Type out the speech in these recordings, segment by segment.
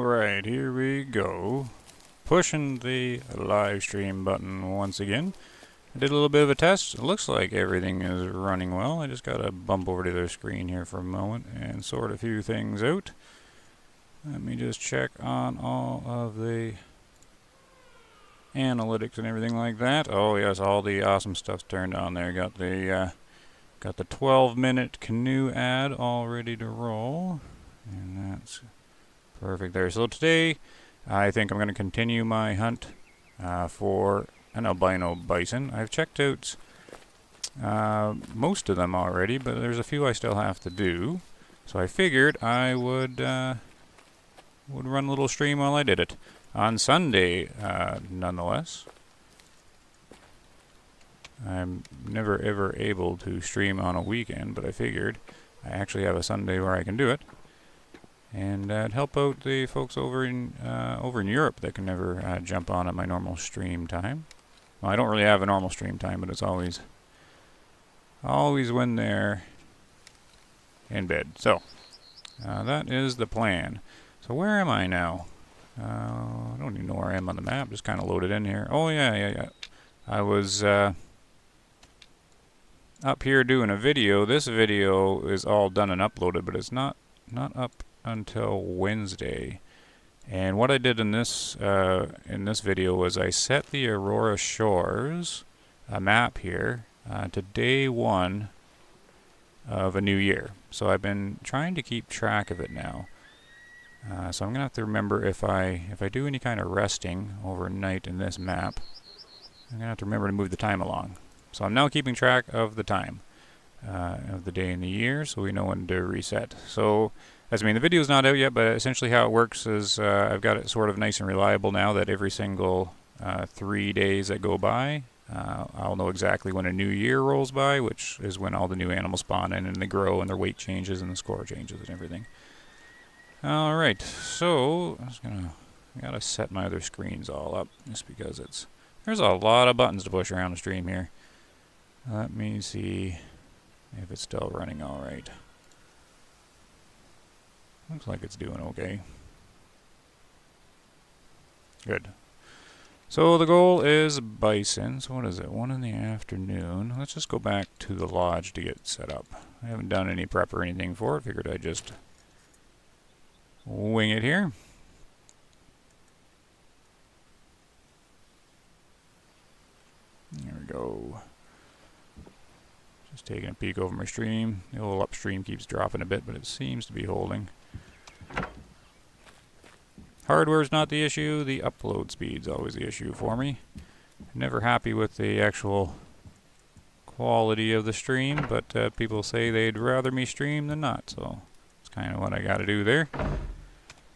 Alright, here we go. Pushing the live stream button once again. I did a little bit of a test. It looks like everything is running well. I just gotta bump over to the screen here for a moment and sort a few things out. Let me just check on all of the analytics and everything like that. Oh yes, all the awesome stuff's turned on there. Got the 12-minute canoe ad all ready to roll. And that's perfect there. So today, I think I'm going to continue my hunt for an albino bison. I've checked out most of them already, but there's a few I still have to do. So I figured I would run a little stream while I did it. On Sunday, nonetheless. I'm never ever able to stream on a weekend, but I figured I actually have a Sunday where I can do it. And help out the folks over in Europe that can never jump on at my normal stream time. Well, I don't really have a normal stream time, but it's always when they're in bed. So that is the plan. So where am I now? I don't even know where I am on the map. Just kind of loaded in here. Oh yeah. I was up here doing a video. This video is all done and uploaded, but it's not up until Wednesday. And what I did in this video was I set the Aurora Shores map here to day 1 of a new year. So I've been trying to keep track of it now. So I'm gonna have to remember if I do any kind of resting overnight in this map, I'm gonna have to remember to move the time along. So I'm now keeping track of the time of the day in the year, so we know when to reset. So the video's not out yet, but essentially how it works is I've got it sort of nice and reliable now that every single 3 days that go by, I'll know exactly when a new year rolls by, which is when all the new animals spawn in and they grow and their weight changes and the score changes and everything. Alright, so I gotta set my other screens all up just because there's a lot of buttons to push around the stream here. Let me see if it's still running alright. Looks like it's doing okay. Good. So the goal is bison. So what is it? 1 in the afternoon. Let's just go back to the lodge to get set up. I haven't done any prep or anything for it. Figured I'd just wing it here. There we go. Just taking a peek over my stream. The little upstream keeps dropping a bit, but it seems to be holding. Hardware's not the issue, the upload speed's always the issue for me. Never happy with the actual quality of the stream, but people say they'd rather me stream than not, so that's kind of what I gotta do there.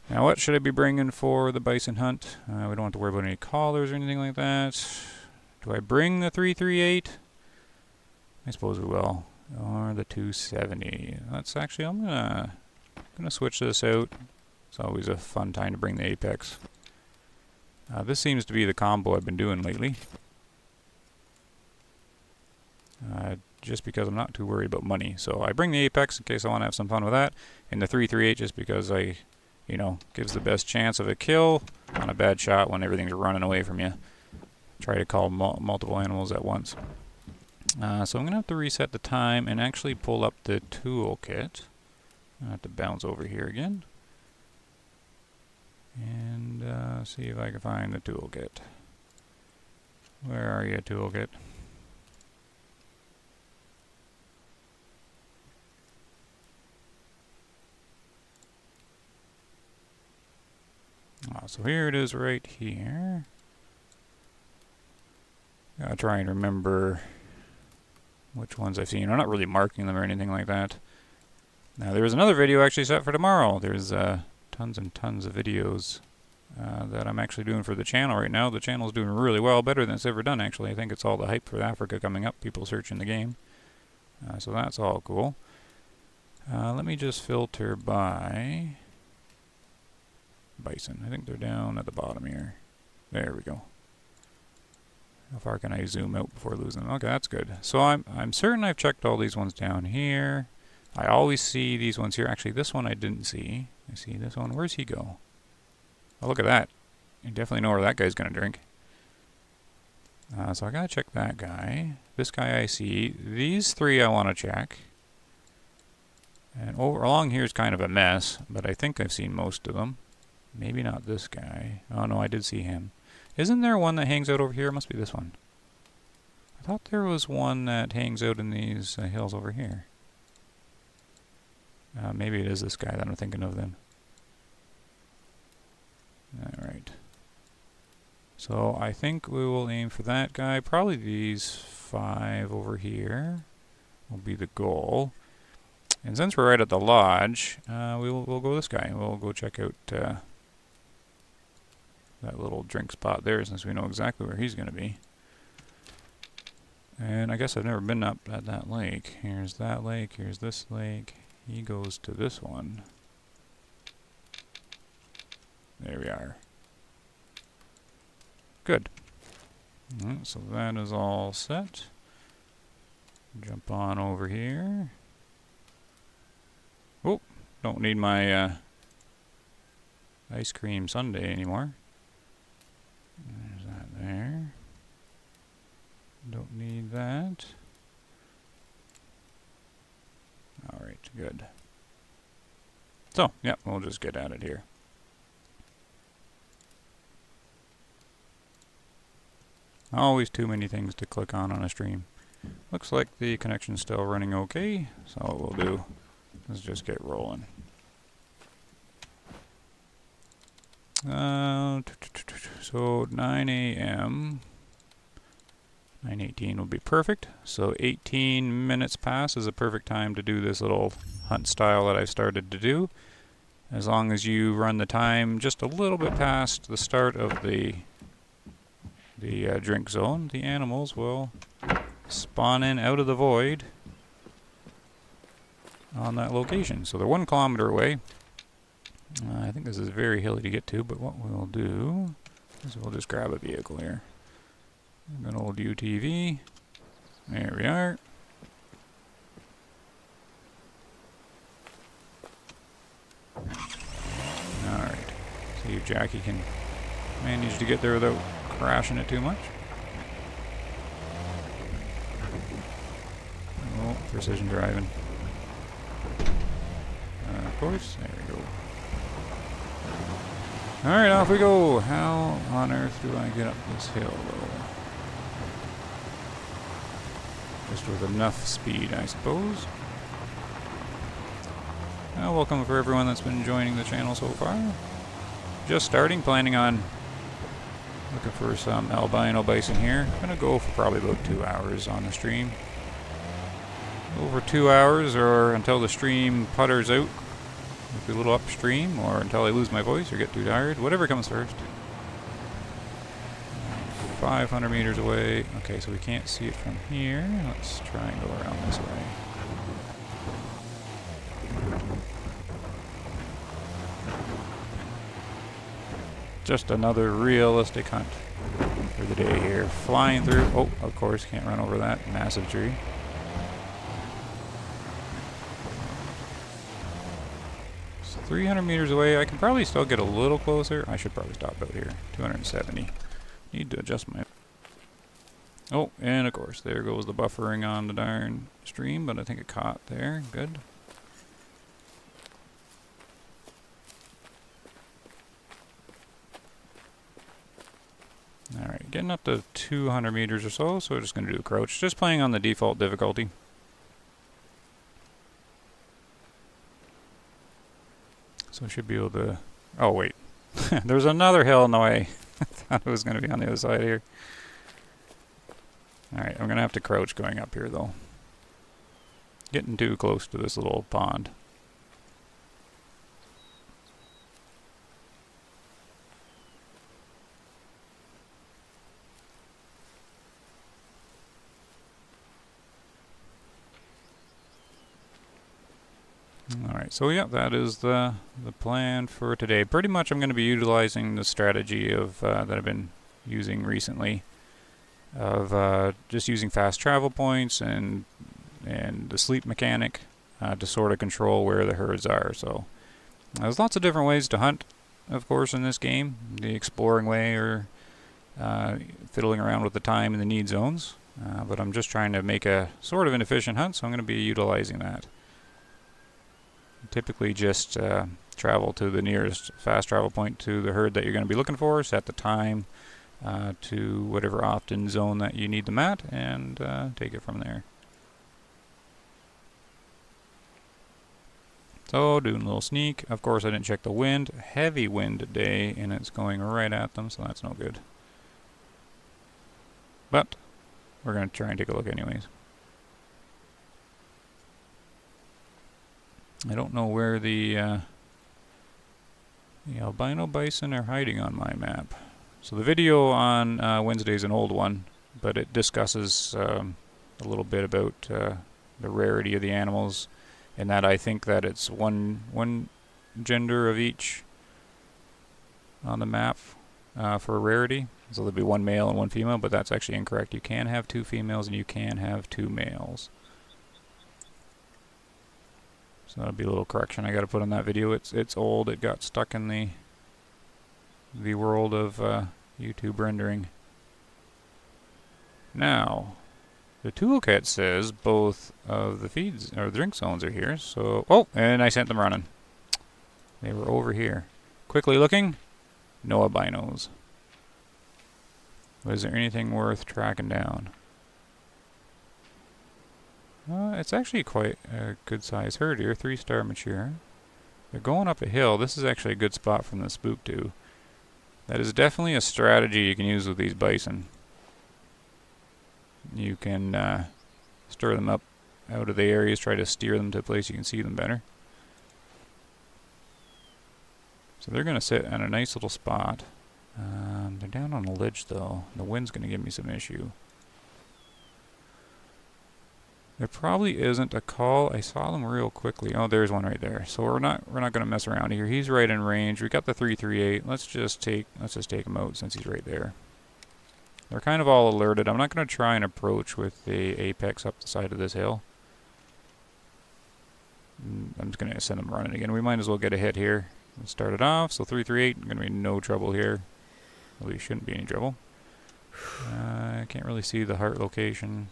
Now what should I be bringing for the bison hunt? We don't have to worry about any collars or anything like that. Do I bring the 338? I suppose we will. Or the 270. That's actually, I'm gonna switch this out. It's always a fun time to bring the Apex. This seems to be the combo I've been doing lately. Just because I'm not too worried about money. So I bring the Apex in case I want to have some fun with that. And the 338 just because gives the best chance of a kill on a bad shot when everything's running away from you. Try to call multiple animals at once. So I'm going to have to reset the time and actually pull up the toolkit. I have to bounce over here again. And see if I can find the toolkit. Where are you, toolkit? So here it is right here. Gotta try and remember which ones I've seen. I'm not really marking them or anything like that. Now there was another video actually set for tomorrow. There's tons and tons of videos that I'm actually doing for the channel right now. The channel's doing really well, better than it's ever done actually. I think it's all the hype for Africa coming up, people searching the game. So that's all cool. Let me just filter by bison. I think they're down at the bottom here. There we go. How far can I zoom out before losing them? Okay, that's good. So I'm certain I've checked all these ones down here. I always see these ones here. Actually, this one I didn't see. I see this one. Where's he go? Oh, look at that. You definitely know where that guy's going to drink. So I got to check that guy. This guy I see. These three I want to check. And along here is kind of a mess, but I think I've seen most of them. Maybe not this guy. Oh no, I did see him. Isn't there one that hangs out over here? It must be this one. I thought there was one that hangs out in these hills over here. Maybe it is this guy that I'm thinking of then. Alright. So I think we will aim for that guy. Probably these 5 over here will be the goal. And since we're right at the lodge, we'll go this guy. We'll go check out that little drink spot there, since we know exactly where he's going to be. And I guess I've never been up at that lake. Here's that lake. Here's this lake. He goes to this one. There we are. Good. So that is all set. Jump on over here. Oh, don't need my ice cream sundae anymore. There's that there. Don't need that. Alright, good. So, yeah, we'll just get at it here. Always too many things to click on a stream. Looks like the connection's still running okay, so what we'll do is just get rolling. So 9 a.m. 9:18 will be perfect. So 18 minutes past is a perfect time to do this little hunt style that I started to do. As long as you run the time just a little bit past the start of the drink zone, the animals will spawn in out of the void on that location. So they're 1 kilometer away. I think this is very hilly to get to, but what we'll do is we'll just grab a vehicle here. An old UTV. There we are. Alright. See if Jackie can manage to get there without crashing it too much. Oh, precision driving. Of course, there we go. Alright, off we go. How on earth do I get up this hill, though? Just with enough speed, I suppose. Welcome for everyone that's been joining the channel so far. Just starting, planning on looking for some albino bison here. Gonna go for probably about 2 hours on the stream. Over 2 hours, or until the stream putters out. Maybe a little upstream, or until I lose my voice or get too tired. Whatever comes first. 500 meters away. Okay, so we can't see it from here. Let's try and go around this way. Just another realistic hunt for the day here. Flying through. Oh, of course, can't run over that massive tree. It's 300 meters away. I can probably still get a little closer. I should probably stop out here. 270. Need to adjust my... Oh, and of course, there goes the buffering on the darn stream, but I think it caught there. Good. Alright, getting up to 200 meters or so, so we're just going to do a crouch. Just playing on the default difficulty. So I should be able to... Oh, wait. There's another hill in the way. I thought it was going to be on the other side here. Alright, I'm going to have to crouch going up here, though. Getting too close to this little pond. Alright, so yeah, that is the plan for today. Pretty much I'm going to be utilizing the strategy of that I've been using recently of just using fast travel points and the sleep mechanic to sort of control where the herds are. So there's lots of different ways to hunt. of course, in this game, the exploring way or fiddling around with the time in the need zones. But I'm just trying to make a sort of an efficient hunt, so I'm going to be utilizing that. Typically just travel to the nearest fast travel point to the herd that you're going to be looking for, set the time to whatever opt-in zone that you need them at, and take it from there. So doing a little sneak. Of course I didn't check the wind. Heavy wind day, and it's going right at them, so that's no good. But we're going to try and take a look anyways. I don't know where the albino bison are hiding on my map. So the video on Wednesday is an old one, but it discusses a little bit about the rarity of the animals, and that I think that it's one gender of each on the map for rarity. So there'll be one male and one female, but that's actually incorrect. You can have 2 females and you can have 2 males. So that'll be a little correction I got to put on that video. It's old. It got stuck in the world of YouTube rendering. Now, the toolkit says both of the feeds or the drink zones are here. So, oh, and I sent them running. They were over here. Quickly looking, no albinos. Was there anything worth tracking down? It's actually quite a good size herd here, 3-star mature. They're going up a hill. This is actually a good spot from the spook to. That is definitely a strategy you can use with these bison. You can stir them up out of the areas, try to steer them to a place you can see them better. So they're going to sit at a nice little spot. They're down on a ledge though. The wind's going to give me some issue. There probably isn't a call. I saw them real quickly. Oh, there's one right there. So we're not going to mess around here. He's right in range. We got the 338. Let's just take him out since he's right there. They're kind of all alerted. I'm not going to try and approach with the apex up the side of this hill. I'm just going to send them running again. We might as well get a hit here. Let's start it off. So 338. Going to be no trouble here. Well, we shouldn't be any trouble. I can't really see the heart location.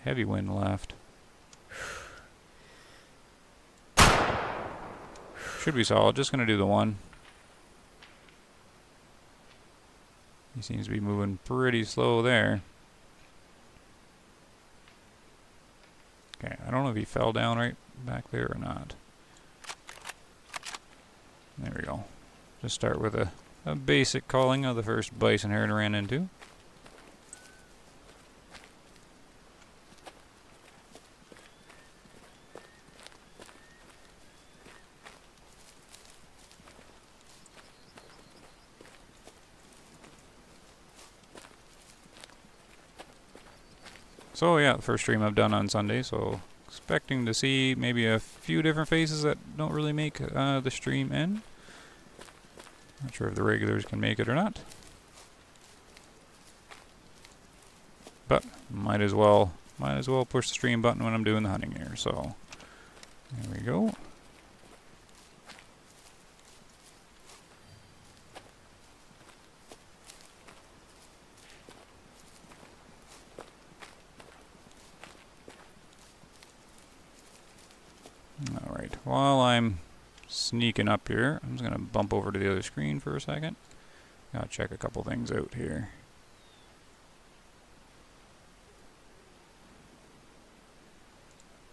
Heavy wind left. Should be solid. Just going to do the one. He seems to be moving pretty slow there. Okay, I don't know if he fell down right back there or not. There we go. Just start with a basic calling of the first bison herd I ran into. So yeah, the first stream I've done on Sunday, so expecting to see maybe a few different faces that don't really make the stream end. Not sure if the regulars can make it or not. But might as well push the stream button when I'm doing the hunting here, so there we go. Alright, while I'm sneaking up here, I'm just going to bump over to the other screen for a second. Gotta check a couple things out here.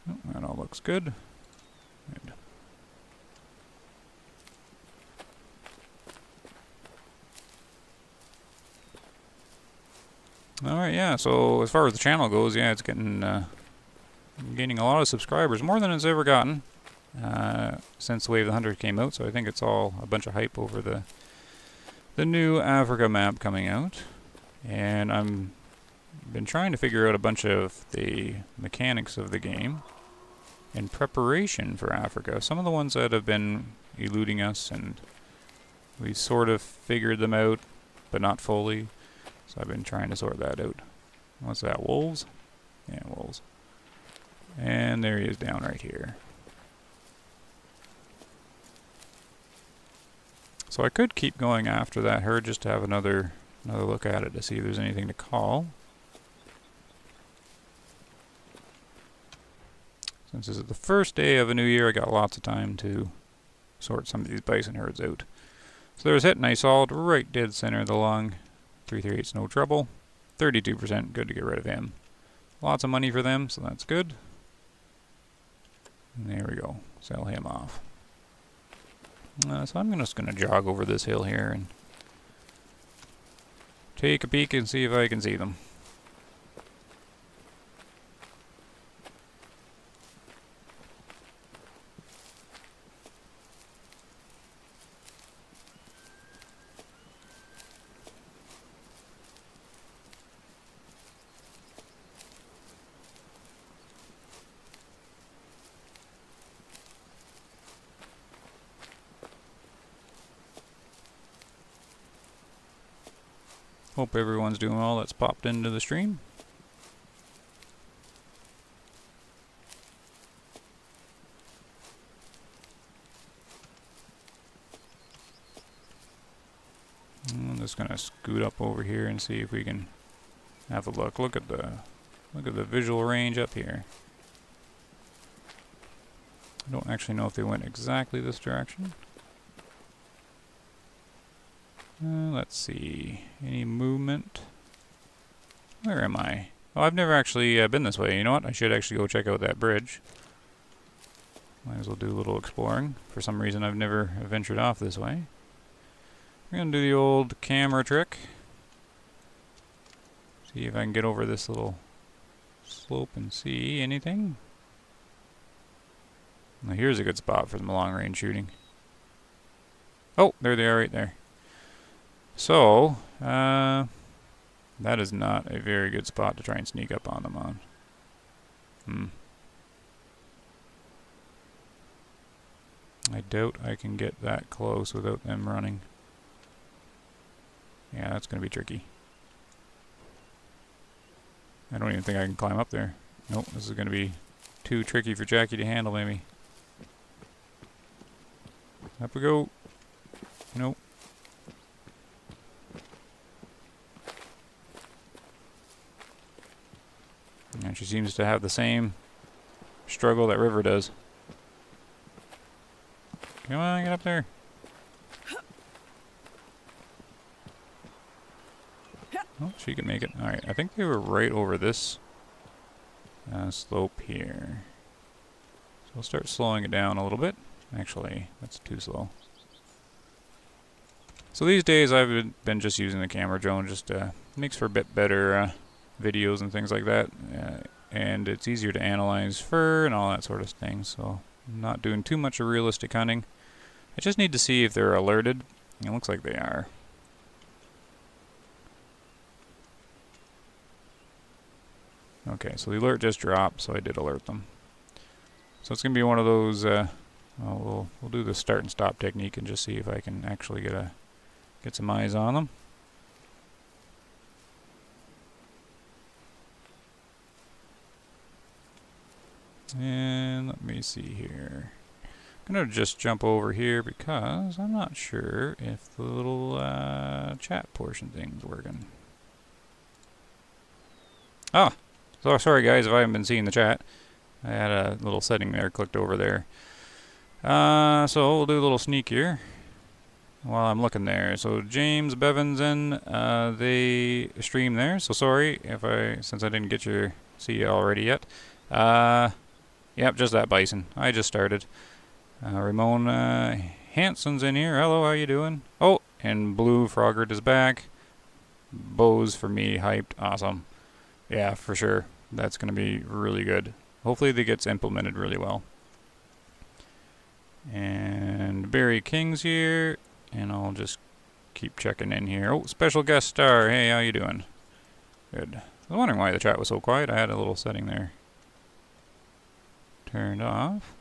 Oh, that all looks good. Good. Alright, yeah, so as far as the channel goes, yeah, it's getting gaining a lot of subscribers, more than it's ever gotten since Wave of the 100 came out, so I think it's all a bunch of hype over the new Africa map coming out. And I'm been trying to figure out a bunch of the mechanics of the game in preparation for Africa. Some of the ones that have been eluding us, and we sort of figured them out, but not fully. So I've been trying to sort that out. What's that, wolves? Yeah, wolves. And there he is down right here. So I could keep going after that herd just to have another look at it to see if there's anything to call. Since this is the first day of a new year, I got lots of time to sort some of these bison herds out. So there's hit nice solid right dead center of the lung. 3/3/8 no trouble. 32% good to get rid of him. Lots of money for them, so that's good. And there we go. Sell him off. So I'm just going to jog over this hill here and take a peek and see if I can see them. Hope everyone's doing well that's popped into the stream. I'm just gonna scoot up over here and see if we can have a look. Look at the visual range up here. I don't actually know if they went exactly this direction. Let's see. Any movement? Where am I? Oh, I've never actually been this way. You know what? I should actually go check out that bridge. Might as well do a little exploring. For some reason, I've never ventured off this way. We're going to do the old camera trick. See if I can get over this little slope and see anything. Now here's a good spot for some long-range shooting. Oh, there they are right there. So, that is not a very good spot to try and sneak up on them on. I doubt I can get that close without them running. Yeah, that's going to be tricky. I don't even think I can climb up there. Nope, this is going to be too tricky for Jackie to handle, maybe. Up we go. Nope. And she seems to have the same struggle that River does. Come on, get up there. Oh, she can make it. Alright, I think they were right over this slope here. So we'll start slowing it down a little bit. Actually, that's too slow. So these days I've been just using the camera drone. Just makes for a bit better videos and things like that. And it's easier to analyze fur and all that sort of thing. So I'm not doing too much of realistic hunting. I just need to see if they're alerted. It looks like they are. Okay, so the alert just dropped, so I did alert them. So it's going to be one of those, we'll do the start and stop technique and just see if I can actually get some eyes on them. And let me see here. I'm going to just jump over here because I'm not sure if the little chat portion thing's working. Ah! So sorry guys if I haven't been seeing the chat. I had a little setting there, clicked over there. So we'll do a little sneak here while I'm looking there. So James Bevan's in, they stream there. So sorry if since I didn't get your see you already yet. Yep, just that bison. I just started. Ramon Hanson's in here. Hello, how you doing? Oh, and Blue Frogert is back. Bows for me, hyped, awesome. Yeah, for sure. That's going to be really good. Hopefully that gets implemented really well. And Barry King's here. And I'll just keep checking in here. Oh, special guest star. Hey, how you doing? Good. I was wondering why the chat was so quiet. I had a little setting there turned off.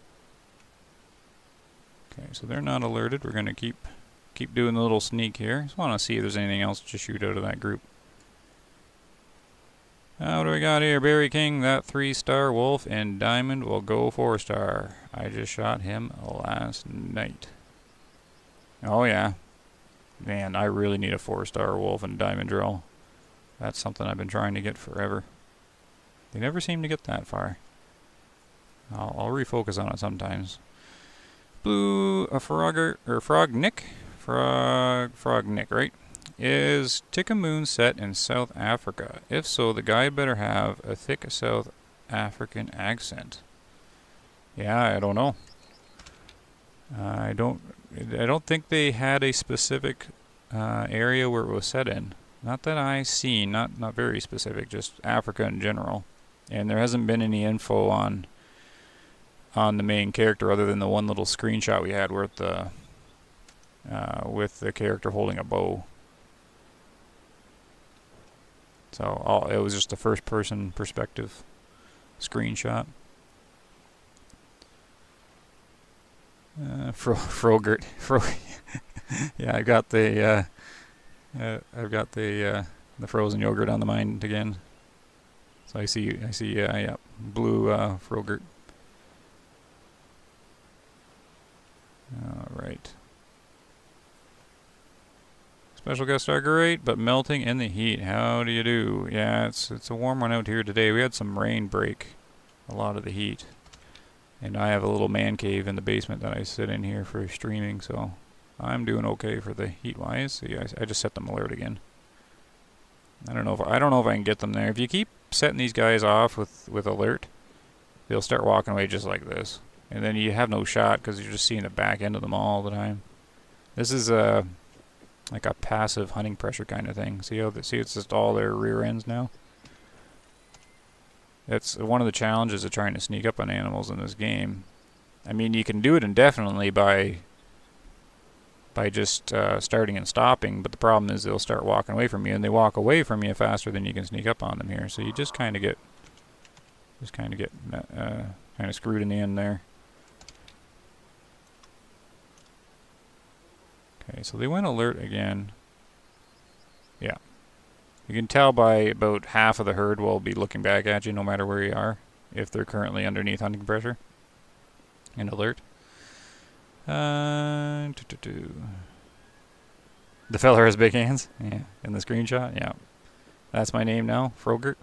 Okay, so they're not alerted. We're going to keep doing the little sneak here. Just want to see if there's anything else to shoot out of that group. What do we got here? Barry King, that 3-star wolf, and Diamond will go 4-star. I just shot him last night. Oh yeah. Man, I really need a 4-star wolf and diamond drill. That's something I've been trying to get forever. They never seem to get that far. I'll refocus on it sometimes. Blue, a Frog Nick, right? Is Tikamoon set in South Africa? If so, the guy better have a thick South African accent. Yeah, I don't know. I don't think they had a specific area where it was set in. Not that I see, not very specific, just Africa in general. And there hasn't been any info on the main character other than the one little screenshot we had with the character holding a bow. So it was just a first-person perspective screenshot. Frogert. Yeah, I've got the frozen yogurt on the mind again. So I see, yeah, blue Frogert. All right. Special guest star, great, but melting in the heat. How do you do? Yeah, it's a warm one out here today. We had some rain break a lot of the heat. And I have a little man cave in the basement that I sit in here for streaming, so I'm doing okay for the heat wise. See, I just set them alert again. I don't know if I can get them there. If you keep setting these guys off with alert, they'll start walking away just like this. And then you have no shot because you're just seeing the back end of them all the time. This is like a passive hunting pressure kind of thing. See it's just all their rear ends now. That's one of the challenges of trying to sneak up on animals in this game. I mean, you can do it indefinitely by just starting and stopping, but the problem is they'll start walking away from you, and they walk away from you faster than you can sneak up on them here. So you just kind of get screwed in the end there. Okay, so they went alert again. Yeah. You can tell by about half of the herd will be looking back at you no matter where you are, if they're currently underneath hunting pressure and alert. The feller has big hands. Yeah, in the screenshot. Yeah, that's my name now, Frogert.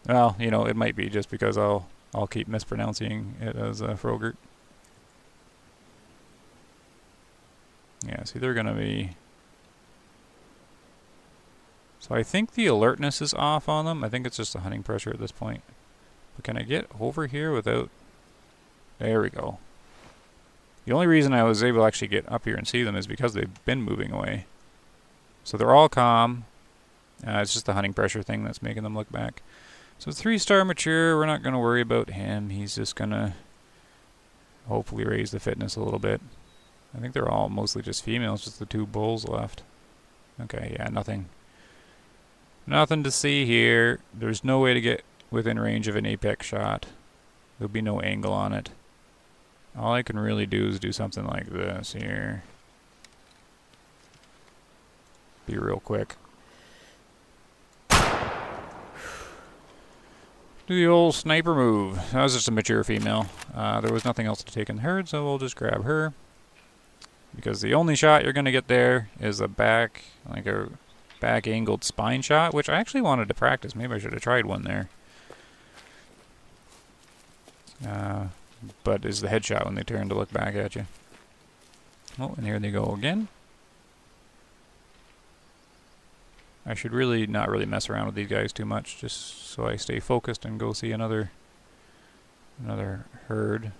Well, you know, it might be just because I'll keep mispronouncing it as Frogert. Yeah, see, they're gonna be. So I think the alertness is off on them. I think it's just the hunting pressure at this point. But can I get over here without... There we go. The only reason I was able to actually get up here and see them is because they've been moving away. So they're all calm. It's just the hunting pressure thing that's making them look back. So 3-star mature, we're not going to worry about him. He's just going to hopefully raise the fitness a little bit. I think they're all mostly just females, just the 2 bulls left. Okay, yeah, nothing to see here. There's no way to get within range of an apex shot. There'll be no angle on it. All I can really do is do something like this here. Be real quick. Do the old sniper move. That was just a mature female. There was nothing else to take in the herd, so we'll just grab her. Because the only shot you're going to get there is a back angled spine shot, which I actually wanted to practice. Maybe I should have tried one there. But is the headshot when they turn to look back at you. Oh, and here they go again. I should not really mess around with these guys too much, just so I stay focused and go see another herd.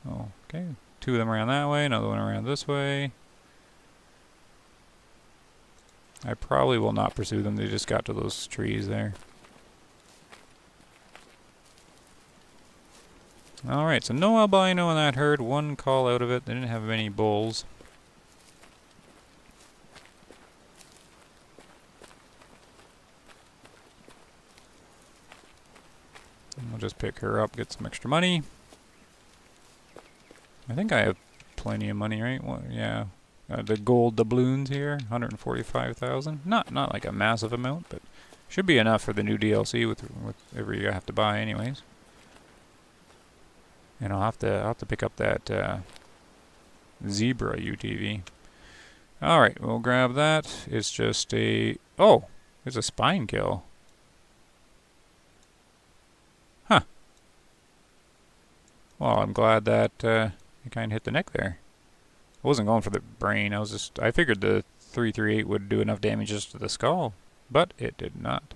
Oh, okay. 2 of them around that way, another one around this way. I probably will not pursue them. They just got to those trees there. Alright, so no albino in that herd. 1 call out of it. They didn't have many bulls. And we'll just pick her up, get some extra money. I think I have plenty of money, right? Well, yeah. The gold doubloons here, 145,000. Not like a massive amount, but should be enough for the new DLC with whatever you have to buy anyways. And I'll have to pick up that zebra UTV. All right, we'll grab that. It's just a it's a spine kill. Huh. Well, I'm glad that it kind of hit the neck there. I wasn't going for the brain. I figured the 338 would do enough damage just to the skull, but it did not.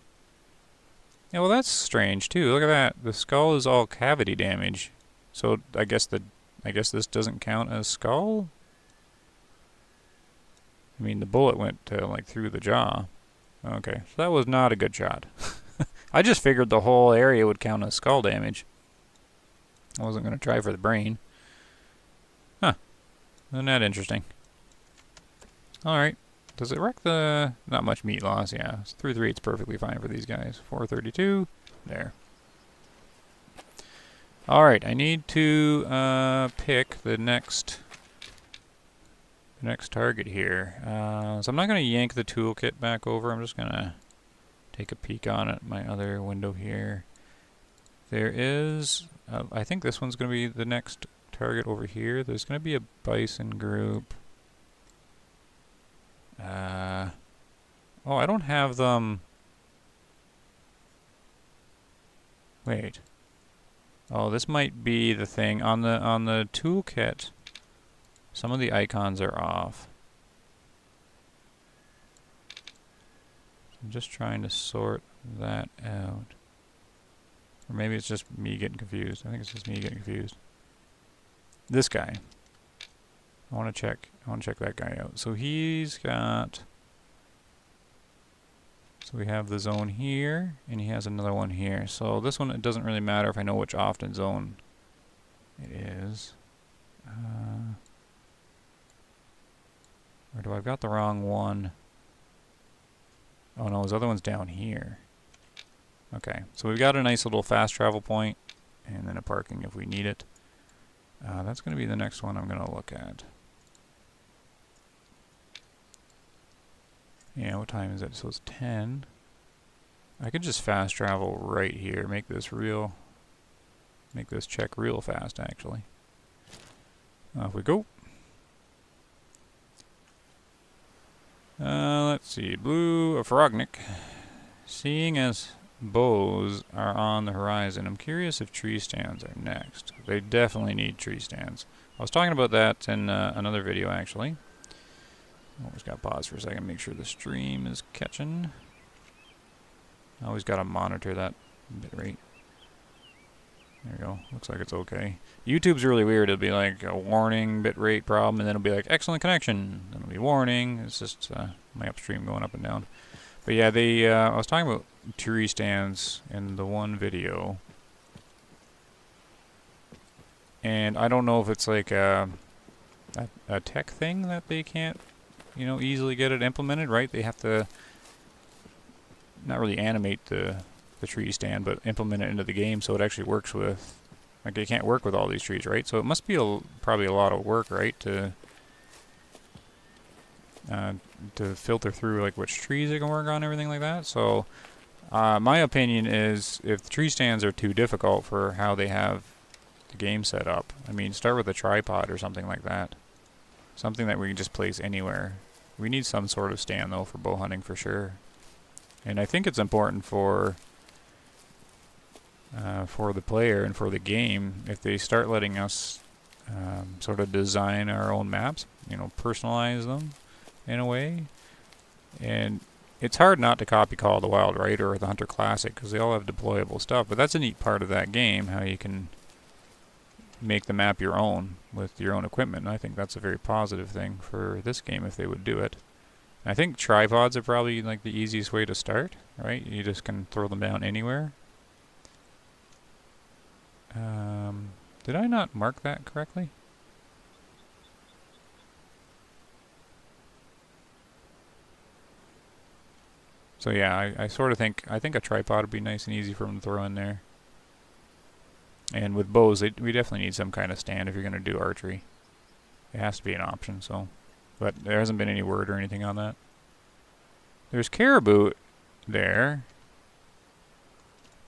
Yeah, well, that's strange too. Look at that. The skull is all cavity damage. So I guess this doesn't count as skull. I mean, the bullet went like through the jaw. Okay, so that was not a good shot. I just figured the whole area would count as skull damage. I wasn't going to try for the brain. Huh. Isn't that interesting? Alright. Does it wreck the... Not much meat loss, yeah. 338's perfectly fine for these guys. 432. There. Alright, I need to pick the next target here. So I'm not going to yank the toolkit back over. I'm just going to take a peek on it. My other window here. There is... I think this one's going to be the next target over here. There's going to be a bison group. Oh, I don't have them... Wait. Oh, this might be the thing. On the toolkit, some of the icons are off. I'm just trying to sort that out. Or maybe it's just me getting confused. I think it's just me getting confused. This guy. I want to check that guy out. So he's got... So we have the zone here, and he has another one here. So this one, it doesn't really matter if I know which often zone it is. Or do I've got the wrong one? Oh no, his other one's down here. Okay, so we've got a nice little fast travel point, and then a parking if we need it. That's going to be the next one I'm going to look at. Yeah, what time is it? So it's 10. I could just fast travel right here, make this check real fast actually. Off we go. Let's see, blue, a Frognik. Seeing as bows are on the horizon, I'm curious if tree stands are next. They definitely need tree stands. I was talking about that in another video actually. Always got to pause for a second, make sure the stream is catching. Always got to monitor that bit rate. There we go. Looks like it's okay. YouTube's really weird. It'll be like a warning bitrate problem, and then it'll be like excellent connection. Then it'll be warning. It's just my upstream going up and down. But yeah, I was talking about tree stands in the one video, and I don't know if it's like a tech thing that they can't, easily get it implemented. Right? They have to not really animate the tree stand, but implement it into the game so it actually works with, like, it can't work with all these trees, right? So it must be probably a lot of work, right, to filter through like which trees it can work on, everything like that. So my opinion is, if the tree stands are too difficult for how they have the game set up, I mean, start with a tripod or something like that. Something that we can just place anywhere. We need some sort of stand though for bow hunting for sure. And I think it's important for the player and for the game, if they start letting us sort of design our own maps, personalize them in a way. And it's hard not to copy Call of the Wild, right, or the Hunter Classic, because they all have deployable stuff. But that's a neat part of that game, how you can make the map your own with your own equipment. And I think that's a very positive thing for this game if they would do it. I think tripods are probably like the easiest way to start, right? You just can throw them down anywhere. Did I not mark that correctly? So yeah, I sort of think a tripod would be nice and easy for them to throw in there. And with bows, we definitely need some kind of stand if you're going to do archery. It has to be an option, so. But there hasn't been any word or anything on that. There's caribou there.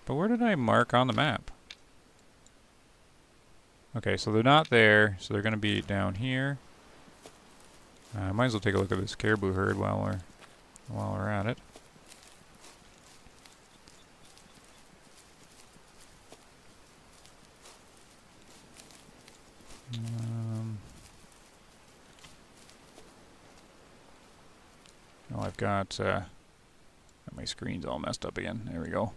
But where did I mark on the map? Okay, so they're not there, so they're going to be down here. Might as well take a look at this caribou herd while we're at it. Oh, I've got my screen's all messed up again. There we go.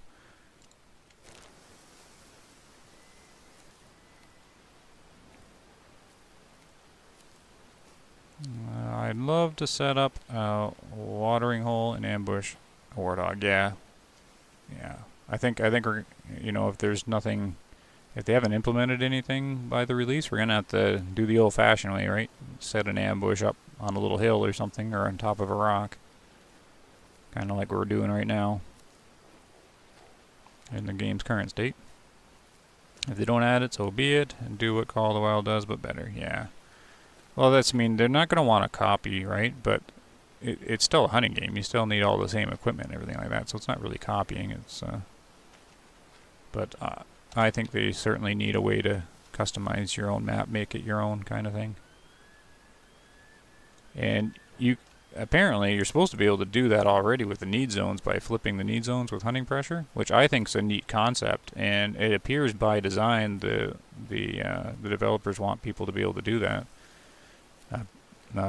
I'd love to set up a watering hole and ambush a warthog. Yeah. I think we're, you know, if there's nothing, if they haven't implemented anything by the release, we're gonna have to do the old-fashioned way, right? Set an ambush up on a little hill or something, or on top of a rock, kind of like we're doing right now in the game's current state. If they don't add it, so be it, and do what Call of the Wild does, but better. Yeah. Well, that's, I mean, they're not going to want to copy, right? But it's still a hunting game. You still need all the same equipment and everything like that, so it's not really copying. It's, but I think they certainly need a way to customize your own map, make it your own kind of thing. And apparently you're supposed to be able to do that already with the need zones by flipping the need zones with hunting pressure, which I think is a neat concept. And it appears by design the developers want people to be able to do that.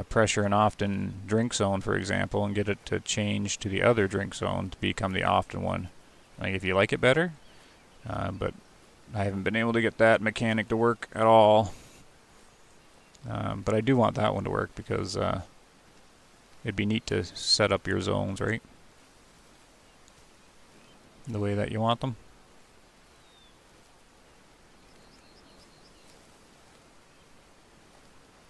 Pressure an often drink zone, for example, and get it to change to the other drink zone to become the often one. Like, if you like it better. But I haven't been able to get that mechanic to work at all. But I do want that one to work because it'd be neat to set up your zones, right? The way that you want them.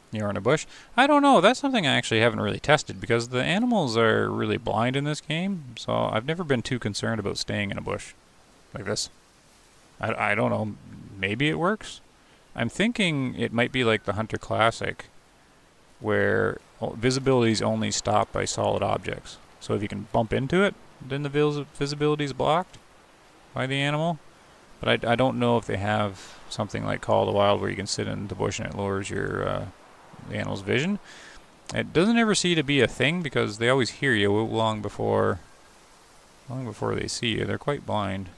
You're in a bush? I don't know. That's something I actually haven't really tested because the animals are really blind in this game. So I've never been too concerned about staying in a bush like this. I don't know. Maybe it works. I'm thinking it might be like the Hunter Classic, where visibility is only stopped by solid objects. So if you can bump into it, then the visibility is blocked by the animal. But I don't know if they have something like Call of the Wild where you can sit in the bush and it lowers your the animal's vision. It doesn't ever seem to be a thing because they always hear you long before they see you. They're quite blind.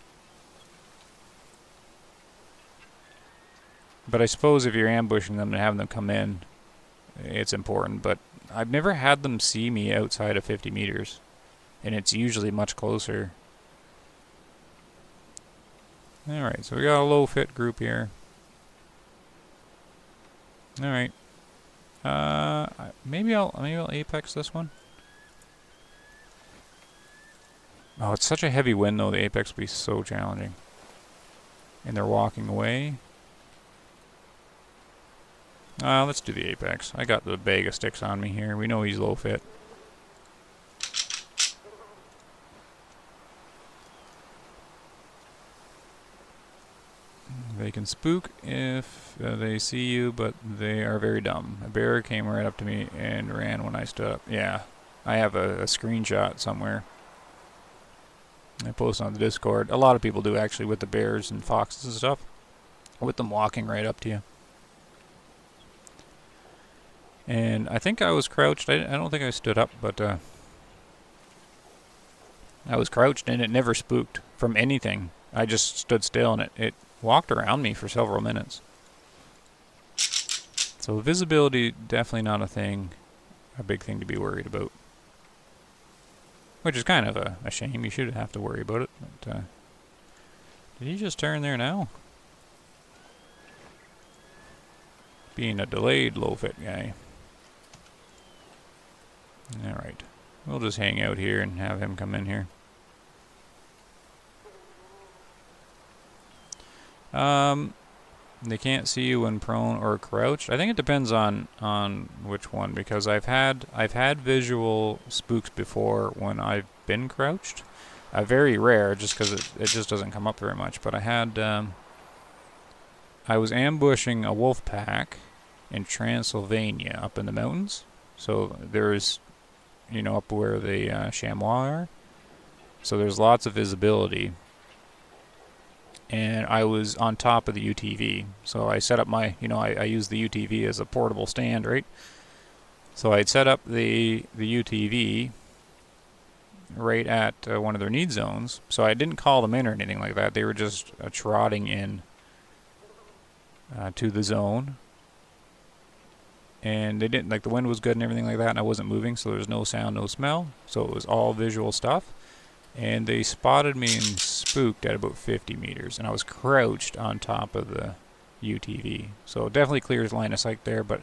But I suppose if you're ambushing them and having them come in, it's important. But I've never had them see me outside of 50 meters. And it's usually much closer. Alright, so we got a low fit group here. Alright. Maybe I'll apex this one. Oh, it's such a heavy wind though, the apex will be so challenging. And they're walking away. Let's do the apex. I got the bag of sticks on me here. We know he's low fit. They can spook if they see you, but they are very dumb. A bear came right up to me and ran when I stood up. Yeah, I have a screenshot somewhere. I posted on the Discord. A lot of people do actually with the bears and foxes and stuff. With them walking right up to you. And I think I was crouched. I don't think I stood up, but I was crouched and it never spooked from anything. I just stood still and it walked around me for several minutes. So visibility, definitely not a big thing to be worried about. Which is kind of a shame. You shouldn't have to worry about it. But, did he just turn there now? Being a delayed low fit guy. Alright. We'll just hang out here and have him come in here. They can't see you when prone or crouched. I think it depends on which one, because I've had visual spooks before when I've been crouched. Very rare, just because it just doesn't come up very much. But I was ambushing a wolf pack in Transylvania up in the mountains. So there's, you know, up where the chamois are. So there's lots of visibility. and I was on top of the UTV. So I set up my, I use the UTV as a portable stand, right? So I'd set up the UTV right at one of their need zones. So I didn't call them in or anything like that. They were just trotting in to the zone. And they didn't, like, the wind was good and everything like that, and I wasn't moving, so there was no sound, no smell. So it was all visual stuff. And they spotted me and spooked at about 50 meters, and I was crouched on top of the UTV. So it definitely clears line of sight there, but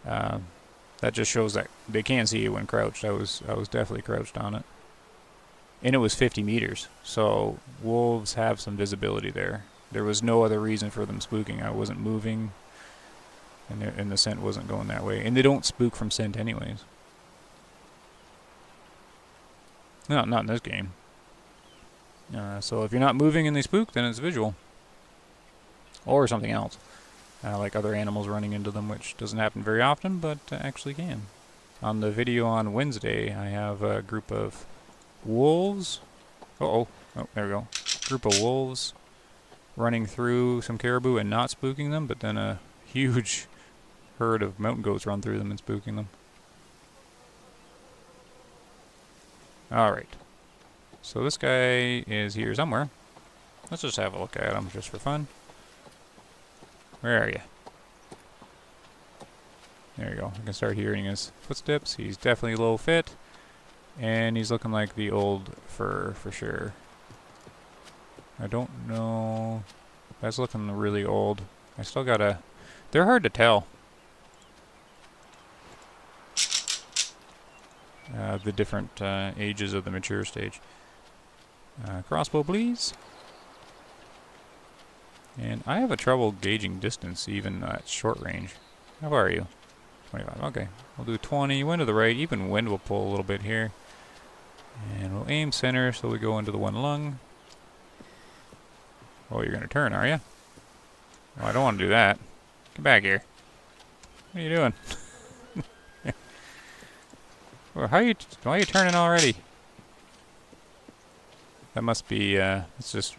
that just shows that they can see you when crouched. I was definitely crouched on it. And it was 50 meters, so wolves have some visibility there. There was no other reason for them spooking. I wasn't moving, and the scent wasn't going that way. And they don't spook from scent anyways. No, not in this game. So if you're not moving and they spook, then it's visual. Or something else. Like other animals running into them, which doesn't happen very often, but actually can. On the video on Wednesday, I have a group of wolves. Oh, there we go. Group of wolves running through some caribou and not spooking them, but then a huge herd of mountain goats run through them and spooking them. Alright. So this guy is here somewhere. Let's just have a look at him just for fun. Where are you? There you go. I can start hearing his footsteps. He's definitely low fit. And he's looking like the old fur for sure. I don't know. That's looking really old. I still gotta... They're hard to tell. The different ages of the mature stage. Crossbow, please. And I have a trouble gauging distance even at short range. How far are you? 25. Okay. We'll do 20. Wind to the right. Even wind will pull a little bit here. And we'll aim center so we go into the one lung. Oh, you're going to turn, are you? Oh, I don't want to do that. Get back here. What are you doing? Well, why are you turning already? That must be, it's just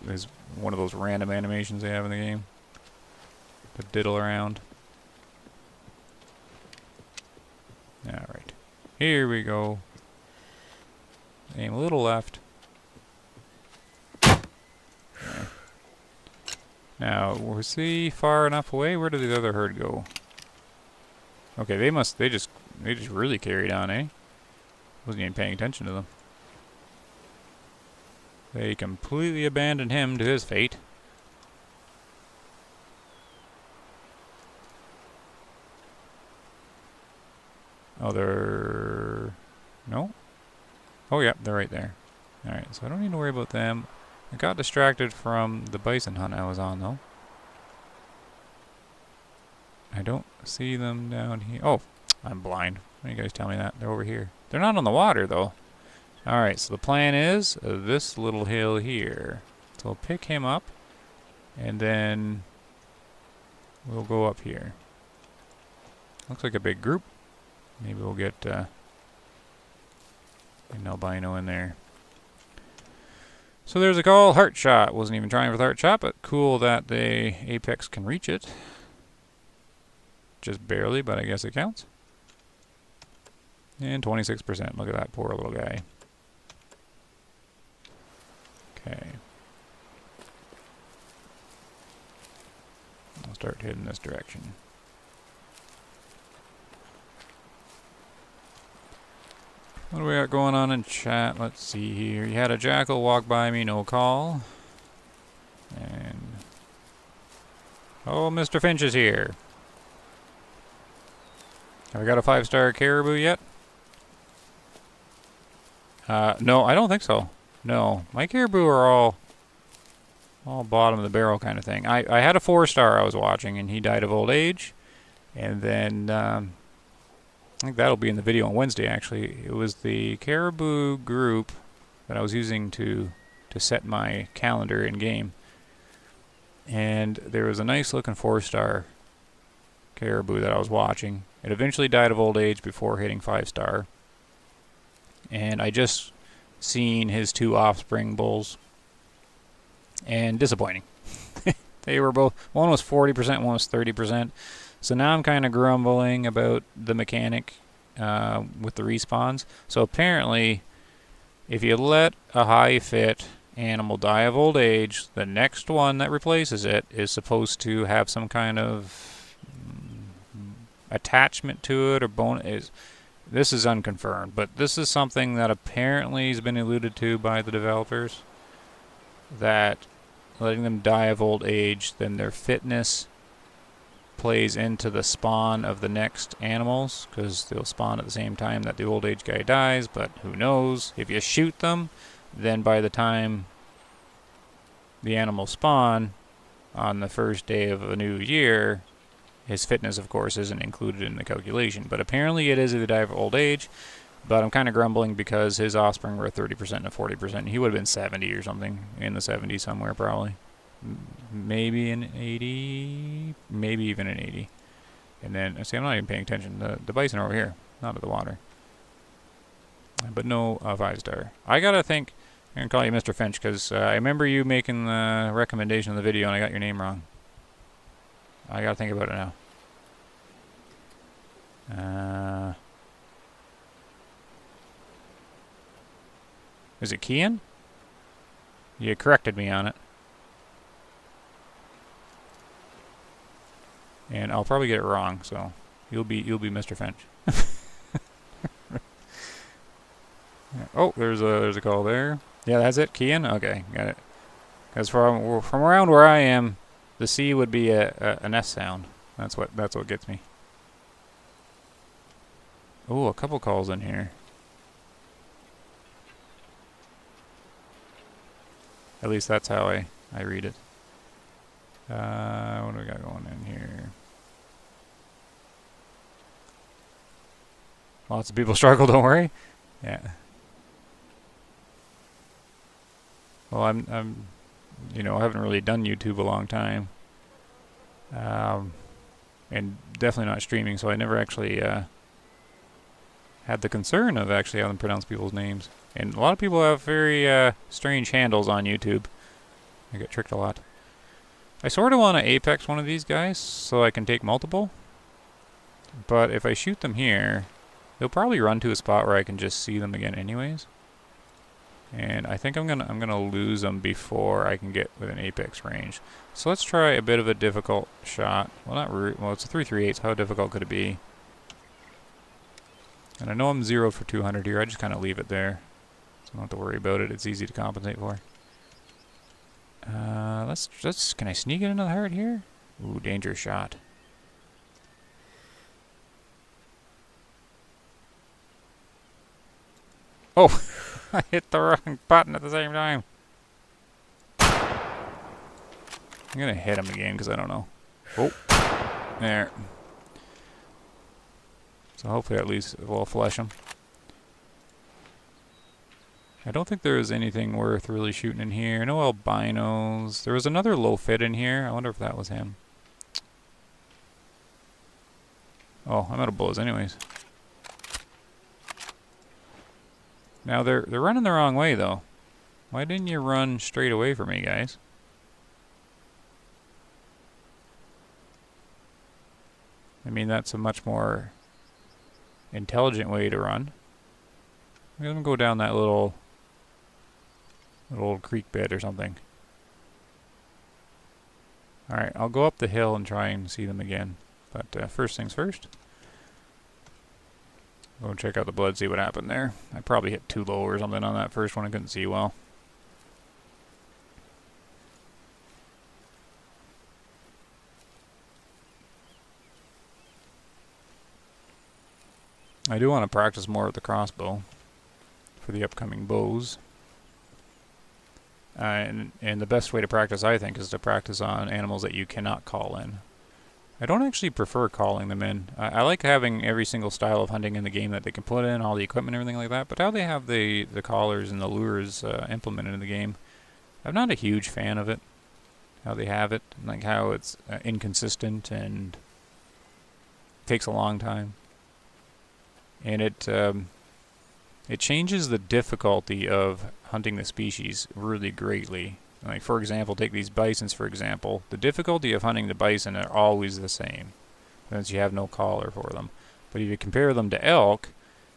one of those random animations they have in the game. To diddle around. Alright. Here we go. Aim a little left. There. Now, was he far enough away? Where did the other herd go? Okay, they just really carried on, eh? Wasn't even paying attention to them. They completely abandoned him to his fate. Oh, they're... No? Oh, yeah, they're right there. Alright, so I don't need to worry about them. I got distracted from the bison hunt I was on, though. I don't see them down here. Oh, I'm blind. Why do you guys tell me that? They're over here. They're not on the water, though. Alright, so the plan is this little hill here. So I'll pick him up, and then we'll go up here. Looks like a big group. Maybe we'll get an albino in there. So there's a call, heart shot. Wasn't even trying for the heart shot, but cool that the apex can reach it. Just barely, but I guess it counts. And 26%. Look at that poor little guy. Okay. I'll start heading this direction. What do we got going on in chat? Let's see here. You had a jackal walk by me, no call. And... oh, Mr. Finch is here. Have I got a 5-star caribou yet? No, I don't think so. No, my caribou are all bottom of the barrel kind of thing. I had a 4-star I was watching, and he died of old age. And then, I think that'll be in the video on Wednesday, actually. It was the caribou group that I was using to set my calendar in-game. And there was a nice-looking 4-star caribou that I was watching. It eventually died of old age before hitting 5-star. And I just seen his 2 offspring bulls. And disappointing. They were both, one was 40%, one was 30%. So now I'm kind of grumbling about the mechanic with the respawns. So apparently, if you let a high fit animal die of old age, the next one that replaces it is supposed to have some kind of attachment to it or bone. This is unconfirmed, but this is something that apparently has been alluded to by the developers, that letting them die of old age, then their fitness plays into the spawn of the next animals, because they'll spawn at the same time that the old age guy dies, but who knows? If you shoot them, then by the time the animals spawn on the first day of a new year, his fitness, of course, isn't included in the calculation. But apparently it is if they die of old age. But I'm kind of grumbling because his offspring were 30% and 40%. He would have been 70 or something, in the 70s somewhere probably. Maybe an 80, maybe even an 80. And then, see, I'm not even paying attention. The bison are over here, not at the water. But no 5-star. I gotta think, I'm gonna call you Mr. Finch, because I remember you making the recommendation in the video and I got your name wrong. I gotta think about it now. Is it Kian? You corrected me on it. And I'll probably get it wrong, so you'll be Mr. Finch. Oh, there's a call there. Yeah, that's it, Kian. Okay, got it. Because from around where I am, the C would be an S sound. That's what gets me. Oh, a couple calls in here. At least that's how I read it. What do we got going in here? Lots of people struggle, don't worry. Yeah. Well, I'm you know, I haven't really done YouTube a long time. And definitely not streaming, so I never actually had the concern of actually having to pronounce people's names. And a lot of people have very strange handles on YouTube. I get tricked a lot. I sort of want to apex one of these guys so I can take multiple. But if I shoot them here, they'll probably run to a spot where I can just see them again anyways. And I think I'm gonna lose them before I can get within apex range. So let's try a bit of a difficult shot. Well, it's a 338. How difficult could it be? And I know I'm 0 for 200 here. I just kind of leave it there, so I don't have to worry about it. It's easy to compensate for. Can I sneak it into the heart here? Ooh, dangerous shot. Oh, I hit the wrong button at the same time. I'm gonna hit him again because I don't know. Oh, there. So hopefully at least we'll flush him. I don't think there is anything worth really shooting in here. No albinos. There was another low fit in here. I wonder if that was him. Oh, I'm out of bullets anyways. Now they're running the wrong way though. Why didn't you run straight away from me, guys? I mean, that's a much more intelligent way to run. I'm gonna go down that little creek bed or something. Alright, I'll go up the hill and try and see them again. But first things first. Go and check out the blood, see what happened there. I probably hit too low or something on that first one. I couldn't see well. I do want to practice more with the crossbow for the upcoming bows. And the best way to practice, I think, is to practice on animals that you cannot call in. I don't actually prefer calling them in. I like having every single style of hunting in the game that they can put in, all the equipment and everything like that, but how they have the collars and the lures implemented in the game, I'm not a huge fan of it. How they have it, like how it's inconsistent and takes a long time. And it changes the difficulty of hunting the species really greatly. Like, for example, take these bisons, for example. The difficulty of hunting the bison are always the same, since you have no collar for them. But if you compare them to elk,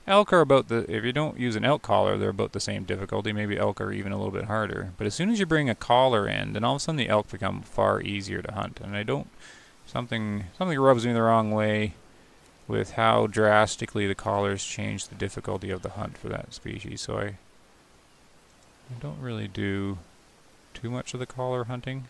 elk are about the, if you don't use an elk collar, they're about the same difficulty. Maybe elk are even a little bit harder. But as soon as you bring a collar in, then all of a sudden the elk become far easier to hunt. And I don't, something rubs me the wrong way with how drastically the collars change the difficulty of the hunt for that species. So I don't really do too much of the collar hunting.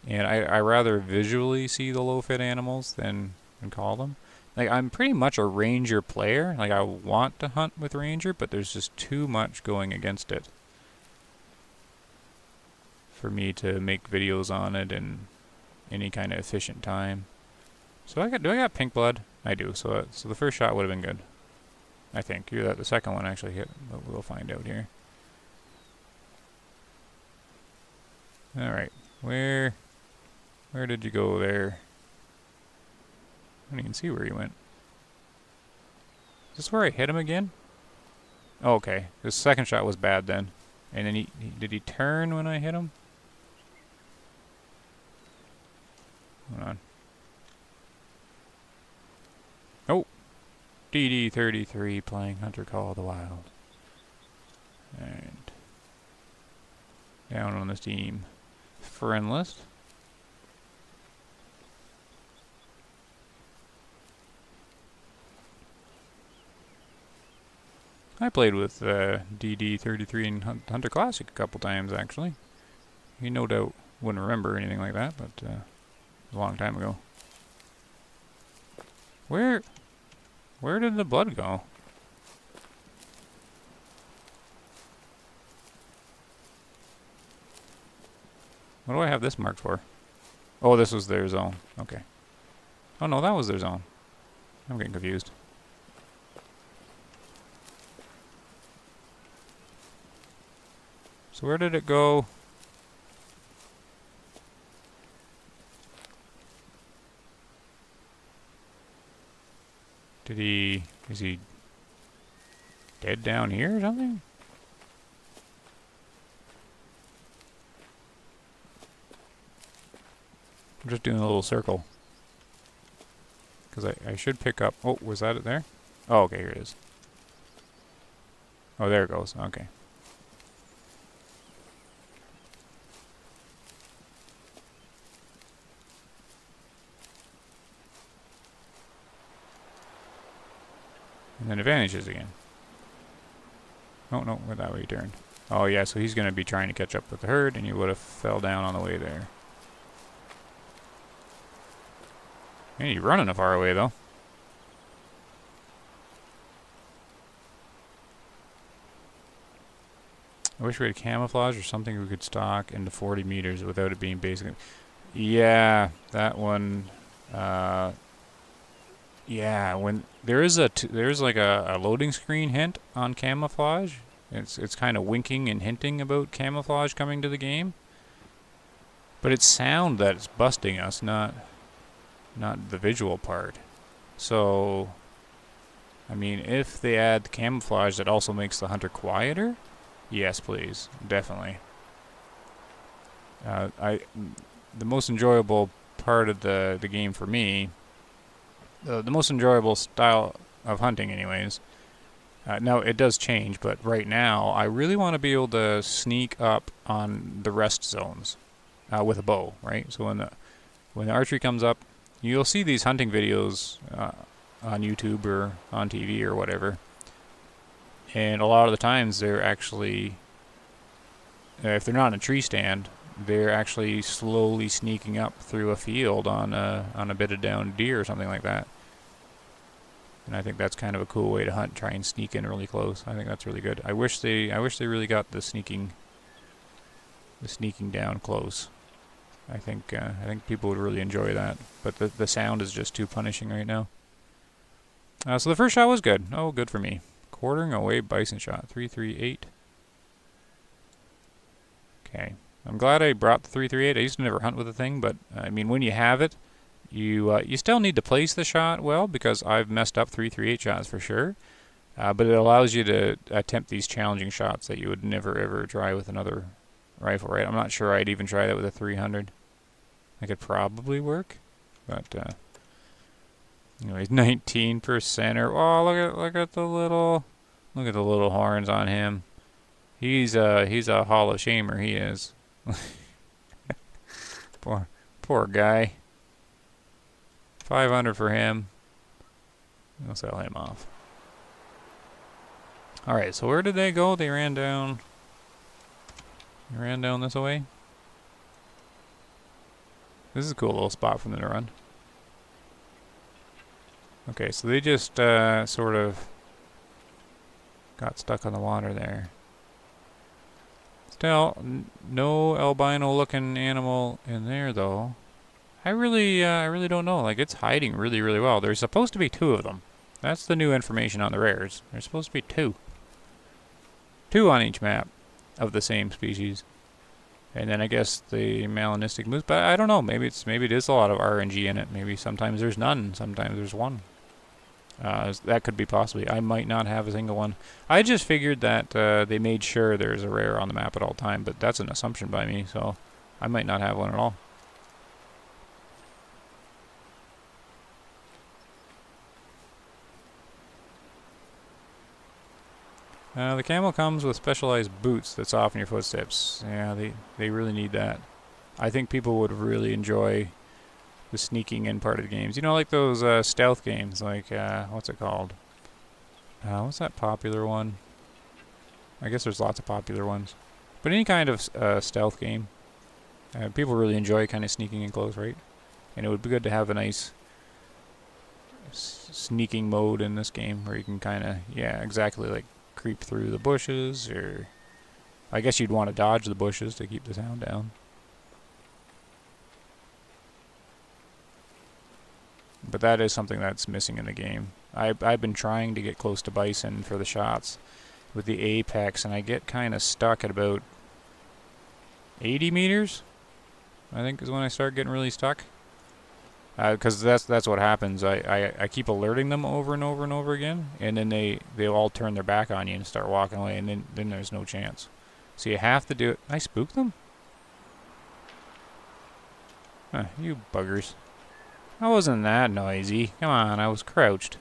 And I rather visually see the low-fit animals than call them. Like, I'm pretty much a ranger player. Like, I want to hunt with ranger, but there's just too much going against it for me to make videos on it in any kind of efficient time. So do I got pink blood? I do. So the first shot would have been good, I think. The second one actually hit, but we'll find out here. All right, where did you go there? I don't even see where he went. Is this where I hit him again? Oh, okay. His second shot was bad then. And then did he turn when I hit him? Hold on. Oh! DD33 playing Hunter Call of the Wild. And down on this team. Friend list. I played with DD33 in Hunter Classic a couple times, actually. You no doubt wouldn't remember anything like that, but a long time ago. Where did the blood go? What do I have this marked for? Oh, this was their zone. Okay. Oh no, that was their zone. I'm getting confused. So where did it go? Is he dead down here or something? I'm just doing a little circle. Because I should pick up, oh, was that it there? Oh, okay, here it is. Oh, there it goes, okay. And then advantages again. Oh, no, that way he turned. Oh, yeah, so he's going to be trying to catch up with the herd, and he would have fell down on the way there. Man, he's running far away, though. I wish we had camouflage or something we could stalk into 40 meters without it being basically... Yeah, that one... yeah, when there's like a loading screen hint on camouflage. It's kind of winking and hinting about camouflage coming to the game. But it's sound that's busting us, not the visual part. So, I mean, if they add the camouflage that also makes the hunter quieter, yes, please, definitely. The most enjoyable part of the game for me, the most enjoyable style of hunting, anyways. Now it does change, but right now I really want to be able to sneak up on the rest zones with a bow, right? So when the archery comes up, you'll see these hunting videos on YouTube or on TV or whatever, and a lot of the times they're actually, if they're not in a tree stand, they're actually slowly sneaking up through a field on a bedded down deer or something like that. And I think that's kind of a cool way to hunt. Try and sneak in really close. I think that's really good. I wish they really got the sneaking down close. I think people would really enjoy that. But the sound is just too punishing right now. So the first shot was good. Oh, good for me. Quartering away bison shot. 338. Okay. I'm glad I brought the 338. I used to never hunt with the thing, but I mean, when you have it, you still need to place the shot well, because I've messed up 338 shots for sure. But it allows you to attempt these challenging shots that you would never ever try with another rifle, right? I'm not sure I'd even try that with a 300. I could probably work, but anyways, 19%. Or oh, look at the little horns on him. He's a Hall of Shamer. He is. Poor guy. 500 for him. I'll sell him off. Alright, so where did they go? They ran down. They ran down this way. This is a cool little spot for them to run. Okay, so they just sort of got stuck on the water there. Still, no albino-looking animal in there, though. I really don't know. Like, it's hiding really, really well. There's supposed to be 2 of them. That's the new information on the rares. There's supposed to be 2. 2 on each map of the same species. And then I guess the melanistic moose. But I don't know. Maybe it is a lot of RNG in it. Maybe sometimes there's none. Sometimes there's 1. That could be possibly. I might not have a single one. I just figured that they made sure there's a rare on the map at all time, but that's an assumption by me, so I might not have one at all. The camel comes with specialized boots that soften your footsteps. Yeah, they really need that. I think people would really enjoy the sneaking in part of the games. You know, like those stealth games, like, what's it called? What's that popular one? I guess there's lots of popular ones. But any kind of stealth game, people really enjoy kind of sneaking in close, right? And it would be good to have a nice sneaking mode in this game where you can kind of, yeah, exactly, like creep through the bushes, or I guess you'd want to dodge the bushes to keep the sound down. But that is something that's missing in the game. I've been trying to get close to Bison for the shots with the apex, and I get kind of stuck at about 80 meters, I think is when I start getting really stuck. Because that's what happens. I keep alerting them over and over and over again, and then they all turn their back on you and start walking away, and then there's no chance. So you have to do it. I spooked them? Huh, you buggers. I wasn't that noisy. Come on, I was crouched.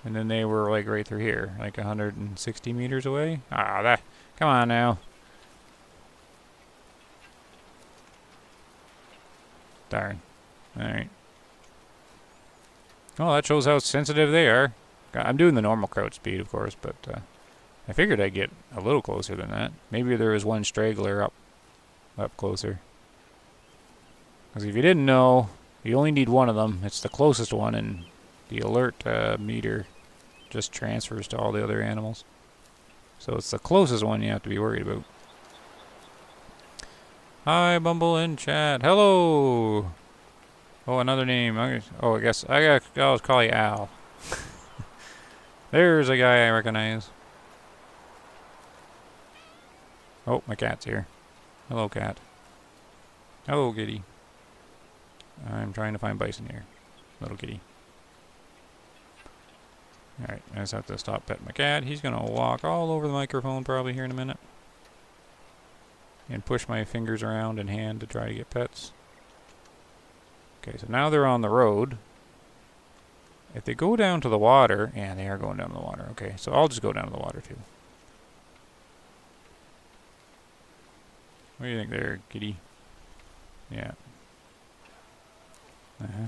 And then they were like right through here, like 160 meters away. Ah, come on now. Darn. Alright. Well, that shows how sensitive they are. I'm doing the normal crouch speed, of course, but I figured I'd get a little closer than that. Maybe there was one straggler up closer. Because if you didn't know, you only need one of them. It's the closest one, and the alert meter just transfers to all the other animals. So it's the closest one you have to be worried about. Hi, Bumble in chat. Hello! Oh, another name. Oh, I guess I'll call you Al. There's a guy I recognize. Oh, my cat's here. Hello, cat. Hello, kitty. I'm trying to find Bison here. Little kitty. Alright, I just have to stop petting my cat. He's gonna walk all over the microphone probably here in a minute. And push my fingers around and hand to try to get pets. Okay, so now they're on the road. If they go down to the water, yeah, they are going down to the water. Okay, so I'll just go down to the water too. What do you think there, kitty? Yeah. Uh-huh.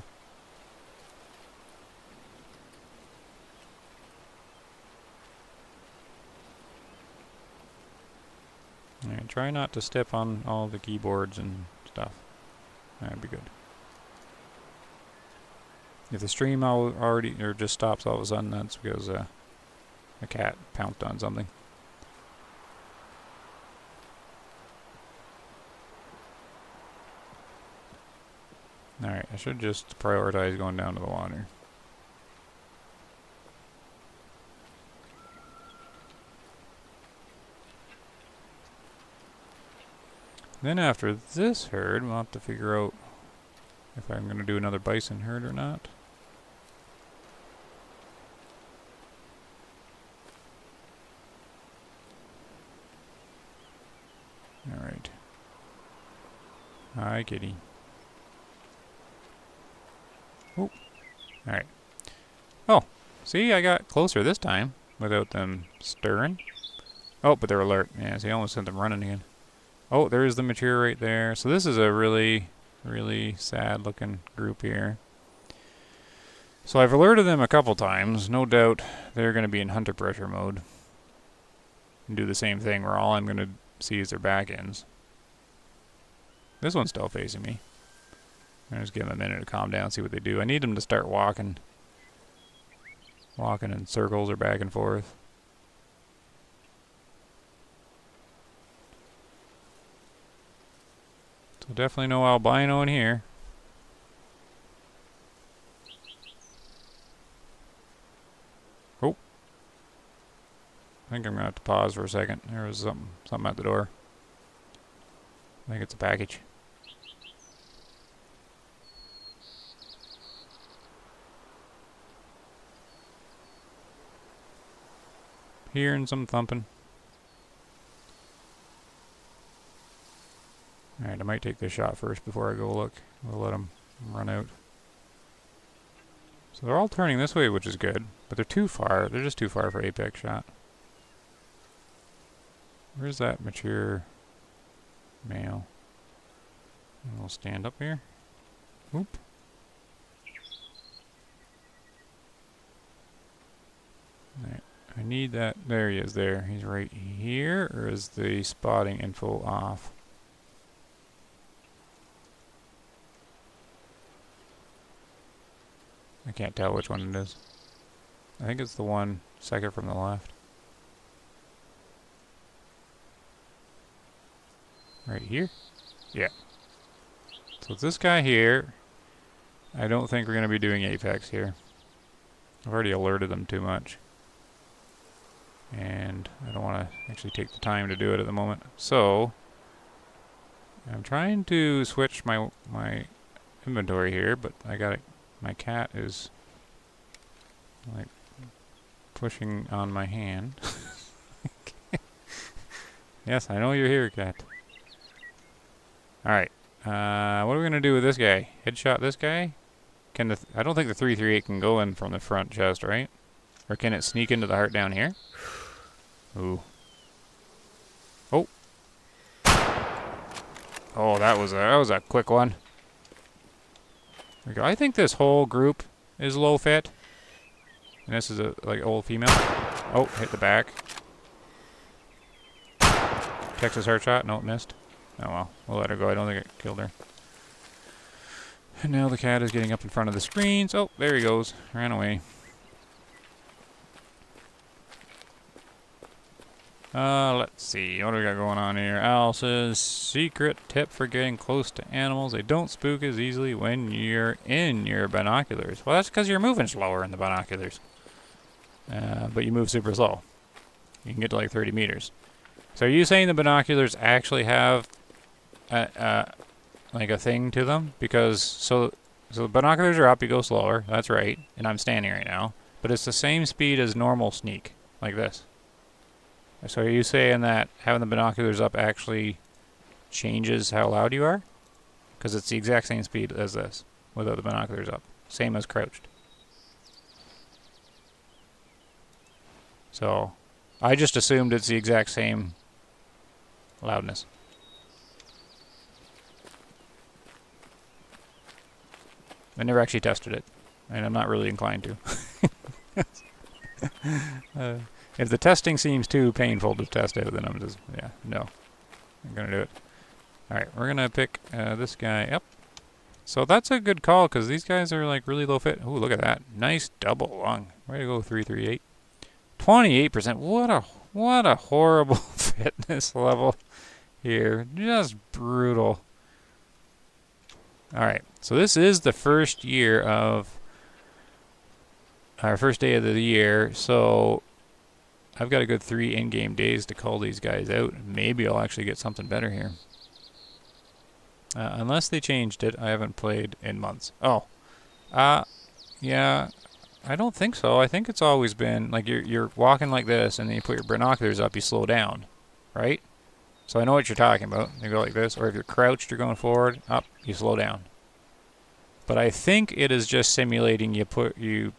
Alright, try not to step on all the keyboards and stuff. That'd be good. If the stream already or just stops all of a sudden, that's because a cat pounced on something. Alright, I should just prioritize going down to the water. Then after this herd, we'll have to figure out if I'm going to do another bison herd or not. Alright. Hi, kitty. Oh. Alright. Oh, see, I got closer this time without them stirring. Oh, but they're alert. Yeah, see, I almost sent them running again. Oh, there's the mature right there. So this is a really, really sad looking group here. So I've alerted them a couple times. No doubt they're going to be in hunter pressure mode. And do the same thing where all I'm going to see is their back ends. This one's still facing me. I'll just give them a minute to calm down, see what they do. I need them to start walking. Walking in circles or back and forth. So definitely no albino in here. Oh. I think I'm gonna have to pause for a second. There was something at the door. I think it's a package. Hearing some thumping. Alright, I might take this shot first before I go look. We'll let them run out. So they're all turning this way, which is good. But they're too far. They're just too far for apex shot. Where's that mature male? And we'll stand up here. Oop. Alright. I need that. There he is there. He's right here. Or is the spotting info off? I can't tell which one it is. I think it's the one second from the left. Right here? Yeah. So it's this guy here. I don't think we're going to be doing apex here. I've already alerted them too much. And I don't want to actually take the time to do it at the moment. So I'm trying to switch my inventory here, but I got it. My cat is like pushing on my hand. Yes, I know you're here, cat. Alright. What are we gonna do with this guy? Headshot this guy? Can the I don't think the 338 can go in from the front chest, right? Or can it sneak into the heart down here? Ooh. Oh. Oh, that was a quick one. There we go. I think this whole group is low fit. And this is a like old female. Oh, hit the back. Texas heart shot. No, it missed. Oh well, we'll let her go. I don't think it killed her. And now the cat is getting up in front of the screens. Oh, there he goes. Ran away. Let's see. What do we got going on here? Al says, secret tip for getting close to animals. They don't spook as easily when you're in your binoculars. Well, that's because you're moving slower in the binoculars. But you move super slow. You can get to like 30 meters. So are you saying the binoculars actually have like a thing to them? Because, so the binoculars are up, you go slower. That's right. And I'm standing right now. But it's the same speed as normal sneak. Like this. So are you saying that having the binoculars up actually changes how loud you are? Because it's the exact same speed as this, without the binoculars up. Same as crouched. So, I just assumed it's the exact same loudness. I never actually tested it, and I'm not really inclined to. If the testing seems too painful to test out, then I'm just, yeah, no. I'm going to do it. Alright, we're going to pick this guy up. So that's a good call, because these guys are like really low fit. Ooh, look at that. Nice double lung. Way to go, 338. 28%. What a horrible fitness level here. Just brutal. Alright, so this is the first year of our first day of the year, so I've got a good 3 in-game days to call these guys out. Maybe I'll actually get something better here. Unless they changed it, I haven't played in months. Oh. Yeah, I don't think so. I think it's always been, like, you're walking like this, and then you put your binoculars up, you slow down. Right? So I know what you're talking about. You go like this, or if you're crouched, you're going forward, up, you slow down. But I think it is just simulating you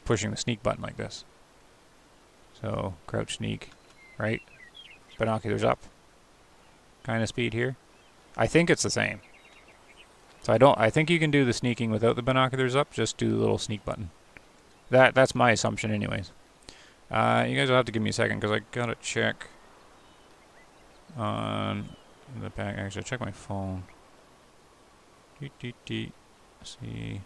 pushing the sneak button like this. So crouch sneak, right? Binoculars up. Kind of speed here. I think it's the same. So I think you can do the sneaking without the binoculars up, just do the little sneak button. That's my assumption anyways. You guys will have to give me a second because I gotta check on the back. Actually, I'll check my phone. See.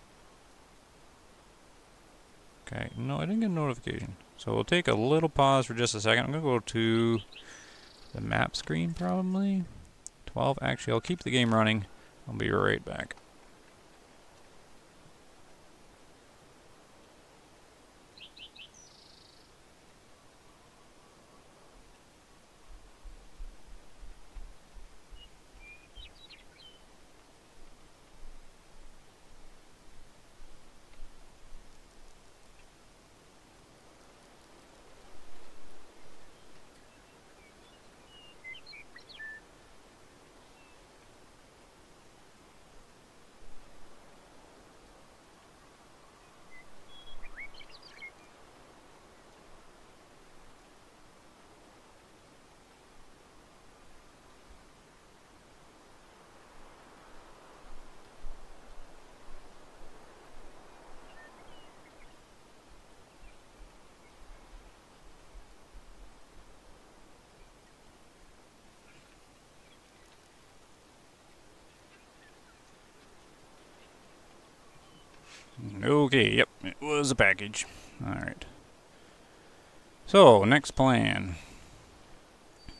Okay, no, I didn't get a notification. So we'll take a little pause for just a second. I'm gonna go to the map screen probably. 12, actually, I'll keep the game running. I'll be right back. Okay, yep, it was a package. Alright. So, next plan.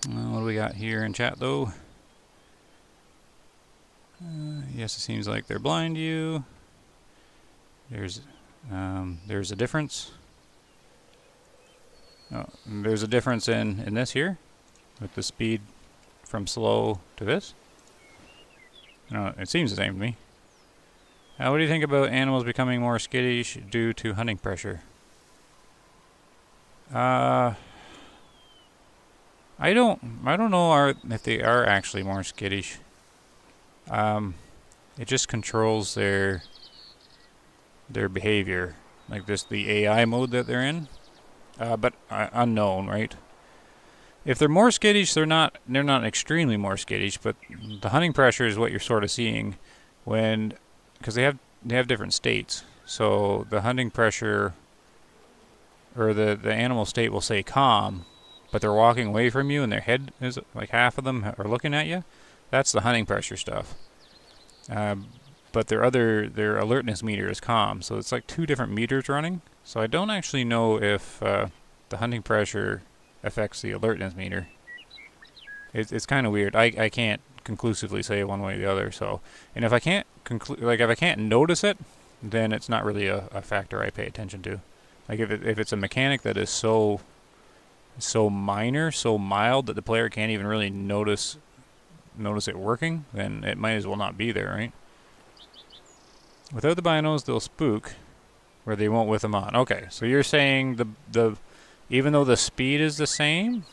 What do we got here in chat, though? Yes, it seems like they're blind you. There's a difference. Oh, there's a difference in this here, with the speed from slow to this. No, it seems the same to me. What do you think about animals becoming more skittish due to hunting pressure? I don't know if they are actually more skittish. It just controls their behavior, like the AI mode that they're in. But unknown, right? If they're more skittish, they're not extremely more skittish, but the hunting pressure is what you're sort of seeing when, because they have different states. So the hunting pressure, or the animal state will say calm, but they're walking away from you and their head is, like, half of them are looking at you. That's the hunting pressure stuff. But their alertness meter is calm, so it's like two different meters running. So I don't actually know if the hunting pressure affects the alertness meter. It's kind of weird. I can't conclusively say one way or the other. So, and if I can't if I can't notice it, then it's not really a factor I pay attention to. Like if it's a mechanic that is so minor, so mild that the player can't even really notice it working, then it might as well not be there, right? Without the binos, they'll spook, where they won't with them on. Okay, so you're saying the even though the speed is the same,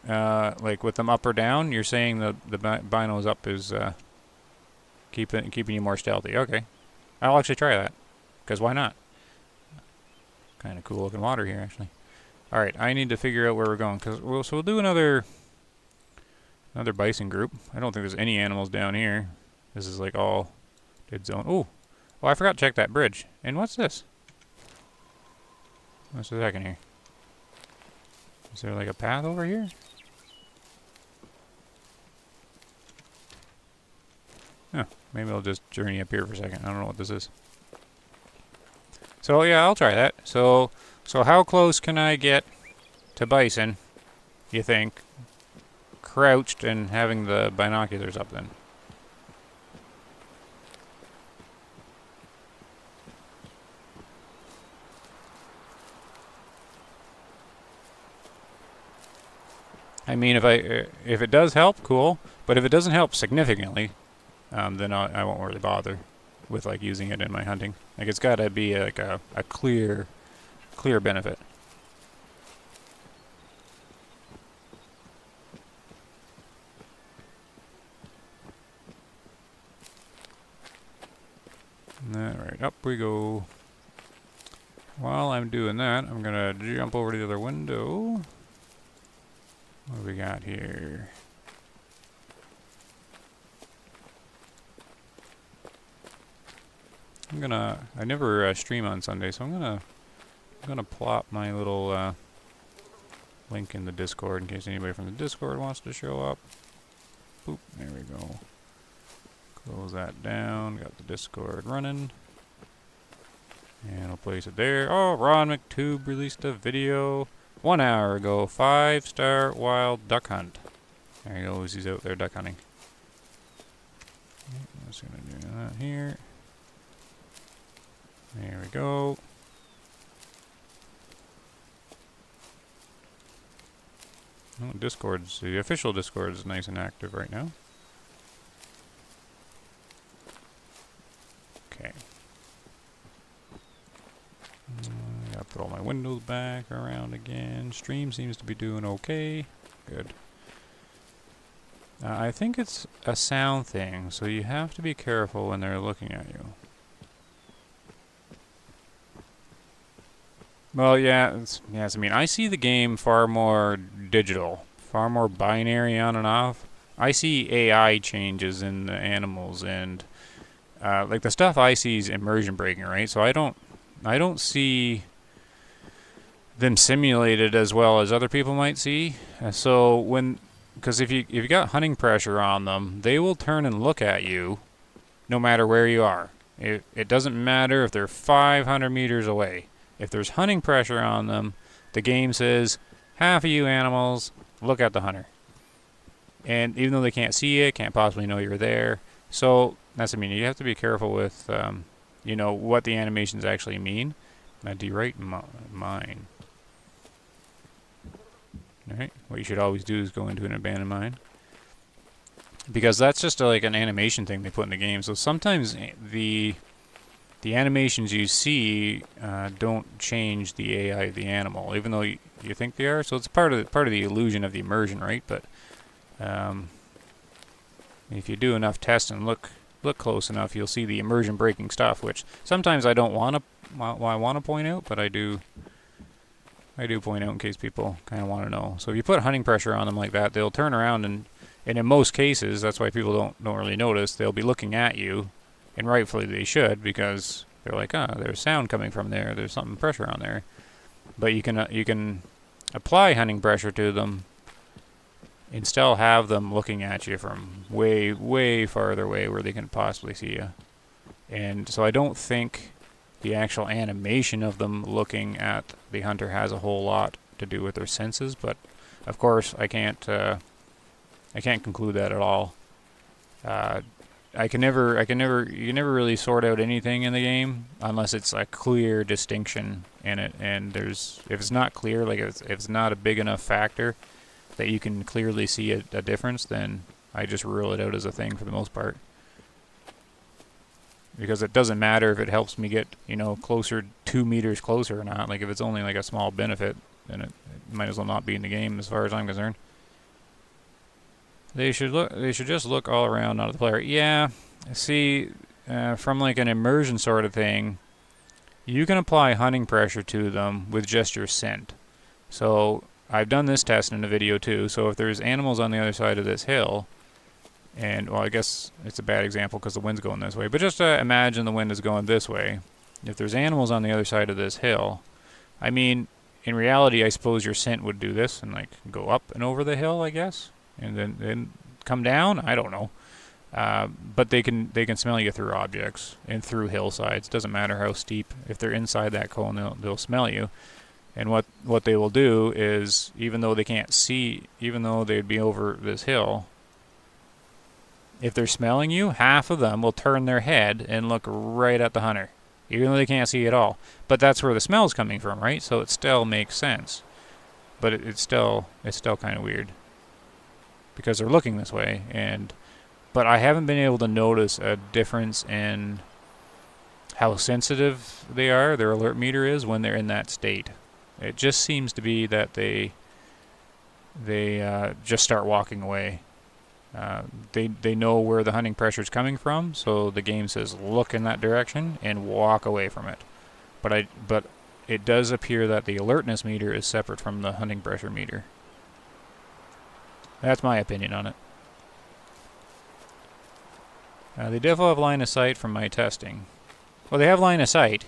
like with them up or down, you're saying the binos up is keeping you more stealthy. Okay, I'll actually try that, because why not? Kind of cool looking water here, actually. All right, I need to figure out where we're going, so we'll do another bison group. I don't think there's any animals down here. This is like all dead zone. Oh, I forgot to check that bridge. And what's this? What's the second here? Is there like a path over here? Huh, maybe I'll just journey up here for a second. I don't know what this is. So yeah, I'll try that. So how close can I get to bison, you think, crouched and having the binoculars up then? I mean, if it does help, cool. But if it doesn't help significantly, then I won't really bother with like using it in my hunting. Like it's got to be like a clear benefit. up we go. While I'm doing that, I'm gonna jump over to the other window. What do we got here? I never stream on Sunday, so I'm gonna plop my little link in the Discord in case anybody from the Discord wants to show up. Boop, there we go. Close that down, got the Discord running. And I'll place it there. Oh, Ron McTube released a video 1 hour ago. 5-star wild duck hunt. There he goes, he's out there duck hunting. I'm just gonna do that here. There we go. Oh, the official Discord is nice and active right now. Okay. Gotta put all my windows back around again. Stream seems to be doing okay. Good. I think it's a sound thing, so you have to be careful when they're looking at you. Well, yes, I mean, I see the game far more digital, far more binary on and off. I see AI changes in the animals, and like the stuff I see is immersion breaking, right? So I don't see them simulated as well as other people might see. Because if you got hunting pressure on them, they will turn and look at you, no matter where you are. It doesn't matter if they're 500 meters away. If there's hunting pressure on them, the game says, half of you animals, look at the hunter. And even though they can't see you, can't possibly know you're there. So, you have to be careful with, what the animations actually mean. Derate mine. Alright, what you should always do is go into an abandoned mine. Because that's just like an animation thing they put in the game. So sometimes the animations you see don't change the AI of the animal, even though you think they are. So it's part of the illusion of the immersion, right? But if you do enough tests and look close enough, you'll see the immersion breaking stuff, which sometimes I don't want to point out, but I do point out in case people kind of want to know. So if you put hunting pressure on them like that, they'll turn around and in most cases, that's why people don't really notice. They'll be looking at you. And rightfully they should, because they're like, there's sound coming from there. There's something pressure on there. But you can apply hunting pressure to them and still have them looking at you from way, way farther away where they can possibly see you. And so I don't think the actual animation of them looking at the hunter has a whole lot to do with their senses. But of course, I can't conclude that at all. You can never really sort out anything in the game unless it's a clear distinction in it. And if it's not clear, like if it's not a big enough factor that you can clearly see a difference, then I just rule it out as a thing for the most part. Because it doesn't matter if it helps me get, closer, 2 meters closer or not. Like if it's only like a small benefit, then it might as well not be in the game as far as I'm concerned. They should just look all around, not at the player. Yeah, see, from like an immersion sort of thing, you can apply hunting pressure to them with just your scent. So I've done this test in a video too. So if there's animals on the other side of this hill, and well, I guess it's a bad example because the wind's going this way, but just imagine the wind is going this way. If there's animals on the other side of this hill, I mean, in reality, I suppose your scent would do this and like go up and over the hill, I guess. And then come down. I don't know, but they can smell you through objects and through hillsides. Doesn't matter how steep. If they're inside that cone, they'll smell you. And what they will do is, even though they can't see, even though they'd be over this hill, if they're smelling you, half of them will turn their head and look right at the hunter, even though they can't see at all. But that's where the smell's coming from, right? So it still makes sense, but it's still kind of weird. Because they're looking this way, but I haven't been able to notice a difference in how sensitive they are, their alert meter is, when they're in that state. It just seems to be that they just start walking away. They know where the hunting pressure is coming from, so the game says look in that direction and walk away from it. But it does appear that the alertness meter is separate from the hunting pressure meter. That's my opinion on it. They definitely have line of sight from my testing. Well, they have line of sight.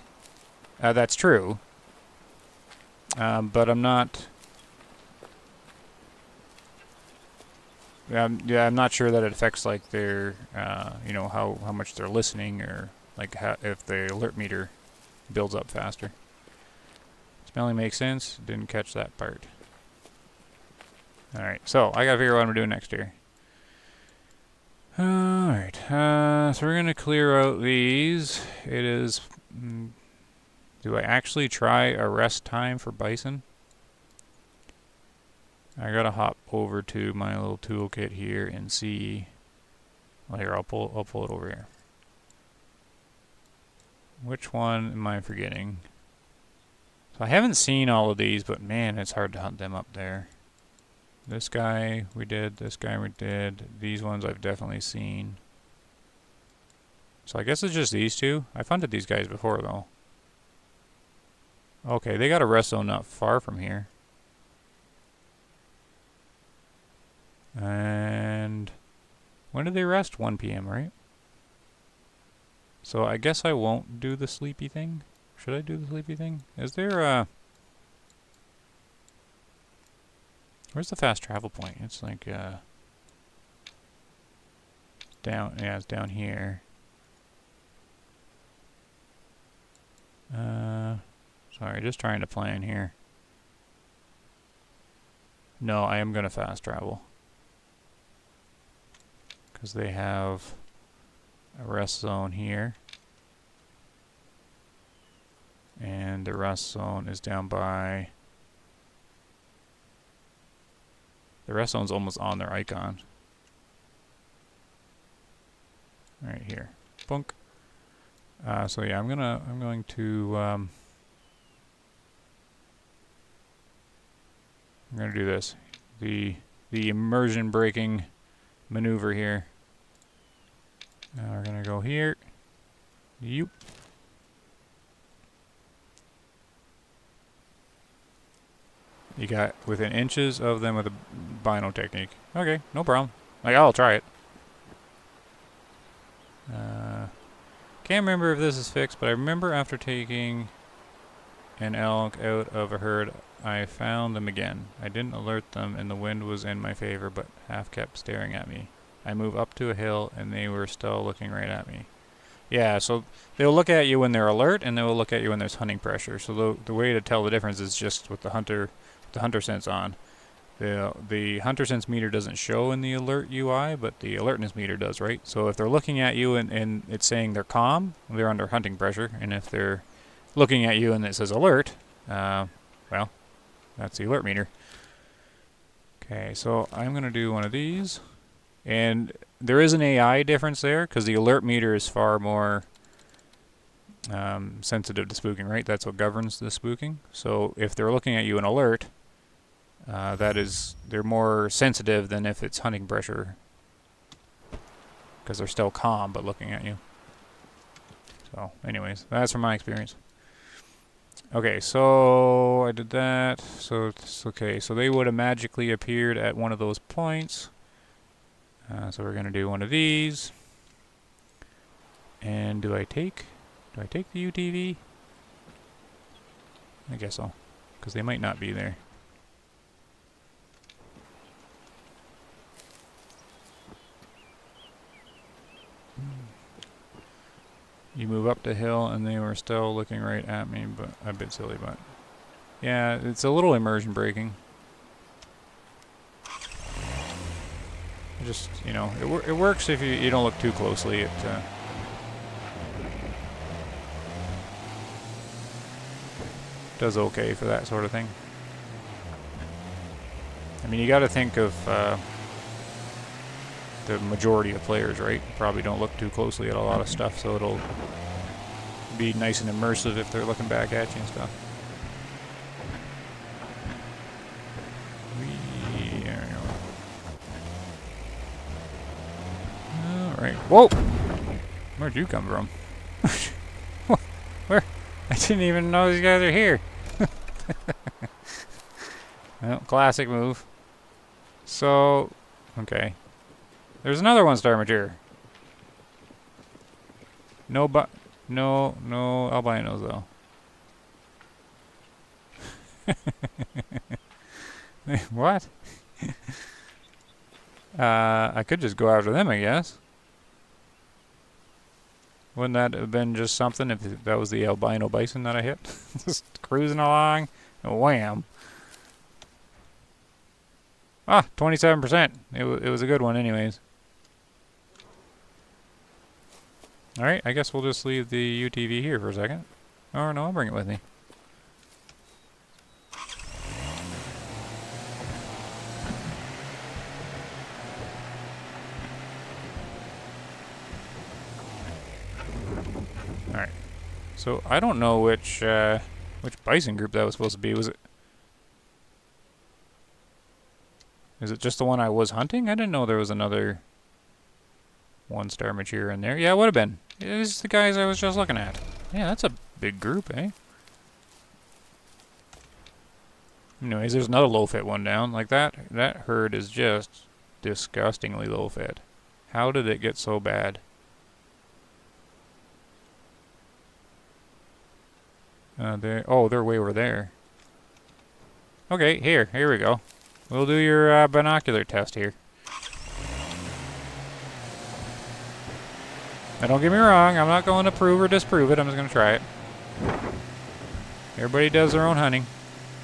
That's true. But I'm not... yeah, I'm not sure that it affects like their, you know, how much they're listening, or like if the alert meter builds up faster. Smelling makes sense. Didn't catch that part. All right, so I gotta figure out what I'm doing next here. All right, so we're gonna clear out these. It is. Do I actually try a rest time for bison? I gotta hop over to my little toolkit here and see. Well, here I'll pull it over here. Which one am I forgetting? So I haven't seen all of these, but man, it's hard to hunt them up there. This guy we did. This guy we did. These ones I've definitely seen. So I guess it's just these two. I've hunted these guys before though. Okay, they got a rest zone not far from here. And when did they rest? 1 p.m., right? So I guess I won't do the sleepy thing. Should I do the sleepy thing? Is there a... Where's the fast travel point? It's like, down, yeah, it's down here. Sorry, just trying to plan here. No, I am gonna fast travel. Because they have a rest zone here. And the rest zone is down by... The rest zone's almost on their icon. Right here. Bunk. So yeah, I'm going to I'm gonna do this. The immersion breaking maneuver here. Now we're gonna go here. Yoop. You got within inches of them with a bino technique. Okay, no problem. Like, I'll try it. Can't remember if this is fixed, but I remember after taking an elk out of a herd, I found them again. I didn't alert them, and the wind was in my favor, but half kept staring at me. I moved up to a hill, and they were still looking right at me. Yeah, so they'll look at you when they're alert, and they'll look at you when there's hunting pressure. So the way to tell the difference is just with the hunter sense on. The hunter sense meter doesn't show in the alert UI, but the alertness meter does, right? So if they're looking at you and it's saying they're calm, they're under hunting pressure, and if they're looking at you and it says alert, well, that's the alert meter. Okay, so I'm going to do one of these, and there is an AI difference there because the alert meter is far more sensitive to spooking, right? That's what governs the spooking. So if they're looking at you in alert, they're more sensitive than if it's hunting pressure, because they're still calm but looking at you. So anyways, that's from my experience. Okay, so I did that. So it's okay. So they would have magically appeared at one of those points. So we're gonna do one of these. And do I take the UTV? I guess so, because they might not be there. You move up the hill and they were still looking right at me, but a bit silly, but yeah, it's a little immersion breaking. Just, you know, it works if you don't look too closely. It does okay for that sort of thing. I mean, you got to think of the majority of players, right? Probably don't look too closely at a lot of stuff, so it'll be nice and immersive if they're looking back at you and stuff. There we go. Alright. Whoa! Where'd you come from? Where? I didn't even know these guys are here. Well, classic move. So, okay. There's another one-star mature. No albinos though. What? I could just go after them, I guess. Wouldn't that have been just something if that was the albino bison that I hit? Just cruising along, and wham. Ah, 27%. It was a good one anyways. Alright, I guess we'll just leave the UTV here for a second. Oh no, I'll bring it with me. Alright. So I don't know which bison group that was supposed to be. Was it? Is it just the one I was hunting? I didn't know there was another one-star mature in there. Yeah, it would have been. It's the guys I was just looking at. Yeah, that's a big group, eh? Anyways, there's another low-fit one down. Like that herd is just disgustingly low-fit. How did it get so bad? They're way over there. Okay, here we go. We'll do your binocular test here. Now don't get me wrong, I'm not going to prove or disprove it, I'm just going to try it. Everybody does their own hunting,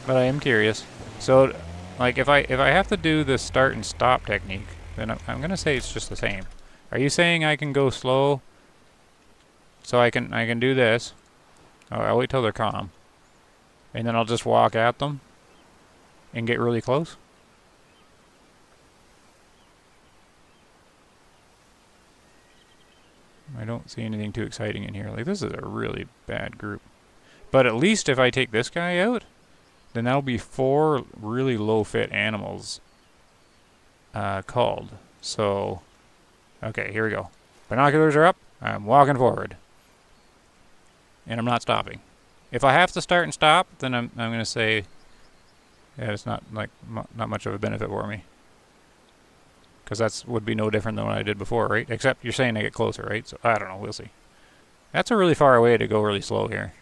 but I am curious. So, like, if I have to do the start and stop technique, then I'm going to say it's just the same. Are you saying I can go slow? So I can do this. Oh, I'll wait till they're calm. And then I'll just walk at them and get really close? I don't see anything too exciting in here. Like, this is a really bad group. But at least if I take this guy out, then that'll be 4 really low-fit animals called. So, okay, here we go. Binoculars are up. I'm walking forward. And I'm not stopping. If I have to start and stop, then I'm going to say, yeah, it's not much of a benefit for me. Because that would be no different than what I did before, right? Except you're saying I get closer, right? So, I don't know. We'll see. That's a really far away to go really slow here.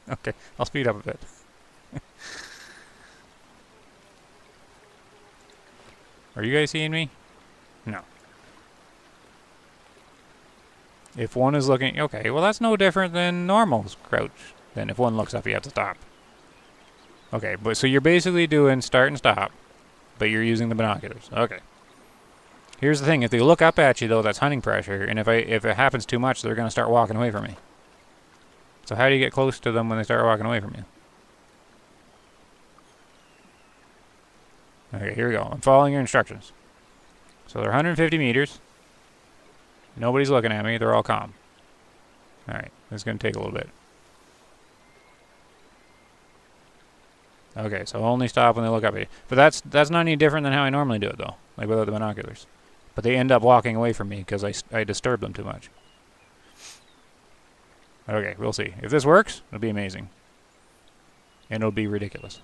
Okay, I'll speed up a bit. Are you guys seeing me? No. If one is looking... Okay, well that's no different than normal crouch. Then if one looks up, you have to stop. Okay, but so you're basically doing start and stop. But you're using the binoculars. Okay. Here's the thing. If they look up at you, though, that's hunting pressure. And if it happens too much, they're going to start walking away from me. So how do you get close to them when they start walking away from you? Okay, here we go. I'm following your instructions. So they're 150 meters. Nobody's looking at me. They're all calm. Alright. This is going to take a little bit. Okay, so only stop when they look up at you. But that's not any different than how I normally do it, though. Like without the binoculars. But they end up walking away from me because I disturb them too much. Okay, we'll see. If this works, it'll be amazing. And it'll be ridiculous.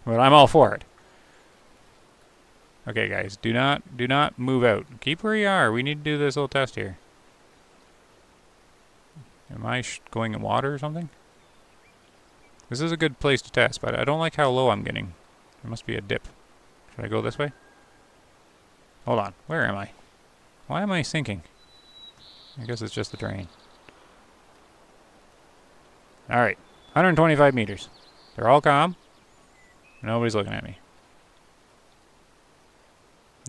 But I'm all for it. Okay, guys, do not move out. Keep where you are. We need to do this little test here. Am I going in water or something? This is a good place to test, but I don't like how low I'm getting. There must be a dip. Should I go this way? Hold on. Where am I? Why am I sinking? I guess it's just the terrain. Alright. 125 meters. They're all calm. Nobody's looking at me.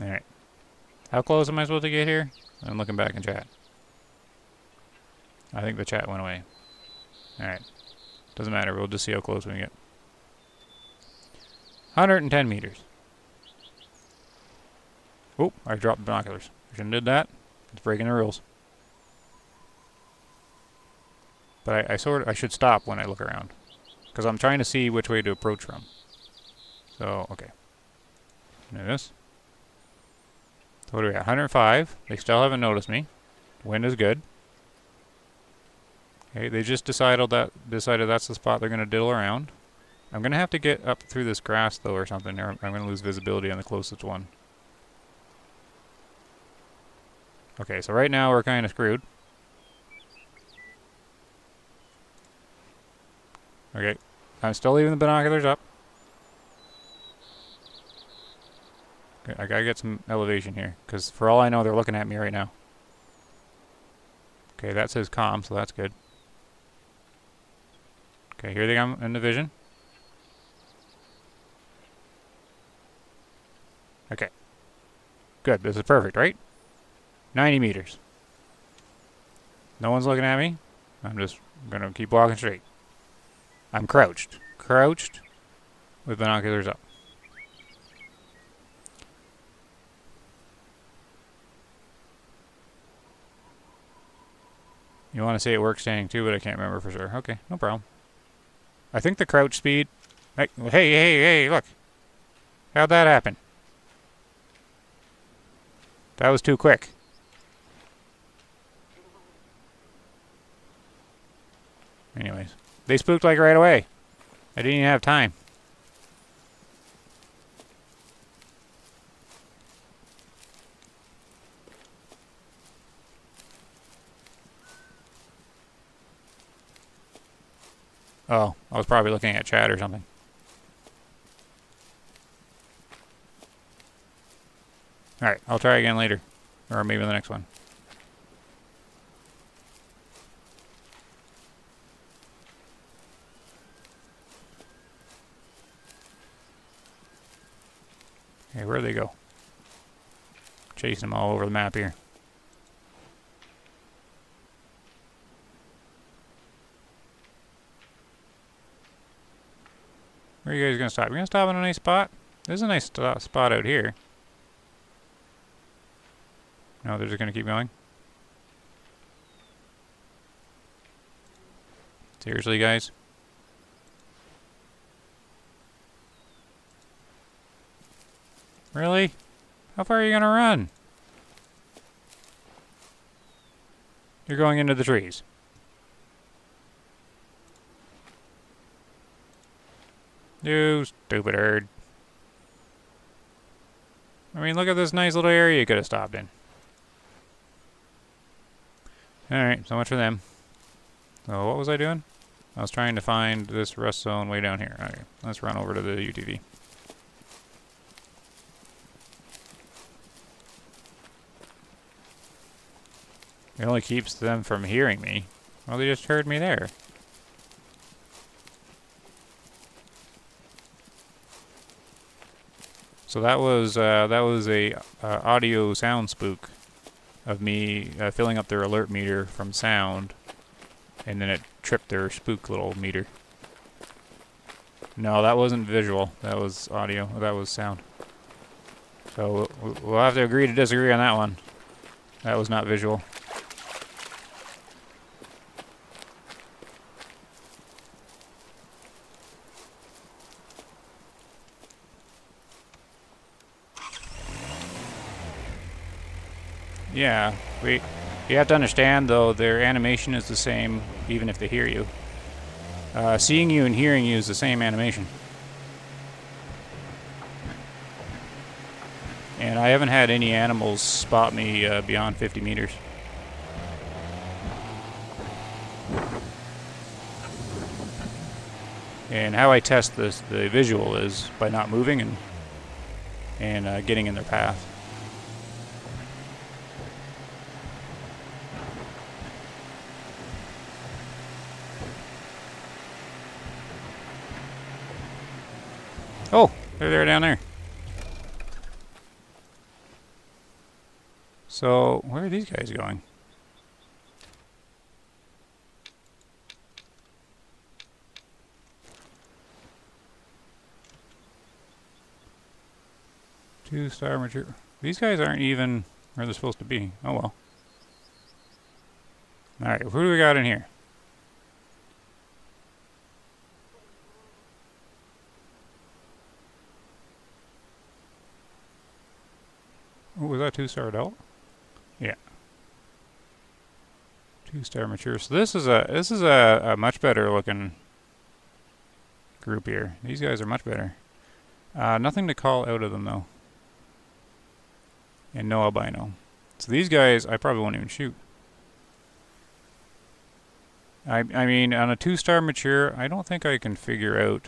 Alright. How close am I supposed to get here? I'm looking back in chat. I think the chat went away. Alright. Doesn't matter. We'll just see how close we can get. 110 meters. Oh, I dropped the binoculars. I shouldn't have did that. It's breaking the rules. But I should stop when I look around. Because I'm trying to see which way to approach from. So, okay. Do this. So what are we at? 105. They still haven't noticed me. Wind is good. Okay, they just decided that's the spot they're going to diddle around. I'm going to have to get up through this grass, though, or something, or I'm going to lose visibility on the closest one. Okay, so right now we're kind of screwed. Okay, I'm still leaving the binoculars up. Okay, I gotta get some elevation here, because for all I know, they're looking at me right now. Okay, that says calm, so that's good. Okay, here they come in the vision. Okay. Good, this is perfect, right? 90 meters. No one's looking at me. I'm just gonna keep walking straight. I'm crouched. Crouched with binoculars up. You want to say it works standing too, but I can't remember for sure. Okay, no problem. I think the crouch speed... Hey, look. How'd that happen? That was too quick. Anyways, they spooked like right away. I didn't even have time. Oh, I was probably looking at chat or something. Alright, I'll try again later. Or maybe the next one. Okay, where'd they go? Chasing them all over the map here. Where are you guys gonna stop? You're gonna stop in a nice spot? There's a nice spot out here. No, they're just gonna keep going. Seriously, guys? Really? How far are you gonna run? You're going into the trees. You stupid herd. I mean, look at this nice little area you could have stopped in. Alright, so much for them. So what was I doing? I was trying to find this rust zone way down here. Okay, let's run over to the UTV. It only keeps them from hearing me. Well, they just heard me there. So that was a audio sound spook of me filling up their alert meter from sound, and then it tripped their spook little meter. No, that wasn't visual. That was audio. That was sound. So we'll have to agree to disagree on that one. That was not visual. Yeah, you have to understand though, their animation is the same even if they hear you. Seeing you and hearing you is the same animation. And I haven't had any animals spot me beyond 50 meters. And how I test the visual is by not moving and getting in their path. Oh, they're down there. So, where are these guys going? Two-star mature. These guys aren't even where they're supposed to be. Oh well. Alright, who do we got in here? Oh, was that 2-star adult? Yeah. 2-star mature. So this is a much better looking group here. These guys are much better. Nothing to call out of them though. And no albino. So these guys I probably won't even shoot. I mean, on a 2-star mature, I don't think I can figure out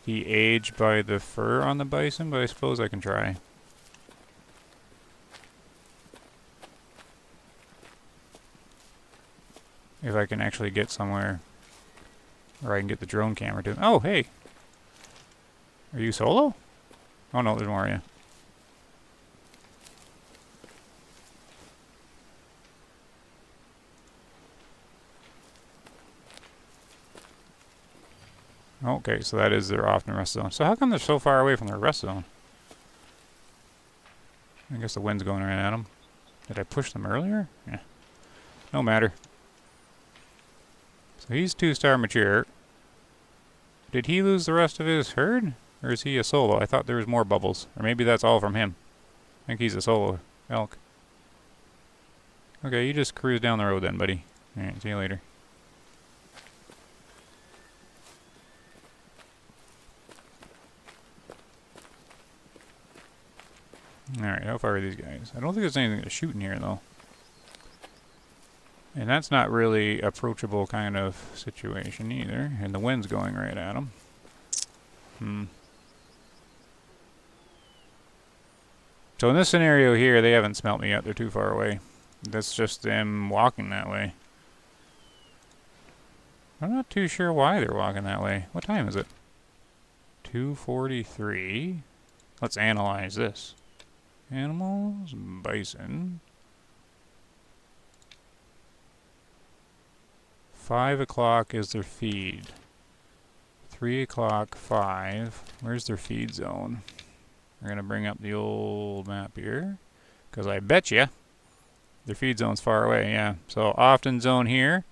the age by the fur on the bison, but I suppose I can try. If I can actually get somewhere where I can get the drone camera to. Oh, hey! Are you solo? Oh no, there's more of you. Okay, so that is their off and rest zone. So how come they're so far away from their rest zone? I guess the wind's going right at them. Did I push them earlier? Yeah. No matter. So he's 2-star mature. Did he lose the rest of his herd? Or is he a solo? I thought there was more bubbles. Or maybe that's all from him. I think he's a solo elk. Okay, you just cruise down the road then, buddy. Alright, see you later. Alright, how far are these guys? I don't think there's anything to shoot in here, though. And that's not really approachable kind of situation either. And the wind's going right at them. So in this scenario here, they haven't smelt me yet. They're too far away. That's just them walking that way. I'm not too sure why they're walking that way. What time is it? 2:43. Let's analyze this. Animals, bison. 5 o'clock is their feed. 3 o'clock, 5. Where's their feed zone? We're going to bring up the old map here. Because I bet you their feed zone's far away, yeah. So often zone here.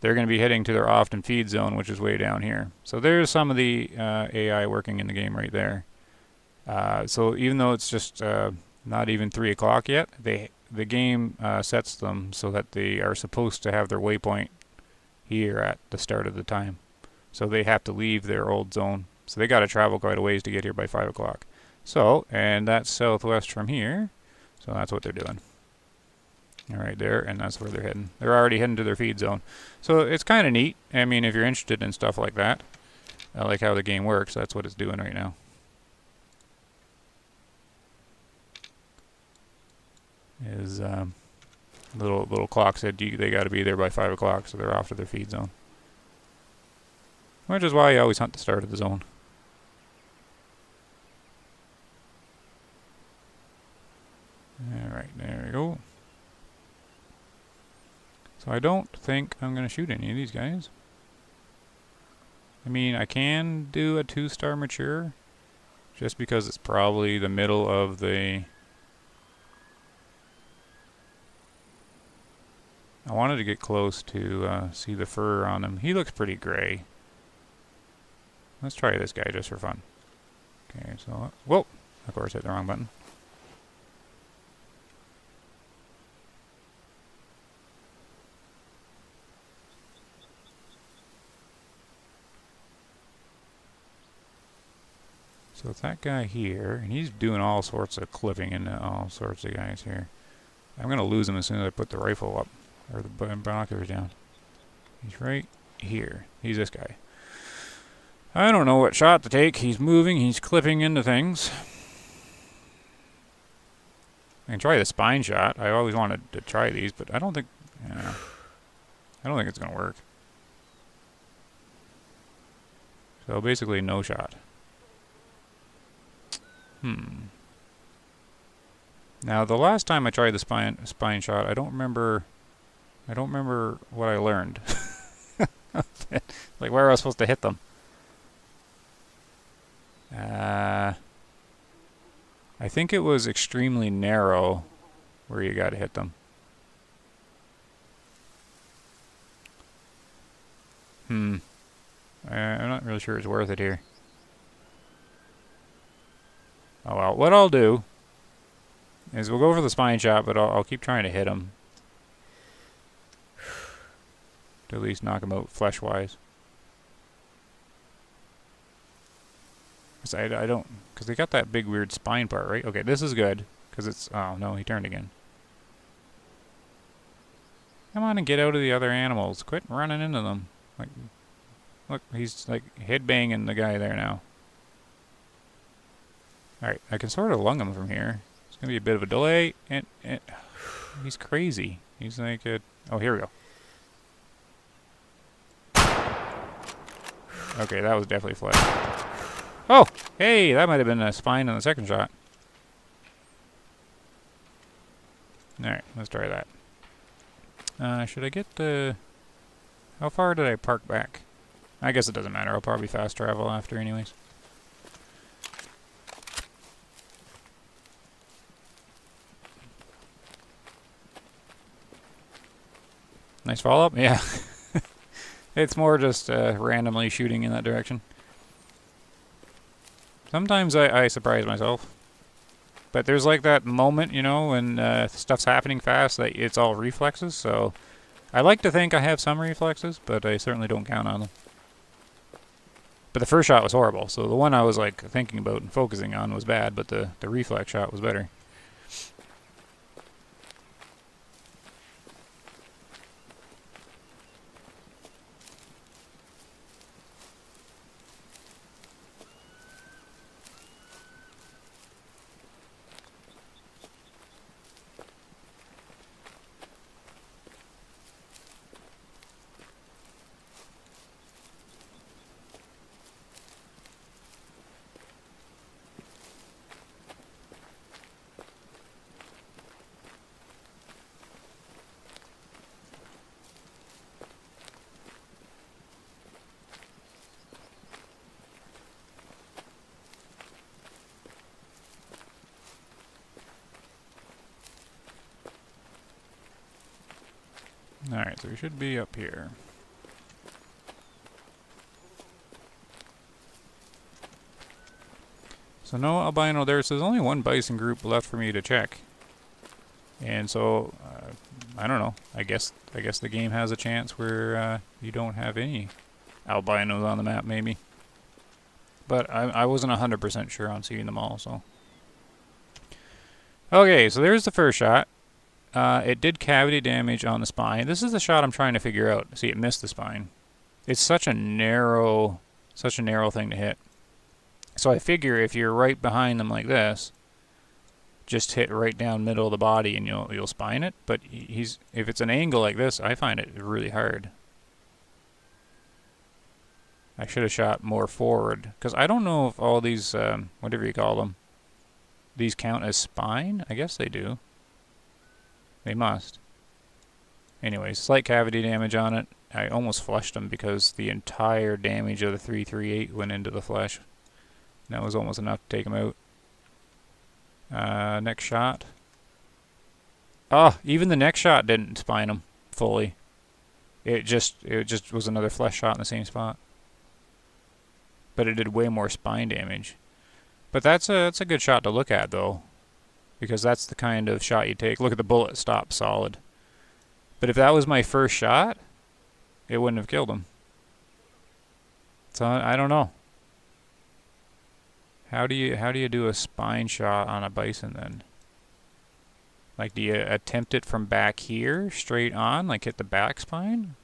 They're going to be heading to their often feed zone, which is way down here. So there's some of the AI working in the game right there. So even though it's just not even 3 o'clock yet, the game sets them so that they are supposed to have their waypoint here at the start of the time. So they have to leave their old zone. So they got to travel quite a ways to get here by 5 o'clock. So, and that's southwest from here. So that's what they're doing. Right there, and that's where they're heading. They're already heading to their feed zone. So it's kind of neat. I mean, if you're interested in stuff like that, like how the game works, that's what it's doing right now. Is little clock said they got to be there by 5 o'clock, so they're off to their feed zone. Which is why you always hunt the start of the zone. Alright, there we go. So I don't think I'm going to shoot any of these guys. I mean, I can do a 2-star mature, just because it's probably the middle of the... I wanted to get close to see the fur on him. He looks pretty gray. Let's try this guy just for fun. Okay, so... Whoa! Of course, hit the wrong button. So it's that guy here, and he's doing all sorts of clipping into all sorts of guys here. I'm going to lose him as soon as I put the rifle up, or the binoculars down. He's right here. He's this guy. I don't know what shot to take. He's moving, he's clipping into things. I can try the spine shot. I always wanted to try these, but I don't think... Yeah, I don't think it's going to work. So basically no shot. Now the last time I tried the spine shot, I don't remember what I learned. Like where I was supposed to hit them. I think it was extremely narrow where you got to hit them. I'm not really sure it's worth it here. Oh well, what I'll do is we'll go for the spine shot, but I'll keep trying to hit him. To at least knock him out flesh-wise. I don't... Because they got that big weird spine part, right? Okay, this is good. Because it's... Oh, no, he turned again. Come on and get out of the other animals. Quit running into them. Like, look, he's like headbanging the guy there now. Alright, I can sort of lung him from here. It's going to be a bit of a delay. And he's crazy. He's like... oh, here we go. Okay, that was definitely flesh. Oh! Hey, that might have been a spine on the second shot. Alright, let's try that. Should I get the... How far did I park back? I guess it doesn't matter. I'll probably fast travel after anyways. Nice follow-up? Yeah. It's more just randomly shooting in that direction. Sometimes I surprise myself. But there's like that moment, you know, when stuff's happening fast that it's all reflexes, so... I like to think I have some reflexes, but I certainly don't count on them. But the first shot was horrible, so the one I was like thinking about and focusing on was bad, but the reflex shot was better. Alright, so we should be up here. So no albino there, so there's only one bison group left for me to check. And so, I don't know, I guess the game has a chance where you don't have any albinos on the map, maybe. But I wasn't 100% sure on seeing them all, so. Okay, so there's the first shot. It did cavity damage on the spine. This is the shot I'm trying to figure out. See, it missed the spine. It's such a narrow thing to hit. So I figure if you're right behind them like this, just hit right down middle of the body and you'll spine it. But if it's an angle like this, I find it really hard. I should have shot more forward, because I don't know if all these, whatever you call them, these count as spine? I guess they do. They must. Anyways, slight cavity damage on it. I almost flushed him because the entire damage of the 338 went into the flesh. And that was almost enough to take him out. Next shot. Oh, even the next shot didn't spine him fully. It just was another flesh shot in the same spot. But it did way more spine damage. But that's a good shot to look at though, because that's the kind of shot you take. Look at the bullet stop solid. But if that was my first shot, it wouldn't have killed him. So I don't know. How do you do a spine shot on a bison then? Like, do you attempt it from back here straight on, like hit the back spine?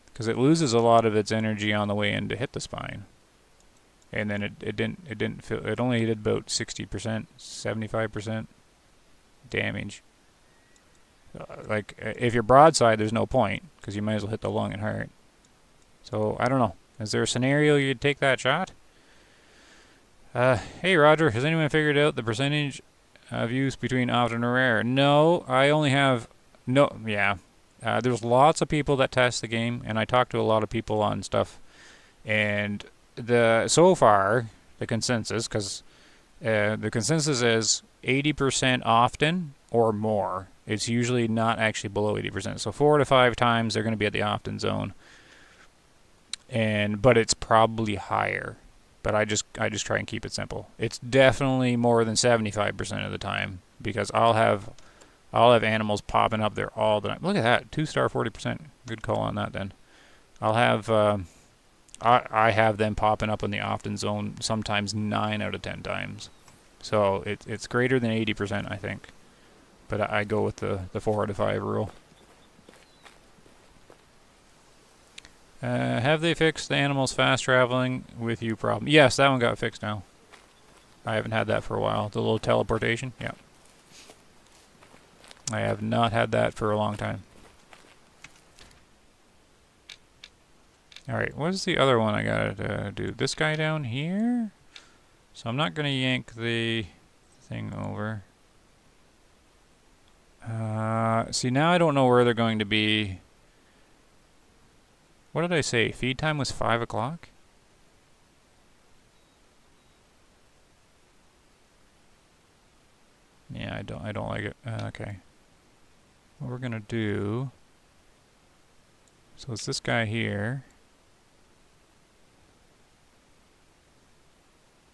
Because it loses a lot of its energy on the way in to hit the spine. And then it didn't feel, it only did about 60%, 75% damage. Like, if you're broadside, there's no point, because you might as well hit the lung and heart. So, I don't know. Is there a scenario you'd take that shot? Hey Roger, has anyone figured out the percentage of use between often and rare? No, I only have... No, yeah. There's lots of people that test the game, and I talk to a lot of people on stuff. And so far, the consensus, because the consensus is 80% often or more. It's usually not actually below 80%. So 4 to 5 times they're going to be at the often zone. But it's probably higher. but I just try and keep it simple. It's definitely more than 75% of the time, because I'll have animals popping up there all the time. Look at that, 2-star 40%. Good call on that then. I'll have I have them popping up in the often zone sometimes 9 out of 10 times. So it's greater than 80%, I think. But I go with the 4 out of 5 rule. Have they fixed the animals fast traveling with you problem? Yes, that one got fixed now. I haven't had that for a while. The little teleportation? Yeah. I have not had that for a long time. Alright, what is the other one I gotta do? This guy down here? So I'm not gonna yank the thing over. See, now I don't know where they're going to be. What did I say? Feed time was 5 o'clock? Yeah, I don't like it. Okay. What we're gonna do... So it's this guy here.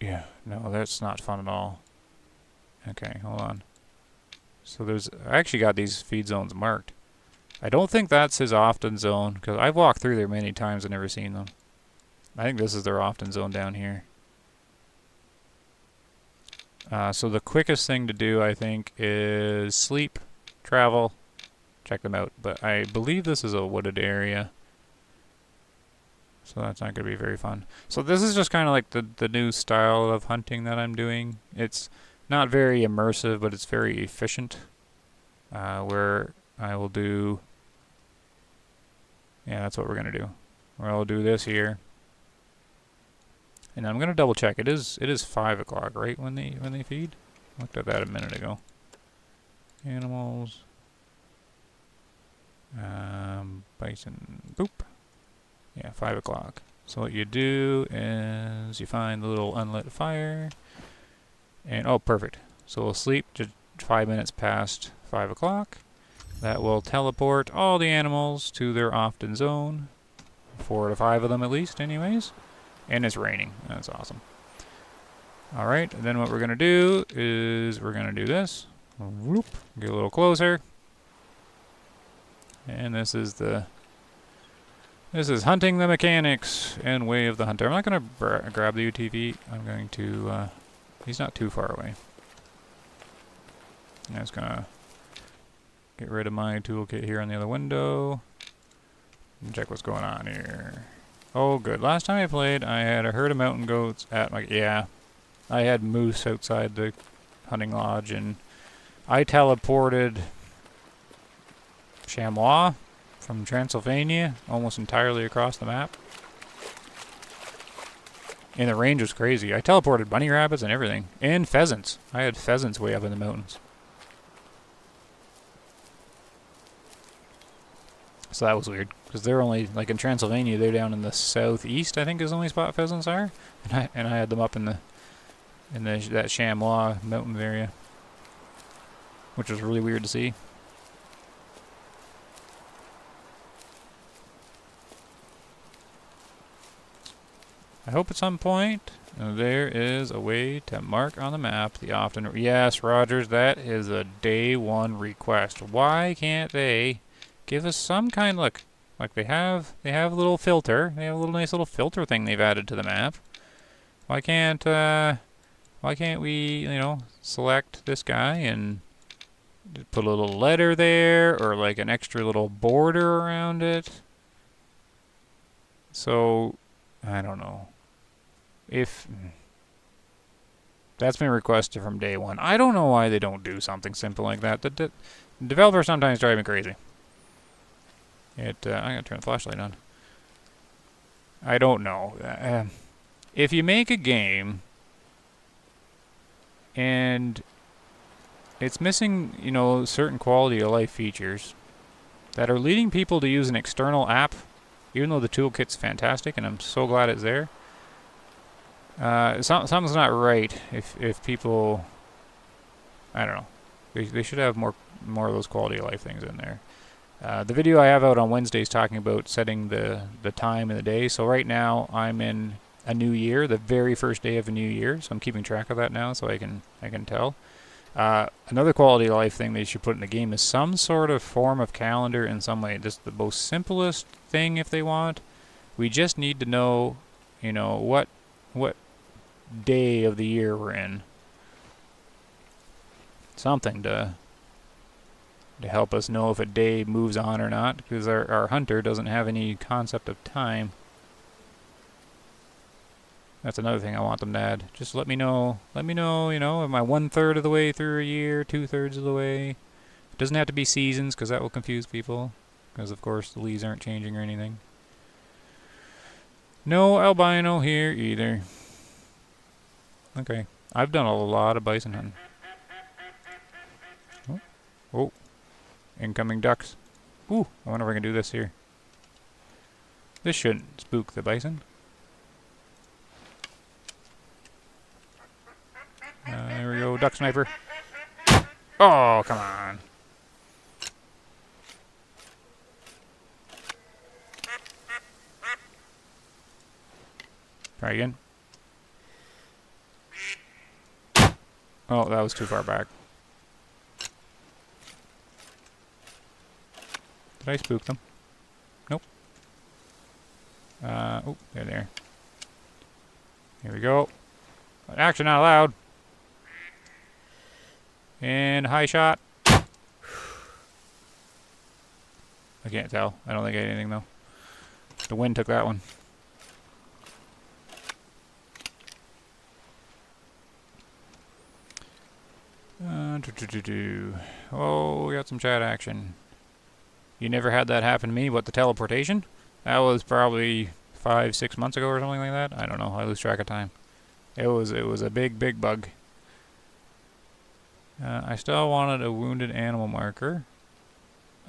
Yeah, no, that's not fun at all. Okay, hold on. So I actually got these feed zones marked. I don't think that's his often zone, because I've walked through there many times and never seen them. I think this is their often zone down here. So the quickest thing to do, I think, is sleep, travel, check them out. But I believe this is a wooded area, so that's not going to be very fun. So this is just kind of like the new style of hunting that I'm doing. It's not very immersive, but it's very efficient. Where I will do... Yeah, that's what we're going to do. Where I'll do this here. And I'm going to double check. It is 5 o'clock, right, when they feed? I looked at that a minute ago. Animals. Bison. Boop. Yeah, 5 o'clock. So what you do is you find the little unlit fire. And, oh, perfect. So we'll sleep just 5 minutes past 5 o'clock. That will teleport all the animals to their often zone. 4 to 5 of them at least, anyways. And it's raining. That's awesome. Alright, then what we're going to do is we're going to do this. Whoop. Get a little closer. And this is hunting the mechanics and way of the hunter. I'm not going to grab the UTV. I'm going to... he's not too far away. I'm just going to get rid of my toolkit here on the other window. And check what's going on here. Oh, good. Last time I played, I had a herd of mountain goats at my... Yeah. I had moose outside the hunting lodge, and I teleported chamois from Transylvania almost entirely across the map. And the range was crazy. I teleported bunny rabbits and everything. And pheasants. I had pheasants way up in the mountains. So that was weird, because they're only, like in Transylvania, they're down in the southeast, I think is the only spot pheasants are. And I had them up in that chamois mountain area, which was really weird to see. I hope at some point there is a way to mark on the map the often... Yes, Rogers, that is a day one request. Why can't they give us some kind of... Like they have a little filter. They have a nice little filter thing they've added to the map. Why can't we, select this guy and put a little letter there, or like an extra little border around it? So, I don't know. If that's been requested from day one. I don't know why they don't do something simple like that. The developers sometimes drive me crazy. I'm going to turn the flashlight on. I don't know. If you make a game and it's missing, certain quality of life features that are leading people to use an external app, even though the toolkit's fantastic and I'm so glad it's there, something's not right if people... I don't know. They should have more of those quality of life things in there. The video I have out on Wednesday is talking about setting the time of the day. So right now I'm in a new year, the very first day of a new year. So I'm keeping track of that now, so I can tell. Another quality of life thing they should put in the game is some sort of form of calendar in some way. Just the most simplest thing if they want. We just need to know, you know, what day of the year we're in. Something to help us know if a day moves on or not, because our hunter doesn't have any concept of time. That's another thing I want them to add. Just let me know, you know, am I 1/3 of the way through a year, 2/3 of the way? It doesn't have to be seasons, because that will confuse people, because of course the leaves aren't changing or anything. No albino here either. Okay, I've done a lot of bison hunting. Oh, incoming ducks. Ooh, I wonder if I can do this here. This shouldn't spook the bison. There we go, duck sniper. Oh, come on. Try again. Oh, that was too far back. Did I spook them? Nope. Oh, they're there. Here we go. Action not allowed. And high shot. I can't tell. I don't think I hit anything though. The wind took that one. Oh, we got some chat action. You never had that happen to me? What, the teleportation? That was probably 5-6 months ago or something like that. I don't know. I lose track of time. It was a big bug. I still wanted a wounded animal marker.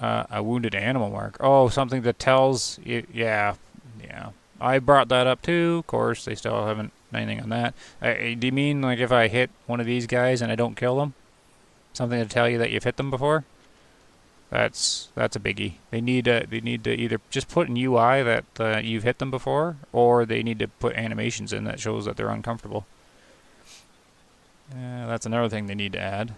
A wounded animal marker. Oh, something that tells you. Yeah. I brought that up too. Of course, they still haven't anything on that. Do you mean like if I hit one of these guys and I don't kill them? Something to tell you that you've hit them before? That's a biggie. They need to either just put in UI that you've hit them before, or they need to put animations in that shows that they're uncomfortable. That's another thing they need to add.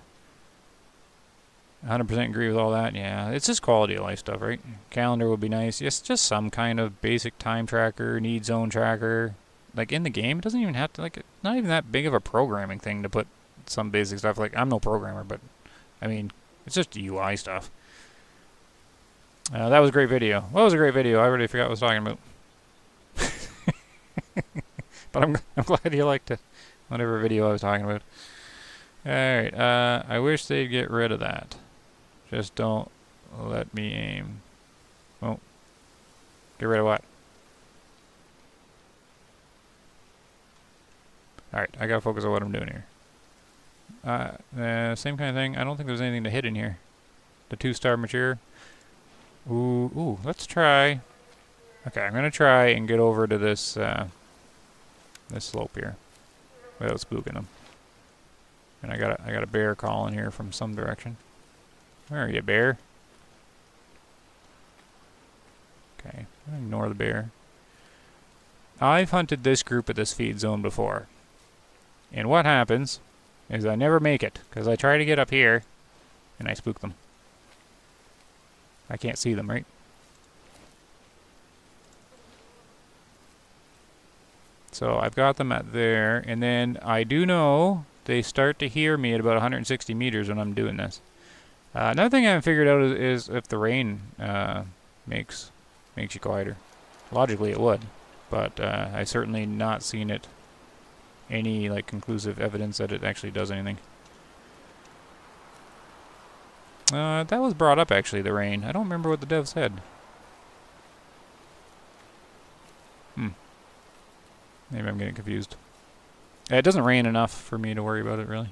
100% agree with all that. Yeah, it's just quality of life stuff, right? Calendar would be nice. Yes, just some kind of basic time tracker, need zone tracker. Like in the game, it doesn't even have to, like, not even that big of a programming thing to put some basic stuff. Like, I'm no programmer, but I mean, it's just UI stuff. That was a great video. Well, it was a great video. I already forgot what I was talking about. But I'm glad you liked it. Whatever video I was talking about. Alright, I wish they'd get rid of that. Just don't let me aim. Oh. Get rid of what? Alright, I gotta focus on what I'm doing here. Same kind of thing. I don't think there's anything to hit in here. The 2-star mature. Ooh, let's try. Okay, I'm gonna try and get over to this, this slope here. Without spooking them. And I got a bear calling here from some direction. Where are you, bear? Okay, I'm gonna ignore the bear. I've hunted this group at this feed zone before. And what happens is I never make it, because I try to get up here, and I spook them. I can't see them, right? So I've got them at there, and then I do know they start to hear me at about 160 meters when I'm doing this. Another thing I haven't figured out is if the rain makes you quieter. Logically it would, but I've certainly not seen it any like conclusive evidence that it actually does anything. That was brought up actually, the rain. I don't remember what the dev said. Maybe I'm getting confused. It doesn't rain enough for me to worry about it, really.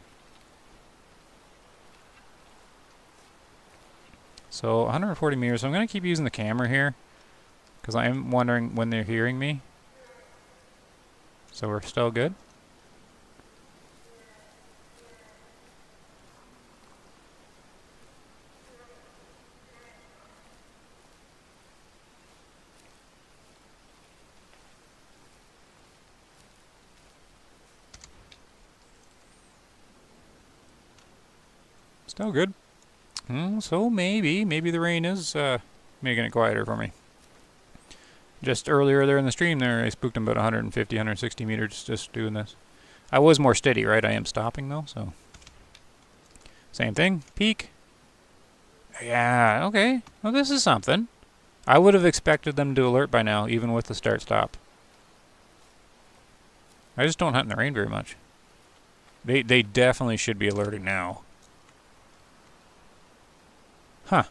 So 140 meters. So I'm going to keep using the camera here, because I am wondering when they're hearing me. So we're still good. Still good. So maybe the rain is making it quieter for me. Just earlier there in the stream there, I spooked him about 150, 160 meters just doing this. I was more steady, right? I am stopping though, so. Same thing. Peak. Yeah, okay. Well, this is something. I would have expected them to alert by now, even with the start-stop. I just don't hunt in the rain very much. They definitely should be alerting now. Huh.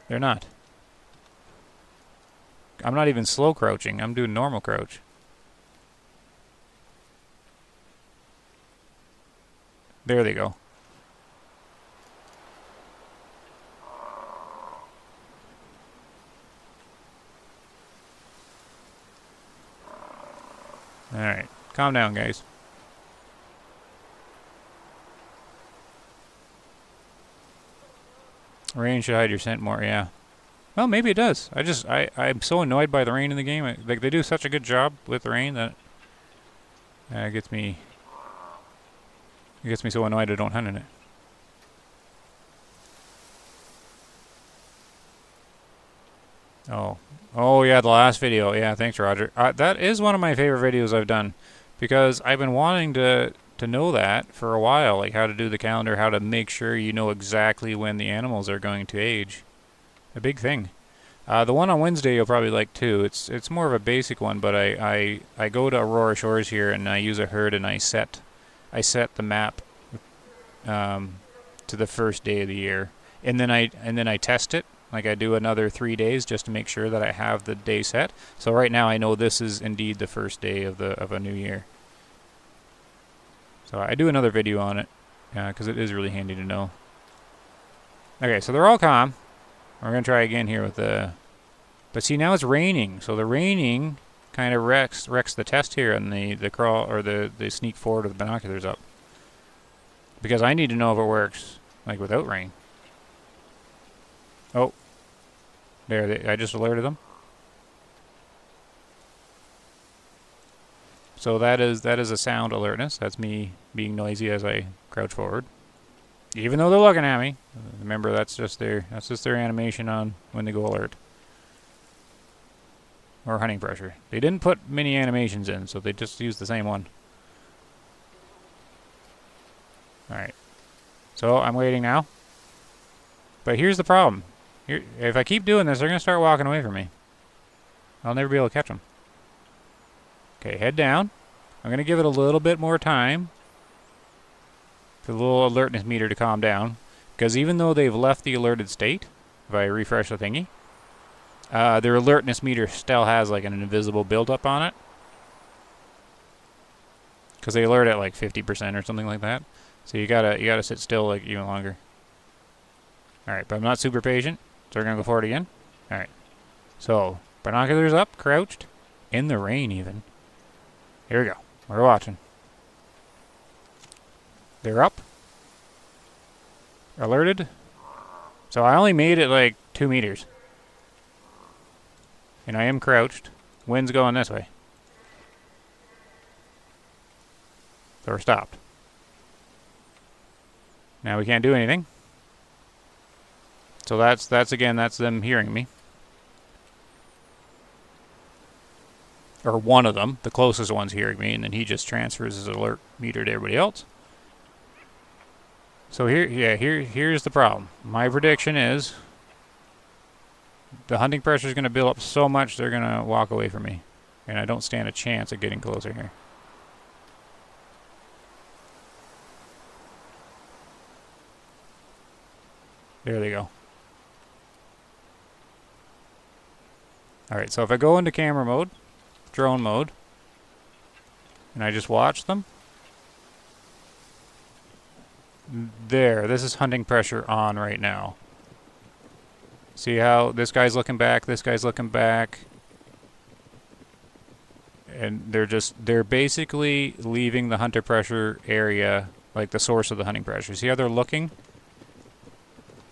They're not. I'm not even slow crouching. I'm doing normal crouch. There they go. Alright. Calm down, guys. Rain should hide your scent more, yeah. Well, maybe it does. I'm so annoyed by the rain in the game. Like, they do such a good job with the rain that it gets me so annoyed I don't hunt in it. Oh yeah, the last video. Yeah, thanks, Roger. That is one of my favorite videos I've done, because I've been wanting to know that for a while, like how to do the calendar, how to make sure you know exactly when the animals are going to age. A big thing. The one on Wednesday you'll probably like too. It's more of a basic one, but I go to Aurora Shores here and I use a herd and I set the map to the first day of the year, and then I test it. Like, I do another 3 days just to make sure that I have the day set. So right now I know this is indeed the first day of a new year. So I do another video on it because it is really handy to know. Okay, so they're all calm. We're gonna try again here with the. But see, now it's raining, so the raining kind of wrecks the test here on the crawl or the sneak forward with the binoculars up. Because I need to know if it works like without rain. Oh, there! I just alerted them. So that is a sound alertness. That's me being noisy as I crouch forward, even though they're looking at me. Remember, that's just their animation on when they go alert or hunting pressure. They didn't put many animations in, so they just used the same one. All right. So I'm waiting now. But here's the problem. If I keep doing this, they're going to start walking away from me. I'll never be able to catch them. Okay, head down. I'm going to give it a little bit more time for the little alertness meter to calm down. Because even though they've left the alerted state, if I refresh the thingy, their alertness meter still has like an invisible buildup on it. Because they alert at like 50% or something like that. So you gotta sit still like even longer. Alright, but I'm not super patient. So we're going to go forward again. Alright. So, binoculars up, crouched, in the rain even. Here we go. We're watching. They're up. Alerted. So I only made it like 2 meters. And I am crouched. Wind's going this way. So we're stopped. Now we can't do anything. So that's them hearing me. Or one of them, the closest one's hearing me, and then he just transfers his alert meter to everybody else. So here's the problem. My prediction is the hunting pressure is going to build up so much they're going to walk away from me. And I don't stand a chance of getting closer here. There they go. Alright, so if I go into camera mode, drone mode, and I just watch them, there, this is hunting pressure on right now. See how this guy's looking back, this guy's looking back, and they're basically leaving the hunter pressure area, like the source of the hunting pressure. See how they're looking?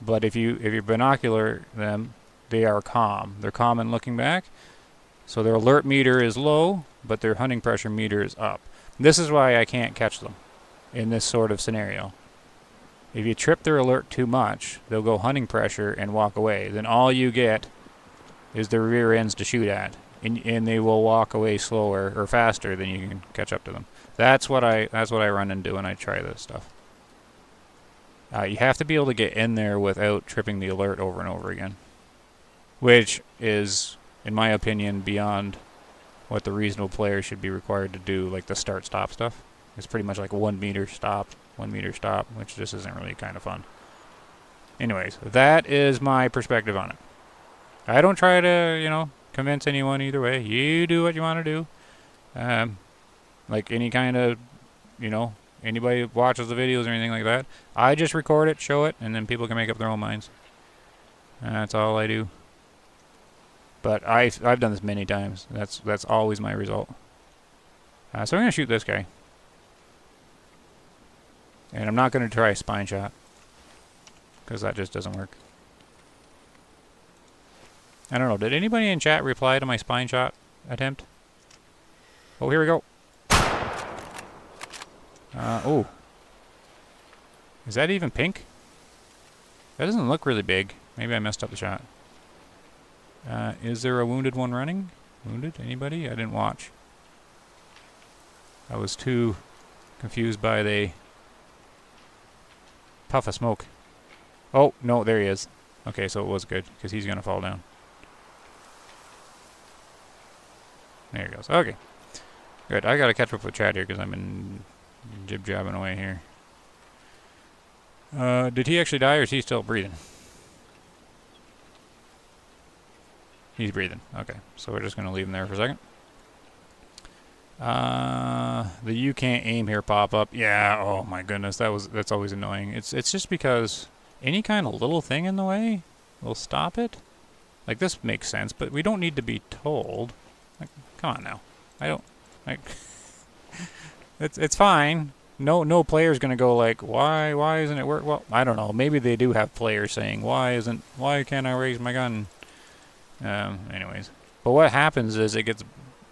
But if you binocular them, they are calm. They're calm and looking back. So their alert meter is low, but their hunting pressure meter is up. This is why I can't catch them in this sort of scenario. If you trip their alert too much, they'll go hunting pressure and walk away. Then all you get is their rear ends to shoot at, and they will walk away slower or faster than you can catch up to them. That's what I run into when I try this stuff. You have to be able to get in there without tripping the alert over and over again, which is, in my opinion, beyond what the reasonable player should be required to do, like the start-stop stuff. It's pretty much like 1 meter stop, 1 meter stop, which just isn't really kind of fun. Anyways, that is my perspective on it. I don't try to, you know, convince anyone either way. You do what you want to do. Like any kind of, you know, anybody who watches the videos or anything like that. I just record it, show it, and then people can make up their own minds. That's all I do. But I've done this many times. That's always my result. So I'm going to shoot this guy. And I'm not going to try a spine shot, because that just doesn't work. I don't know. Did anybody in chat reply to my spine shot attempt? Oh, here we go. Oh. Is that even pink? That doesn't look really big. Maybe I messed up the shot. Is there a wounded one running? Wounded? Anybody? I didn't watch. I was too confused by the puff of smoke. Oh, no, there he is. Okay, so it was good, because he's going to fall down. There he goes. Okay. Good. I got to catch up with Chad here, because I've been jib-jabbing away here. Did he actually die, or is he still breathing? He's breathing. Okay, so we're just going to leave him there for a second. The you can't aim here pop up. Yeah, oh my goodness, that's always annoying. It's just because any kind of little thing in the way will stop it. Like, this makes sense, but we don't need to be told. Like, come on now. I don't like it's fine. No player's gonna go like, why isn't it work? Well, I don't know. Maybe they do have players saying, why can't I raise my gun? Anyways. But what happens is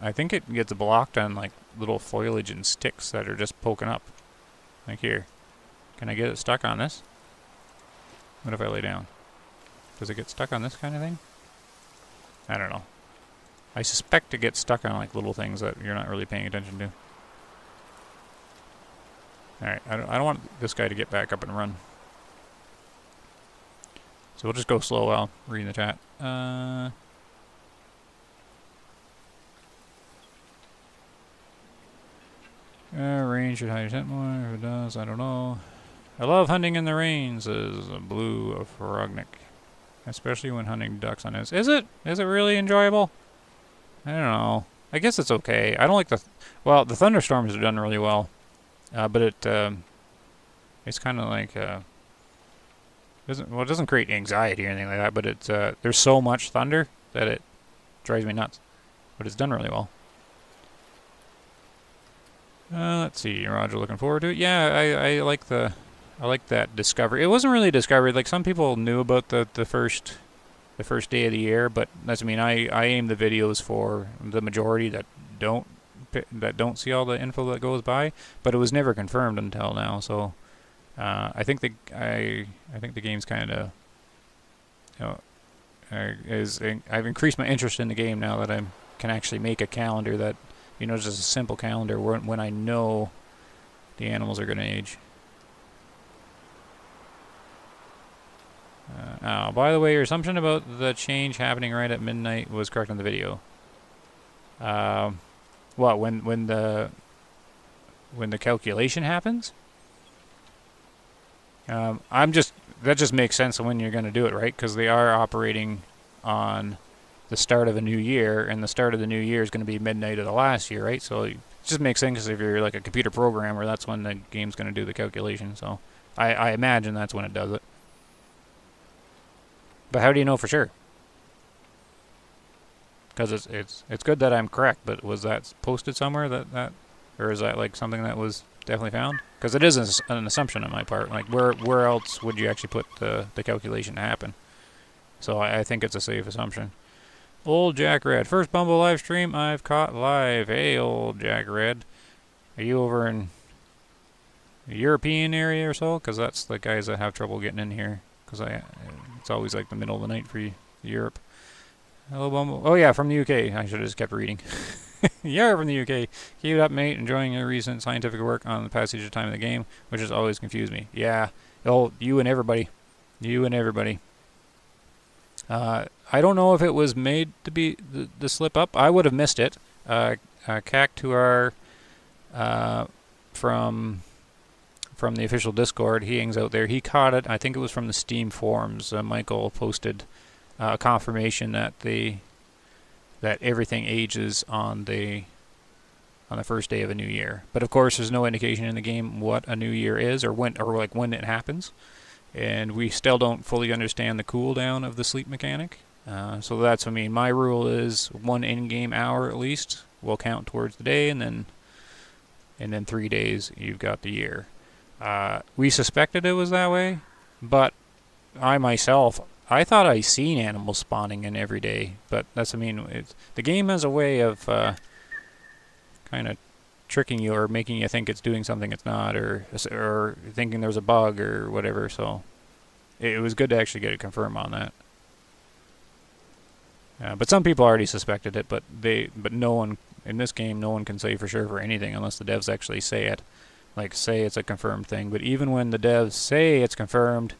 I think it gets blocked on like little foliage and sticks that are just poking up. Like here. Can I get it stuck on this? What if I lay down? Does it get stuck on this kind of thing? I don't know. I suspect it gets stuck on like little things that you're not really paying attention to. Alright, I don't want this guy to get back up and run. So we'll just go slow while reading the chat. Rain should hide your tent more. If it does, I don't know. I love hunting in the rain, says Blue of Frognick. Especially when hunting ducks on this. Is it? Is it really enjoyable? I don't know. I guess it's okay. I don't like well, the thunderstorms are done really well. But it's kind of like, it doesn't create anxiety or anything like that, but there's so much thunder that it drives me nuts. But it's done really well. Let's see, Roger, looking forward to it. Yeah, I like that discovery. It wasn't really discovery. Like, some people knew about the first day of the year, but that's, I mean, I aim the videos for the majority that don't see all the info that goes by, but it was never confirmed until now. So I think the game's kind of, you know, I've increased my interest in the game now that I can actually make a calendar that, you know, just a simple calendar when I know the animals are going to age. Oh, by the way, your assumption about the change happening right at midnight was correct on the video. What, when the calculation happens? That just makes sense when you're going to do it, right? Because they are operating on the start of a new year, and the start of the new year is going to be midnight of the last year, right? So it just makes sense if you're like a computer programmer, that's when the game's going to do the calculation. So I imagine that's when it does it. But how do you know for sure? Because it's good that I'm correct, but was that posted somewhere that or is that like something that was definitely found? Because it is an assumption on my part. Like, where else would you actually put the calculation to happen? So I think it's a safe assumption. Old Jack Red, first Bumble live stream I've caught live. Hey, old Jack Red, are you over in European area or so, because that's the guys that have trouble getting in here. Because it's always like the middle of the night for Europe. Hello, Bumble. Oh yeah, from the UK. I should have just kept reading. Yeah, from the UK. Keep it up, mate. Enjoying your recent scientific work on the passage of time in the game, which has always confused me. Yeah. Oh, you and everybody. You and everybody. I don't know if it was made to be the slip up. I would have missed it. Cactuar from the official Discord, he hangs out there. He caught it. I think it was from the Steam forums. Michael posted a confirmation that everything ages on the first day of a new year. But of course, there's no indication in the game what a new year is or when it happens. And we still don't fully understand the cooldown of the sleep mechanic. So that's, I mean, my rule is 1 in-game hour at least will count towards the day, and then 3 days you've got the year. We suspected it was that way, but I myself, I thought I seen animals spawning in every day. But that's, I mean, the game has a way of kind of tricking you or making you think it's doing something it's not, or thinking there's a bug or whatever. So it was good to actually get it confirmed on that. But some people already suspected it, but no one in this game, no one can say for sure for anything unless the devs actually say it. Like, say it's a confirmed thing. But even when the devs say it's confirmed,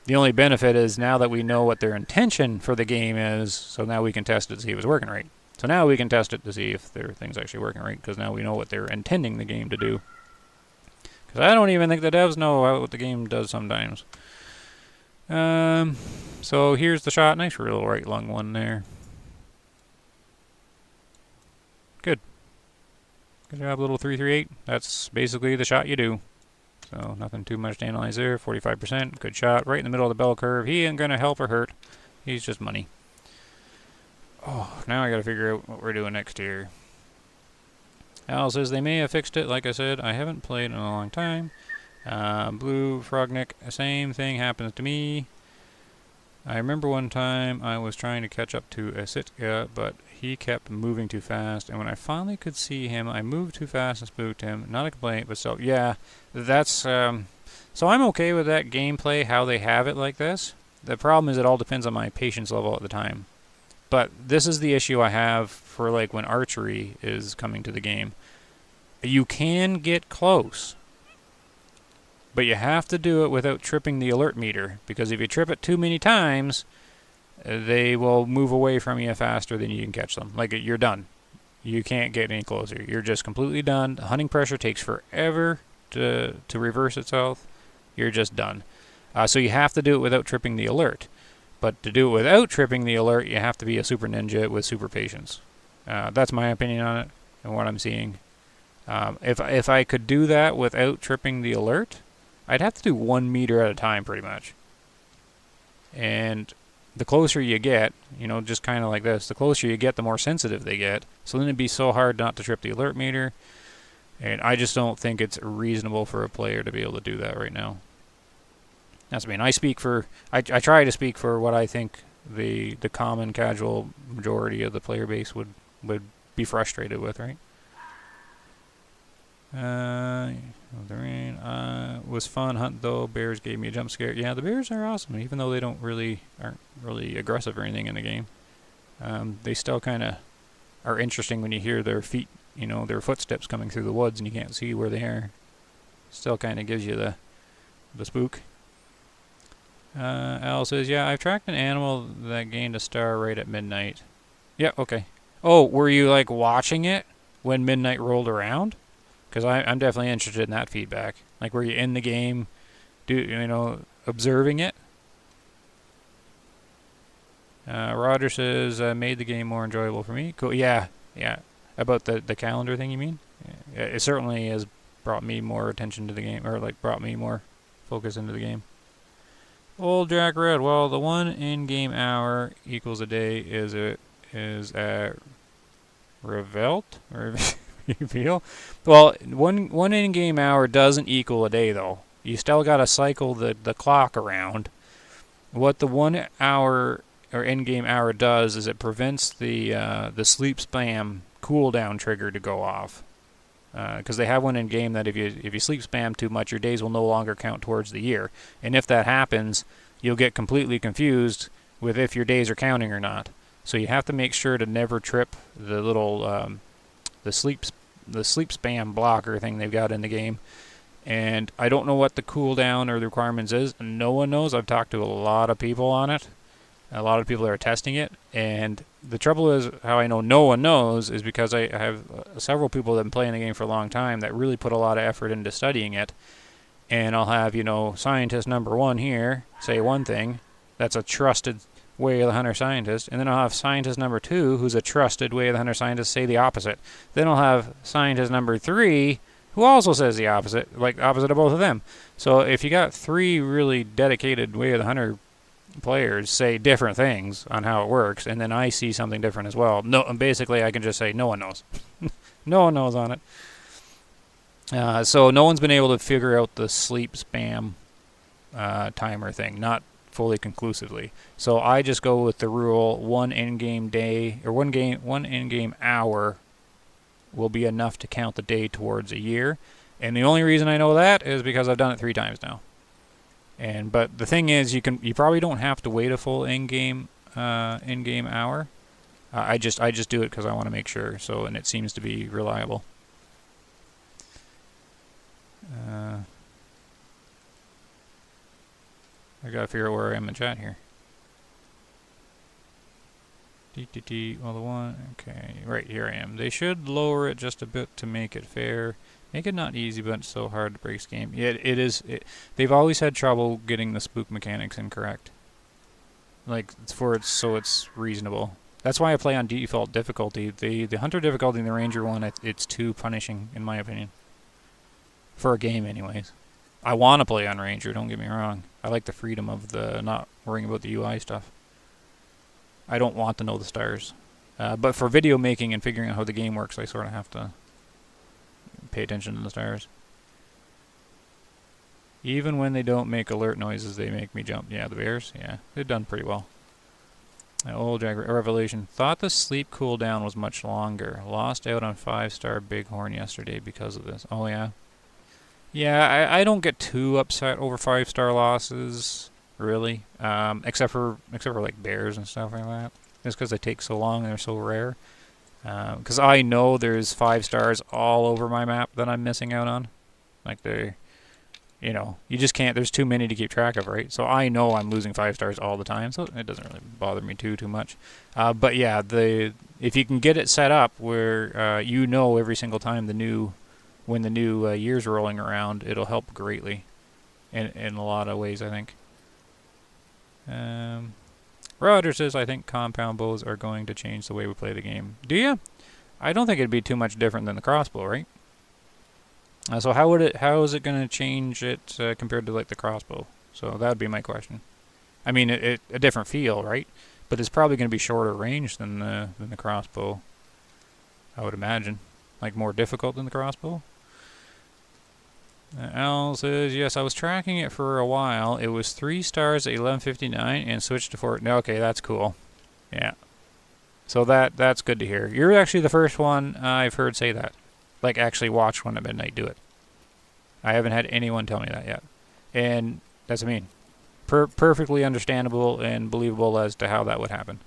the only benefit is now that we know what their intention for the game is, so now we can test it to see if it's working right. So now we can test it to see if their thing's actually working right, because now we know what they're intending the game to do. Because I don't even think the devs know what the game does sometimes. So here's the shot. Nice real right lung one there. Good. Good job, little 338. That's basically the shot you do. So nothing too much to analyze there. 45%. Good shot. Right in the middle of the bell curve. He ain't going to help or hurt. He's just money. Oh, now I got to figure out what we're doing next here. Al says they may have fixed it. Like I said, I haven't played in a long time. Blue Frognick, same thing happens to me. I remember one time I was trying to catch up to a Sitka, but he kept moving too fast, and when I finally could see him, I moved too fast and spooked him. Not a complaint, but so, yeah, that's, so I'm okay with that gameplay, how they have it like this. The problem is it all depends on my patience level at the time. But this is the issue I have for, like, when archery is coming to the game. You can get close, but you have to do it without tripping the alert meter, because if you trip it too many times, they will move away from you faster than you can catch them. Like, you're done. You can't get any closer. You're just completely done. The hunting pressure takes forever to reverse itself. You're just done. So you have to do it without tripping the alert. But to do it without tripping the alert, you have to be a super ninja with super patience. That's my opinion on it and what I'm seeing. If I could do that without tripping the alert, I'd have to do 1 meter at a time pretty much. And the closer you get, you know, just kind of like this, the closer you get, the more sensitive they get. So then it'd be so hard not to trip the alert meter. And I just don't think it's reasonable for a player to be able to do that right now. That's, I mean, I try to speak for what I think the common casual majority of the player base would be frustrated with, right? The rain was fun hunt though. Bears gave me a jump scare. Yeah, the bears are awesome, even though they aren't really aggressive or anything in the game. They still kind of are interesting when you hear their feet, you know, their footsteps coming through the woods and you can't see where they are. Still kind of gives you the spook. Al says, yeah, I've tracked an animal that gained a star right at midnight. Yeah, okay. Oh, were you like watching it when midnight rolled around? Because I'm definitely interested in that feedback. Like, were you in the game, observing it? Roger says, made the game more enjoyable for me. Cool. Yeah. About the calendar thing, you mean? Yeah, it certainly has brought me more attention to the game, or like brought me more focus into the game. Old Jack Red. Well, the 1 in-game hour equals a day is a reveal? Well, one in-game hour doesn't equal a day, though. You still got to cycle the clock around. What the 1 hour or in-game hour does is it prevents the sleep spam cooldown trigger to go off. because they have one in game that if you sleep spam too much, your days will no longer count towards the year. And if that happens, you'll get completely confused with if your days are counting or not. So you have to make sure to never trip the little the sleep spam blocker thing they've got in the game. And I don't know what the cooldown or the requirements is. No one knows. I've talked to a lot of people on it. A lot of people are testing it, and the trouble is, how I know no one knows is because I have several people that have been playing the game for a long time that really put a lot of effort into studying it. And I'll have, scientist number 1 here say one thing, that's a trusted Way of the Hunter scientist, and then I'll have scientist number 2, who's a trusted Way of the Hunter scientist, say the opposite. Then I'll have scientist number 3, who also says the opposite, like opposite of both of them. So if you got 3 really dedicated Way of the Hunter players say different things on how it works, and then I see something different as well. No, basically I can just say no one knows. No one knows on it. So no one's been able to figure out the sleep spam timer thing, not fully conclusively. So I just go with the rule: one in-game day or one in-game hour will be enough to count the day towards a year. And the only reason I know that is because I've done it 3 times now. But the thing is, you probably don't have to wait a full in-game hour. I just do it because I want to make sure. So, and it seems to be reliable. I gotta figure out where I am in chat here. Well, the one, okay, right here I am. They should lower it just a bit to make it fair. Make it not easy, but so hard to break this game. Yeah, it is. They've always had trouble getting the spook mechanics incorrect. Like, so it's reasonable. That's why I play on default difficulty. The hunter difficulty and the ranger one, it's too punishing, in my opinion. For a game, anyways. I want to play on ranger, don't get me wrong. I like the freedom of the not worrying about the UI stuff. I don't want to know the stars. But for video making and figuring out how the game works, I sort of have to pay attention to the stars. Even when they don't make alert noises, they make me jump. Yeah, the bears, yeah, they've done pretty well. Old Jack Revelation. Thought the sleep cooldown was much longer. Lost out on 5-star Bighorn yesterday because of this. Oh, yeah? Yeah, I don't get too upset over 5-star losses, really. Except for like bears and stuff like that. Just because they take so long and they're so rare. Because I know there's 5 stars all over my map that I'm missing out on. Like you just can't, there's too many to keep track of, right? So I know I'm losing 5 stars all the time, so it doesn't really bother me too much. But yeah, if you can get it set up where every single time when the new year's rolling around, it'll help greatly in a lot of ways, I think. Roger says, I think compound bows are going to change the way we play the game. Do you? I don't think it'd be too much different than the crossbow, right? So how is it going to change it compared to like the crossbow? So that would be my question. I mean, a different feel, right? But it's probably going to be shorter range than the crossbow, I would imagine. Like more difficult than the crossbow. Al says, yes, I was tracking it for a while. It was 3 stars at 11:59 and switched to 4. No, okay, that's cool. Yeah. So that's good to hear. You're actually the first one I've heard say that. Like, actually watch one at midnight do it. I haven't had anyone tell me that yet. And that's, perfectly understandable and believable as to how that would happen.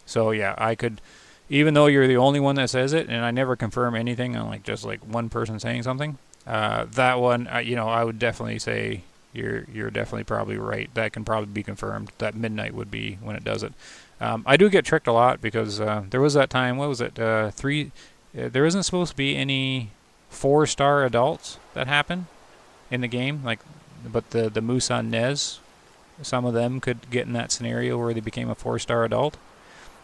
So, yeah, I could... Even though you're the only one that says it, and I never confirm anything on just one person saying something, that one, I would definitely say you're definitely probably right. That can probably be confirmed. That midnight would be when it does it. I do get tricked a lot because there was that time. What was it? There isn't supposed to be any 4-star adults that happen in the game. But the moose on Nez, some of them could get in that scenario where they became a 4-star adult.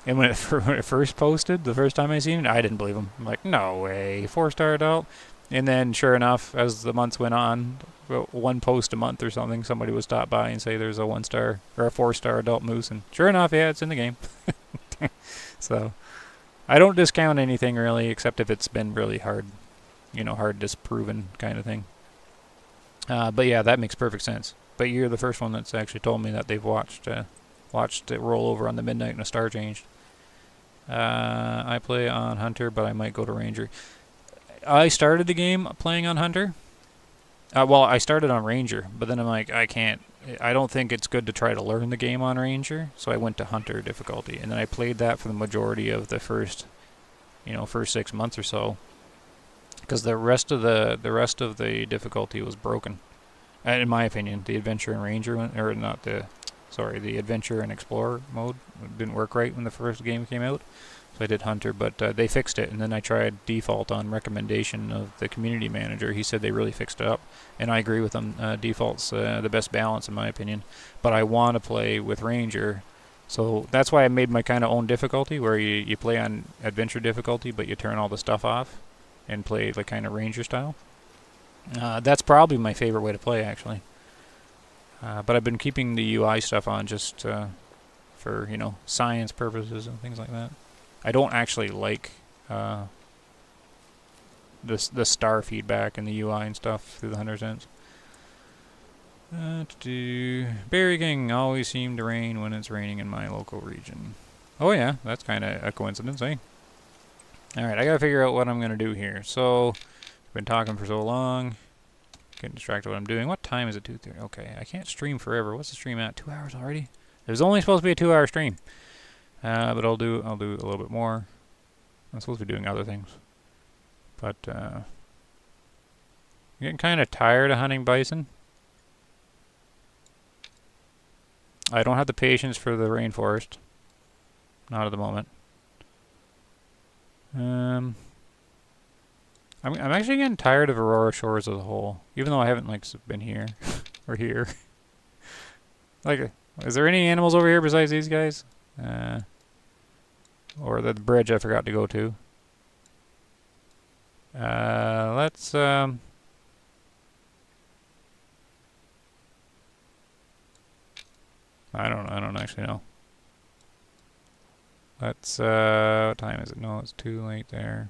And when it first posted, the first time I seen it, I didn't believe them. I'm like, no way, 4-star adult. And then, sure enough, as the months went on, one post a month or something, somebody would stop by and say there's a 1-star or a 4-star adult moose. And sure enough, yeah, it's in the game. So, I don't discount anything really, except if it's been really hard, hard disproven kind of thing. But yeah, that makes perfect sense. But you're the first one that's actually told me that they've watched it roll over on the midnight and a star changed. I play on Hunter, but I might go to Ranger. I started the game playing on Hunter. Well, I started on Ranger, but then I'm like, I can't. I don't think it's good to try to learn the game on Ranger, so I went to Hunter difficulty, and then I played that for the majority of the first 6 months or so, because the rest of the difficulty was broken, in my opinion. The Adventure and Ranger, or not the Adventure and Explorer mode didn't work right when the first game came out. So I did Hunter, but they fixed it, and then I tried default on recommendation of the community manager. He said they really fixed it up, and I agree with him. Default's the best balance in my opinion, but I want to play with Ranger, so that's why I made my kind of own difficulty, where you play on Adventure difficulty, but you turn all the stuff off and play like kind of Ranger style. That's probably my favorite way to play, actually. But I've been keeping the UI stuff on just for science purposes and things like that. I don't actually like the star feedback and the UI and stuff through the Hunter Sense. Berry King always seem to rain when it's raining in my local region. Oh yeah, that's kind of a coincidence, eh? Alright, I gotta figure out what I'm gonna do here. So, I've been talking for so long. Getting distracted what I'm doing. What time is it? 2:30. Okay, I can't stream forever. What's the stream at? 2 hours already? It was only supposed to be a 2-hour stream. But I'll do a little bit more. I'm supposed to be doing other things. But, I'm getting kind of tired of hunting bison. I don't have the patience for the rainforest. Not at the moment. I'm actually getting tired of Aurora Shores as a whole, even though I haven't been here or here. Is there any animals over here besides these guys? Or the bridge I forgot to go to. Let's I don't actually know. Let's what time is it? No, it's too late there.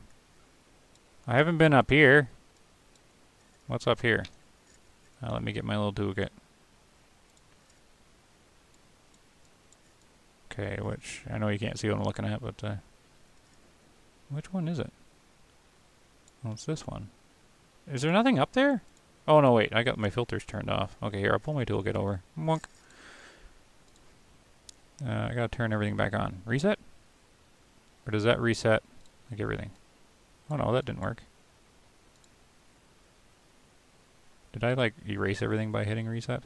I haven't been up here. What's up here? Let me get my little toolkit. Okay, which I know you can't see what I'm looking at, but which one is it? Oh, it's this one. Is there nothing up there? Oh no, wait, I got my filters turned off. Okay, here, I'll pull my toolkit over. Monk. I gotta turn everything back on. Reset? Or does that reset like everything? Oh no, that didn't work. Did I erase everything by hitting reset?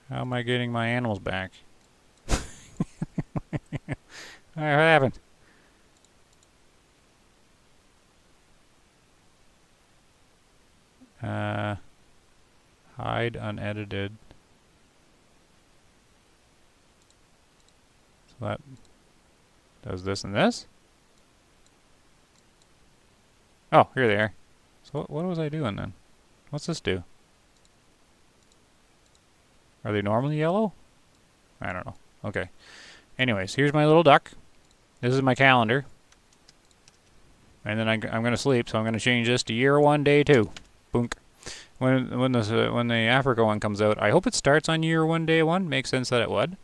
How am I getting my animals back? Alright, what happened? Hide unedited. So that does this and this? Oh, here they are. So what was I doing then? What's this do? Are they normally yellow? I don't know. Okay. Anyways, here's my little duck. This is my calendar. And then I'm going to sleep, so I'm going to change this to year 1, day 2. Boonk. When the Africa one comes out, I hope it starts on year 1, day 1. Makes sense that it would.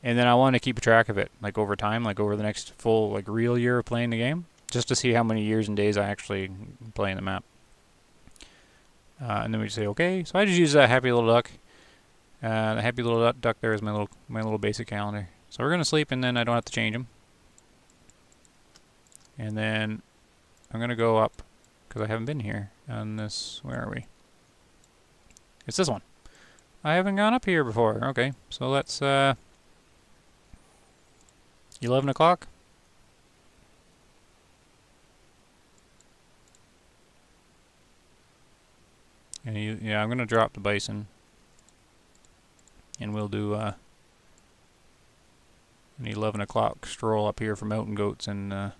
And then I want to keep track of it, over time, over the next full, real year of playing the game, just to see how many years and days I actually play in the map. And then we just say, okay. So I just use that happy little duck. The happy little duck there is my little basic calendar. So we're gonna sleep, and then I don't have to change them. And then I'm gonna go up because I haven't been here on this. Where are we? It's this one. I haven't gone up here before. Okay, so let's 11 o'clock. And I'm gonna drop the bison, and we'll do an 11 o'clock stroll up here for mountain goats, and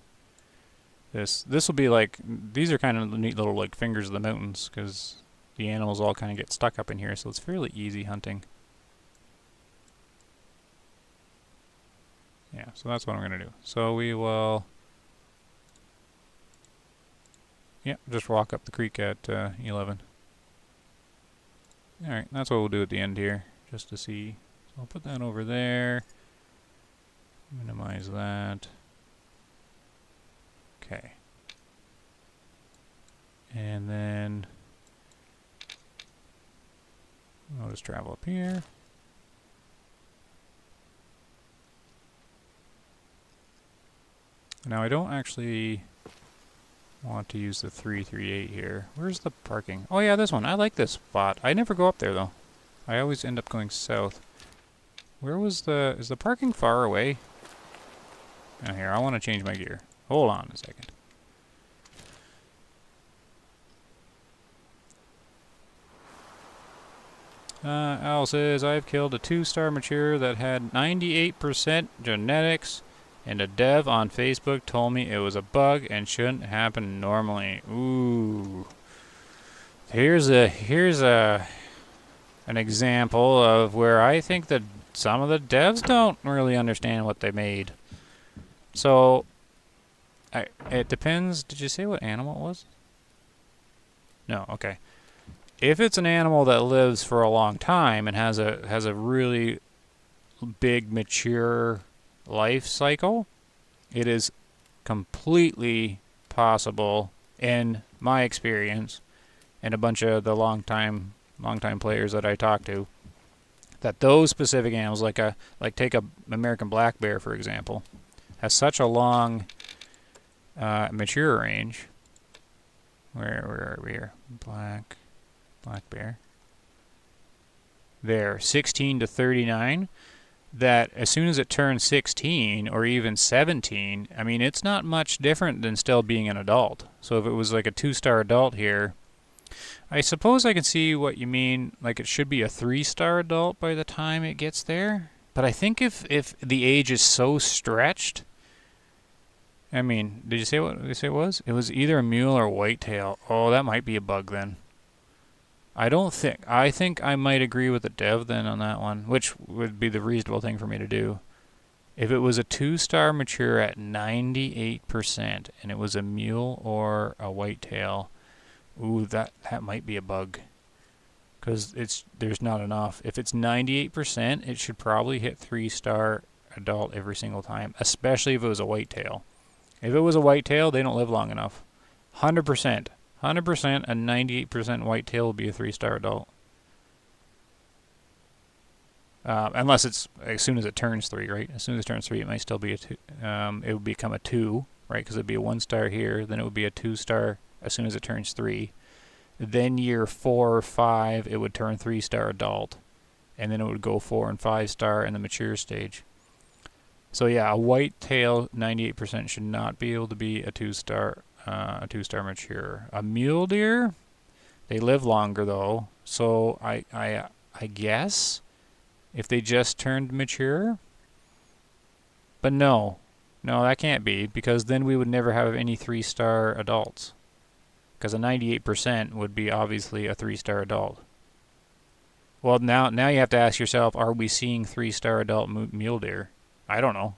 this will be these are kind of neat little fingers of the mountains, because the animals all kind of get stuck up in here, so it's fairly easy hunting. Yeah, so that's what I'm gonna do. So we will Yeah, just walk up the creek at 11. Alright, that's what we'll do at the end here, just to see. So I'll put that over there. Minimize that. Okay. And then I'll just travel up here. Now I don't actually want to use the 338 here. Where's the parking? Oh yeah, this one. I like this spot. I never go up there though. I always end up going south. Where was the... is the parking far away? Now here, I want to change my gear. Hold on a second. Al says, I've killed a 2-star mature that had 98% genetics, and a dev on Facebook told me it was a bug and shouldn't happen normally. Ooh. Here's an example of where I think that some of the devs don't really understand what they made. So, it depends. Did you say what animal it was? No, okay. If it's an animal that lives for a long time and has a really big mature life cycle, it is completely possible, in my experience, and a bunch of the longtime players that I talk to, that those specific animals, like take a American black bear for example, has such a long mature range. Where are we here? Black bear. There, 16 to 39. That as soon as it turns 16 or even 17, I mean, it's not much different than still being an adult. So if it was like a 2-star adult here, I suppose I can see what you mean. Like it should be a 3-star adult by the time it gets there. But I think if the age is so stretched, I mean, did you say what they say it was? It was either a mule or a whitetail. Oh, that might be a bug then. I think I might agree with the dev then on that one, which would be the reasonable thing for me to do. If it was a 2-star mature at 98% and it was a mule or a whitetail, ooh, that might be a bug. Because there's not enough. If it's 98%, it should probably hit 3-star adult every single time, especially if it was a whitetail. If it was a whitetail, they don't live long enough. 100%. 100% a 98% whitetail will be a 3-star adult. Unless it's as soon as it turns 3, right? As soon as it turns 3, it might still be a 2. It would become a 2, right? Because it'd be a 1-star here. Then it would be a 2-star as soon as it turns 3. Then year 4 or 5, it would turn 3-star adult. And then it would go 4 and 5-star in the mature stage. So yeah, a whitetail 98% should not be able to be a 2-star mature. A mule deer, they live longer though. So I guess if they just turned mature, but no, that can't be, because then we would never have any 3-star adults. Because a 98% would be obviously a 3-star adult. Well, now you have to ask yourself, are we seeing 3-star adult mule deer? I don't know.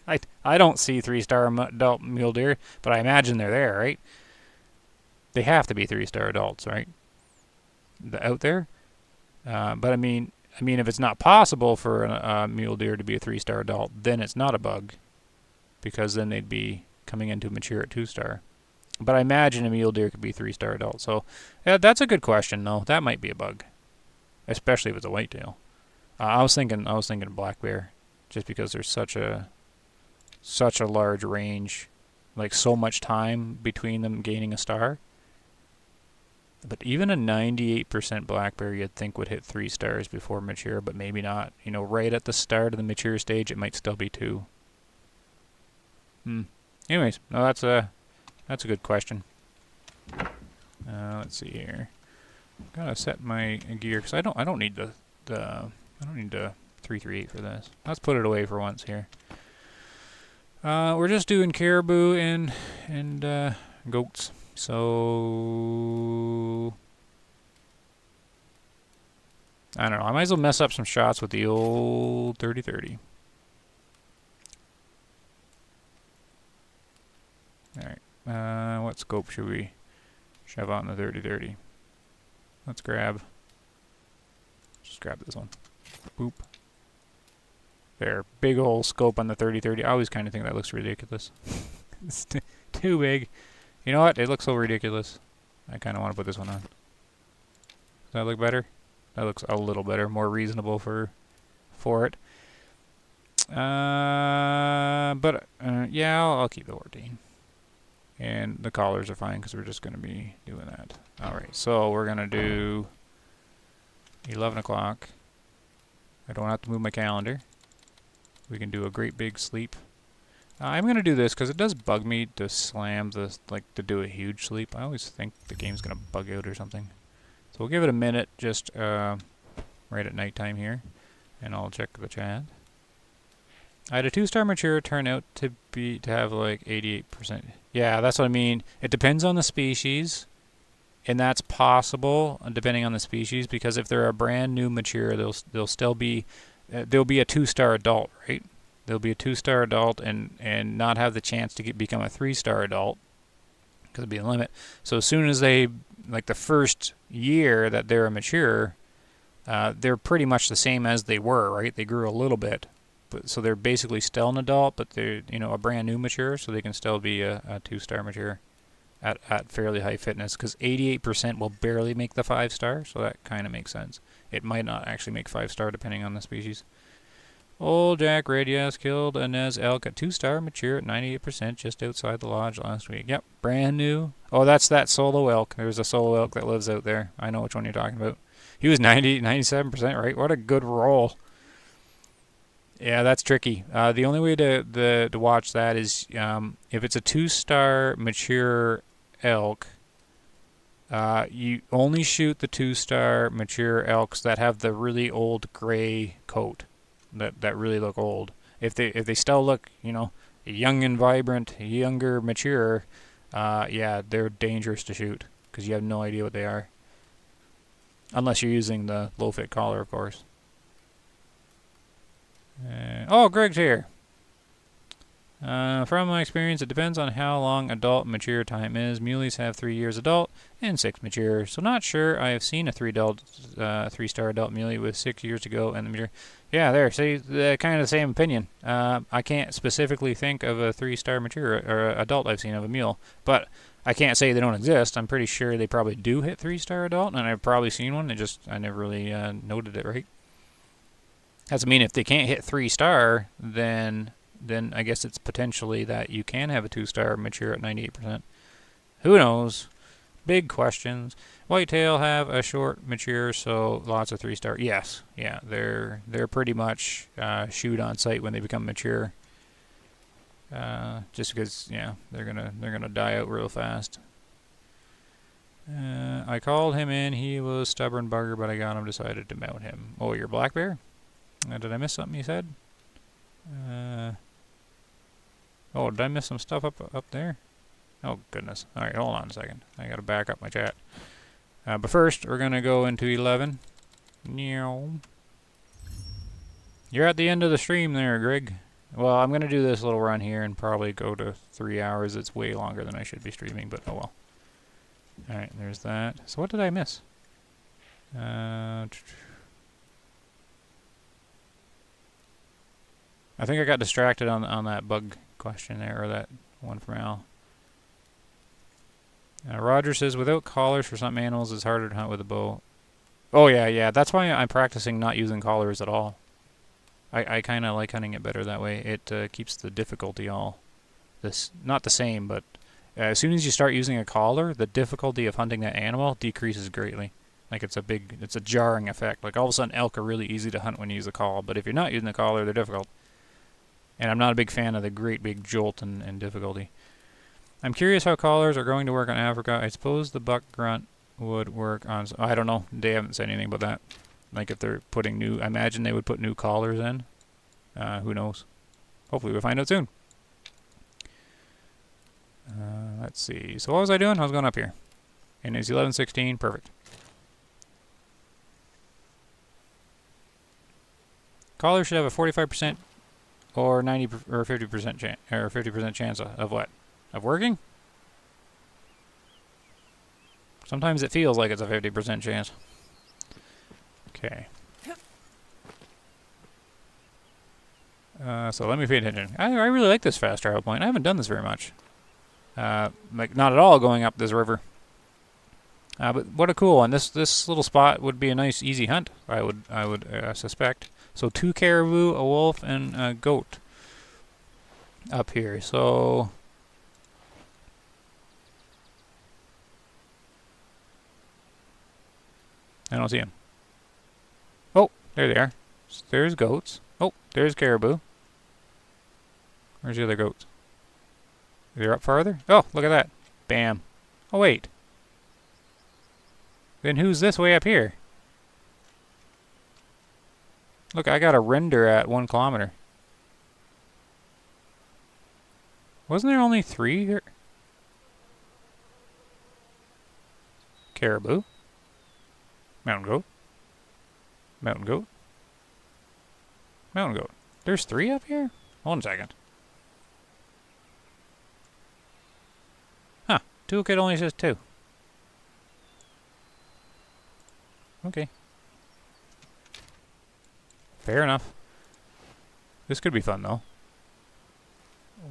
I don't see 3-star adult mule deer, but I imagine they're there, right? They have to be 3-star adults, right? Out there. But I mean, if it's not possible for a mule deer to be a 3-star adult, then it's not a bug, because then they'd be coming into mature at 2-star. But I imagine a mule deer could be 3-star adult. So yeah, that's a good question, though. That might be a bug, especially if it's a whitetail. I was thinking black bear, just because there's such a large range, like so much time between them gaining a star. But even a 98% black bear you'd think would hit 3 stars before mature, but maybe not. You know, right at the start of the mature stage, it might still be 2. Anyways, no, that's a good question. Let's see here. Gotta set my gear, because I don't need the 338 for this. Let's put it away for once here. We're just doing caribou and goats. So I don't know. I might as well mess up some shots with the old 30-30. All right. What scope should we shove on the 30-30? Let's just grab this one. Boop. There, big old scope on the 30-30. I always kind of think that looks ridiculous. It's too big. You know what? It looks so ridiculous. I kind of want to put this one on. Does that look better? That looks a little better, more reasonable for it. Yeah, I'll keep the 14. And the collars are fine because we're just going to be doing that. Alright, so we're going to do 11 o'clock. I don't have to move my calendar. We can do a great big sleep. I'm going to do this because it does bug me to slam the, to do a huge sleep. I always think the game's going to bug out or something. So we'll give it a minute just right at nighttime here. And I'll check the chat. I had a 2-star mature turn out to have like 88%. Yeah, that's what I mean. It depends on the species. And that's possible depending on the species, because if they're a brand new mature, they'll still be there'll be a 2-star adult, right? There'll be a 2-star adult and not have the chance to become a 3-star adult because it'll be a limit. So as soon as they, like the first year that they're a mature, they're pretty much the same as they were, right? They grew a little bit, but so they're basically still an adult, but they're a brand new mature, so they can still be a 2-star mature at fairly high fitness, because 88% will barely make the 5-star, so that kind of makes sense. It might not actually make 5-star depending on the species. Old Jack Radius killed a Nez elk at 2-star mature at 98% just outside the lodge last week. Yep, brand new. Oh, that's that solo elk. There's a solo elk that lives out there. I know which one you're talking about. He was 97%, right? What a good roll. Yeah, that's tricky. The only way to watch that is if it's a 2-star mature elk, you only shoot the 2-star mature elks that have the really old gray coat that really look old. If they still look, young and vibrant, younger, mature, yeah, they're dangerous to shoot because you have no idea what they are. Unless you're using the low-fit collar, of course. Oh, Greg's here. From my experience, it depends on how long adult mature time is. Muleys have 3 years adult and 6 mature. So not sure I have seen a 3-star adult muley with 6 years to go and the mature. Yeah, there. See, kind of the same opinion. I can't specifically think of a 3-star mature or adult I've seen of a mule, but I can't say they don't exist. I'm pretty sure they probably do hit 3-star adult, and I've probably seen one. I never really noted it right. That's mean if they can't hit 3-star, then I guess it's potentially that you can have a 2-star mature at 98%. Who knows? Big questions. Whitetail have a short mature, so lots of 3-star. Yes, yeah, they're pretty much shoot on sight when they become mature. Just because, yeah, they're gonna die out real fast. I called him in. He was stubborn bugger, but I got him. Decided to mount him. Oh, you're black bear? Did I miss something you said? Oh, did I miss some stuff up there? Oh, goodness. Alright, hold on a second. I gotta back up my chat. But first, we're gonna go into 11. You're at the end of the stream there, Greg. Well, I'm gonna do this little run here and probably go to 3 hours. It's way longer than I should be streaming, but oh well. Alright, there's that. So what did I miss? I think I got distracted on that bug question there, or that one from Al. Roger says, without collars for some animals, it's harder to hunt with a bow. Oh, yeah. That's why I'm practicing not using collars at all. I kind of like hunting it better that way. It keeps the difficulty not the same, but as soon as you start using a collar, the difficulty of hunting that animal decreases greatly. Like it's a jarring effect. Like all of a sudden elk are really easy to hunt when you use a collar, but if you're not using the collar, they're difficult. And I'm not a big fan of the great big jolt and difficulty. I'm curious how collars are going to work on Africa. I suppose the buck grunt would work on... I don't know. They haven't said anything about that. Like if they're putting new... I imagine they would put new collars in. Who knows? Hopefully we'll find out soon. Let's see. So what was I doing? I was going up here. And it's 11:16. Perfect. Collars should have a 45% or 90 or 50% chance or 50% chance of what? Of working? Sometimes it feels like it's a 50% chance. Okay. So let me pay attention. I really like this fast travel point. I haven't done this very much. Like, not at all going up this river. But what a cool one. This little spot would be a nice, easy hunt, I would suspect. So 2 caribou, a wolf, and a goat up here. So I don't see them. Oh, there they are. There's goats. Oh, there's caribou. Where's the other goats? They're up farther? Oh, look at that. Bam. Oh, wait. Then who's this way up here? Look, I got a render at 1 kilometer. Wasn't there only 3 here? Caribou. Mountain goat. Mountain goat. Mountain goat. There's 3 up here? Hold on a second. Huh. Toolkit only says 2. Okay. Fair enough. This could be fun, though.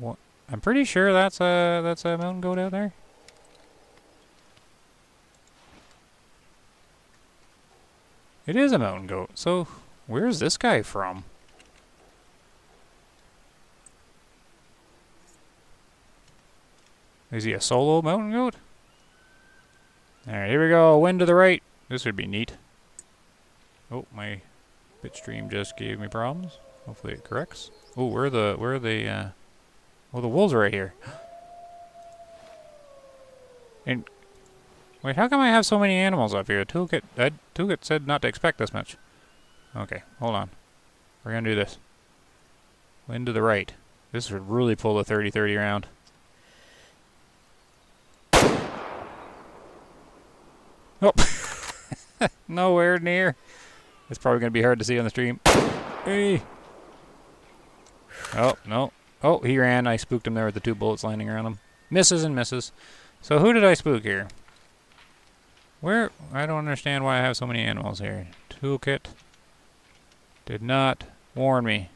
What? I'm pretty sure that's a mountain goat out there. It is a mountain goat. So, where's this guy from? Is he a solo mountain goat? Alright, here we go. Wind to the right. This would be neat. Oh, my bitstream just gave me problems. Hopefully it corrects. Oh, where are the oh, the wolves are right here. And wait, how come I have so many animals up here? Toolkit said not to expect this much. Okay, hold on. We're gonna do this. Wind to the right. This would really pull the 30-30 around. Oh, nowhere near. It's probably gonna be hard to see on the stream. Hey. Oh no. Oh, he ran. I spooked him there with the 2 bullets landing around him. Misses and misses. So who did I spook here? Where? I don't understand why I have so many animals here. Toolkit did not warn me.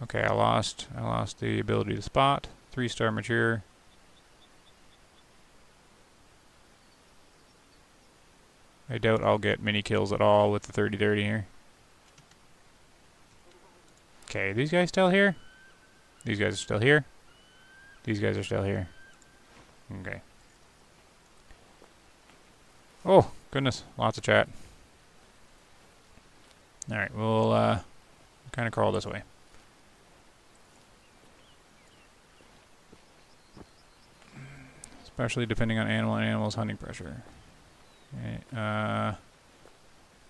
Okay, I lost the ability to spot. 3-star mature. I doubt I'll get many kills at all with the 30-30 here. Okay, these guys still here? These guys are still here? These guys are still here. Okay. Oh, goodness. Lots of chat. Alright, we'll kind of crawl this way. Especially depending on animal and animal's hunting pressure. Okay,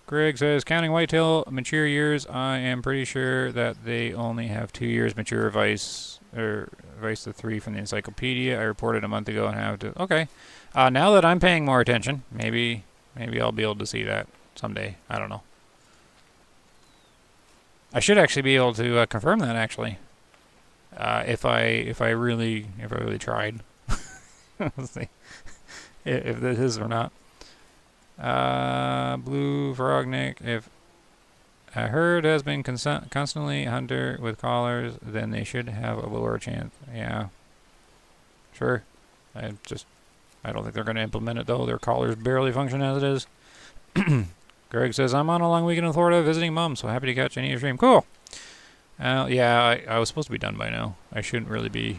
Greg says, counting whitetail mature years, I am pretty sure that they only have 2 years mature Vice, or Vice the 3 from the encyclopedia. I reported a month ago and have to... Okay. Now that I'm paying more attention, maybe I'll be able to see that someday. I don't know. I should actually be able to confirm that, actually. If I really tried. Let's see. If this is or not. Blue Frognick, if a herd has been constantly hunter with collars, then they should have a lower chance. Yeah. Sure. I don't think they're going to implement it, though. Their collars barely function as it is. Greg says, I'm on a long weekend in Florida visiting Mom, so happy to catch any of your stream. Cool. Yeah, I was supposed to be done by now. I shouldn't really be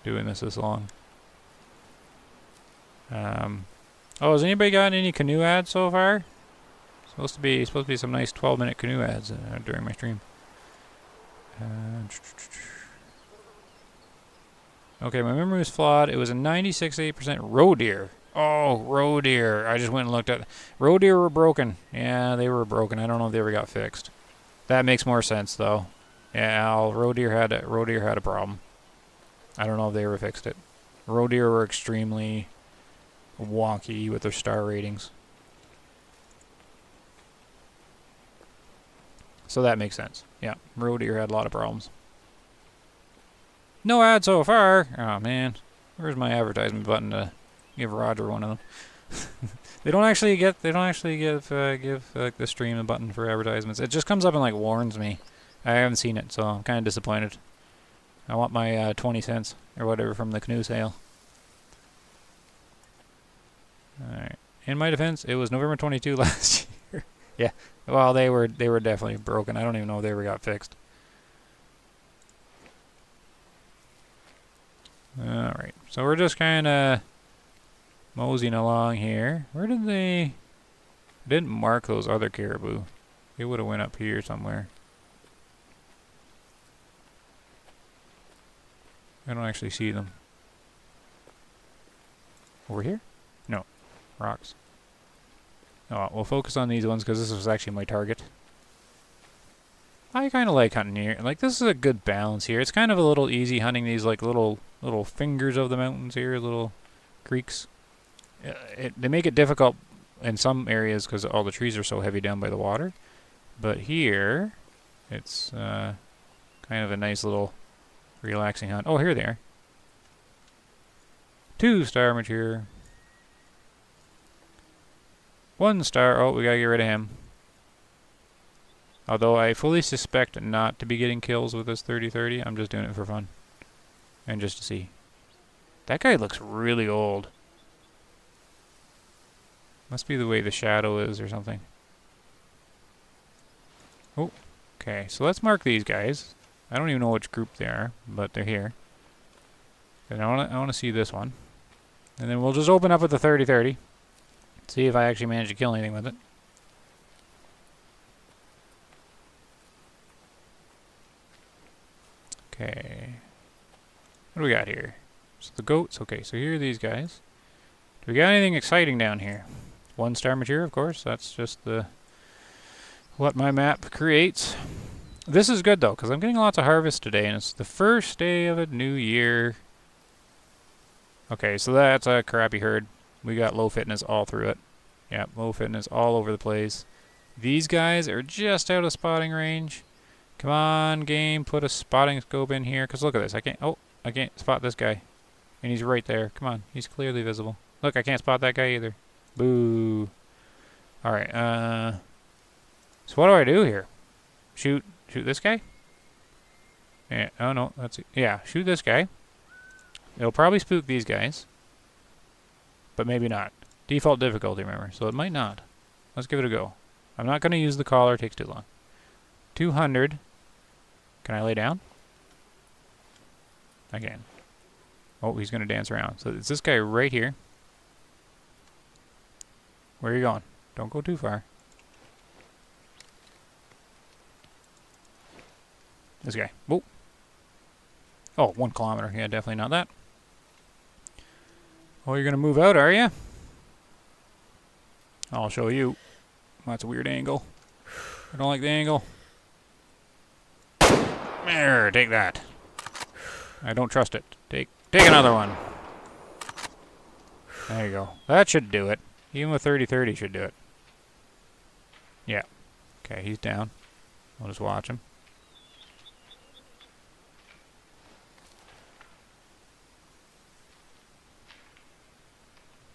doing this long. Oh, has anybody gotten any canoe ads so far? Supposed to be some nice 12-minute canoe ads during my stream. Okay, my memory was flawed. It was a 96.8% roe deer. Oh, roe deer. I just went and looked at... Roe deer were broken. Yeah, they were broken. I don't know if they ever got fixed. That makes more sense, though. Yeah, roe deer had a problem. I don't know if they ever fixed it. Roe deer were extremely wonky with their star ratings. So that makes sense. Yeah, roe deer had a lot of problems. No ad so far. Oh man, where's my advertisement button to give Roger one of them? They don't actually give the stream a button for advertisements. It just comes up and like warns me. I haven't seen it, so I'm kind of disappointed. I want my 20 cents or whatever from the canoe sale. All right. In my defense, it was November 22 last year. Yeah. Well, they were definitely broken. I don't even know if they ever got fixed. All right. So we're just kind of moseying along here. Where did they? I didn't mark those other caribou. They would have went up here somewhere. I don't actually see them. Over here? No. Rocks. Oh, we'll focus on these ones because this was actually my target. I kind of like hunting here. Like, this is a good balance here. It's kind of a little easy hunting these, like, little fingers of the mountains here, little creeks. They make it difficult in some areas because all the trees are so heavy down by the water. But here, it's kind of a nice little relaxing hunt. Oh, here they are. 2 star mature. 1 star. Oh, we gotta get rid of him. Although I fully suspect not to be getting kills with this 30-30. I'm just doing it for fun. And just to see. That guy looks really old. Must be the way the shadow is or something. Oh, okay. So let's mark these guys. I don't even know which group they are, but they're here. And I want to see this one. And then we'll just open up with the 30-30. See if I actually manage to kill anything with it. Okay. What do we got here? So the goats. Okay, so here are these guys. Do we got anything exciting down here? 1 star mature, of course. That's just what my map creates. This is good, though, because I'm getting lots of harvest today, and it's the first day of a new year. Okay, so that's a crappy herd. We got low fitness all through it. Yep, low fitness all over the place. These guys are just out of spotting range. Come on, game, put a spotting scope in here, because look at this. I can't spot this guy. And he's right there. Come on, he's clearly visible. Look, I can't spot that guy either. Boo. Alright, so what do I do here? Shoot this guy? Yeah, oh no, that's it. Yeah, shoot this guy. It'll probably spook these guys. But maybe not. Default difficulty, remember, so it might not. Let's give it a go. I'm not going to use the collar, it takes too long. 200. Can I lay down? Again. Oh, he's going to dance around. So it's this guy right here. Where are you going? Don't go too far. This guy. Whoa. Oh, 1 kilometer. Yeah, definitely not that. Oh, you're going to move out, are you? I'll show you. That's a weird angle. I don't like the angle. There, take that. I don't trust it. Take another one. There you go. That should do it. Even with 30-30 should do it. Yeah. Okay, he's down. I'll just watch him.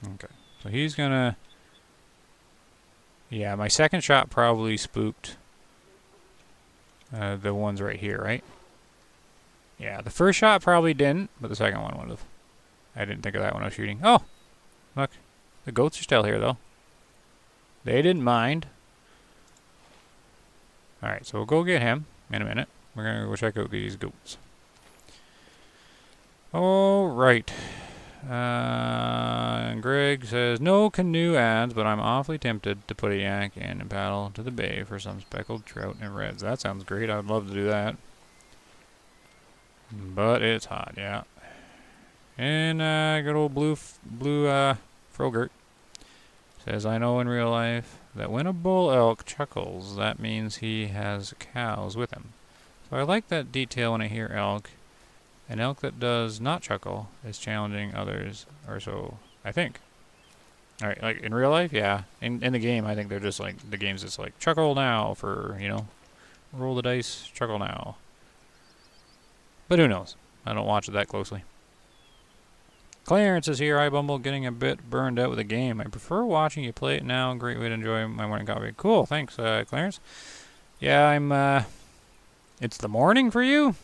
Okay. So he's gonna... Yeah, my second shot probably spooked the ones right here, right? Yeah, the first shot probably didn't, but the second one would have. I didn't think of that when I was shooting. Oh! Look. The goats are still here, though. They didn't mind. Alright, so we'll go get him in a minute. We're going to go check out these goats. Alright. Greg says, no canoe ads, but I'm awfully tempted to put a yak in and paddle to the bay for some speckled trout and reds. That sounds great. I'd love to do that. But it's hot, yeah. And good old blue Frogurt says, I know in real life that when a bull elk chuckles, that means he has cows with him. So I like that detail when I hear elk. An elk that does not chuckle is challenging others, or so I think. Alright, like in real life, yeah. In the game, I think they're just like, the game's just like, chuckle now for, you know, roll the dice, chuckle now. But who knows? I don't watch it that closely. Clarence is here. Hi, Bumble. Getting a bit burned out with the game. I prefer watching you play it now. Great way to enjoy my morning coffee. Cool. Thanks, Clarence. Yeah, I'm, it's the morning for you?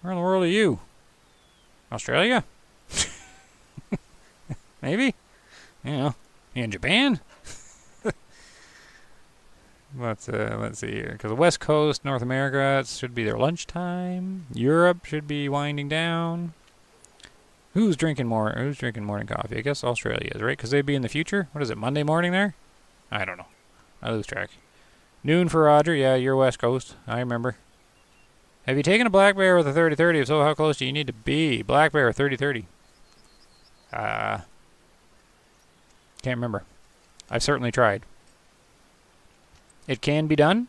Where in the world are you? Australia? Maybe? You know, you in Japan? Let's see here. Because the West Coast, North America, it should be their lunchtime. Europe should be winding down. Who's drinking morning coffee? I guess Australia is, right? Because they'd be in the future. What is it, Monday morning there? I don't know. I lose track. Noon for Roger. Yeah, you're West Coast. I remember. Have you taken a black bear with a 30-30? If so, how close do you need to be? Black bear 30-30. Can't remember. I've certainly tried. It can be done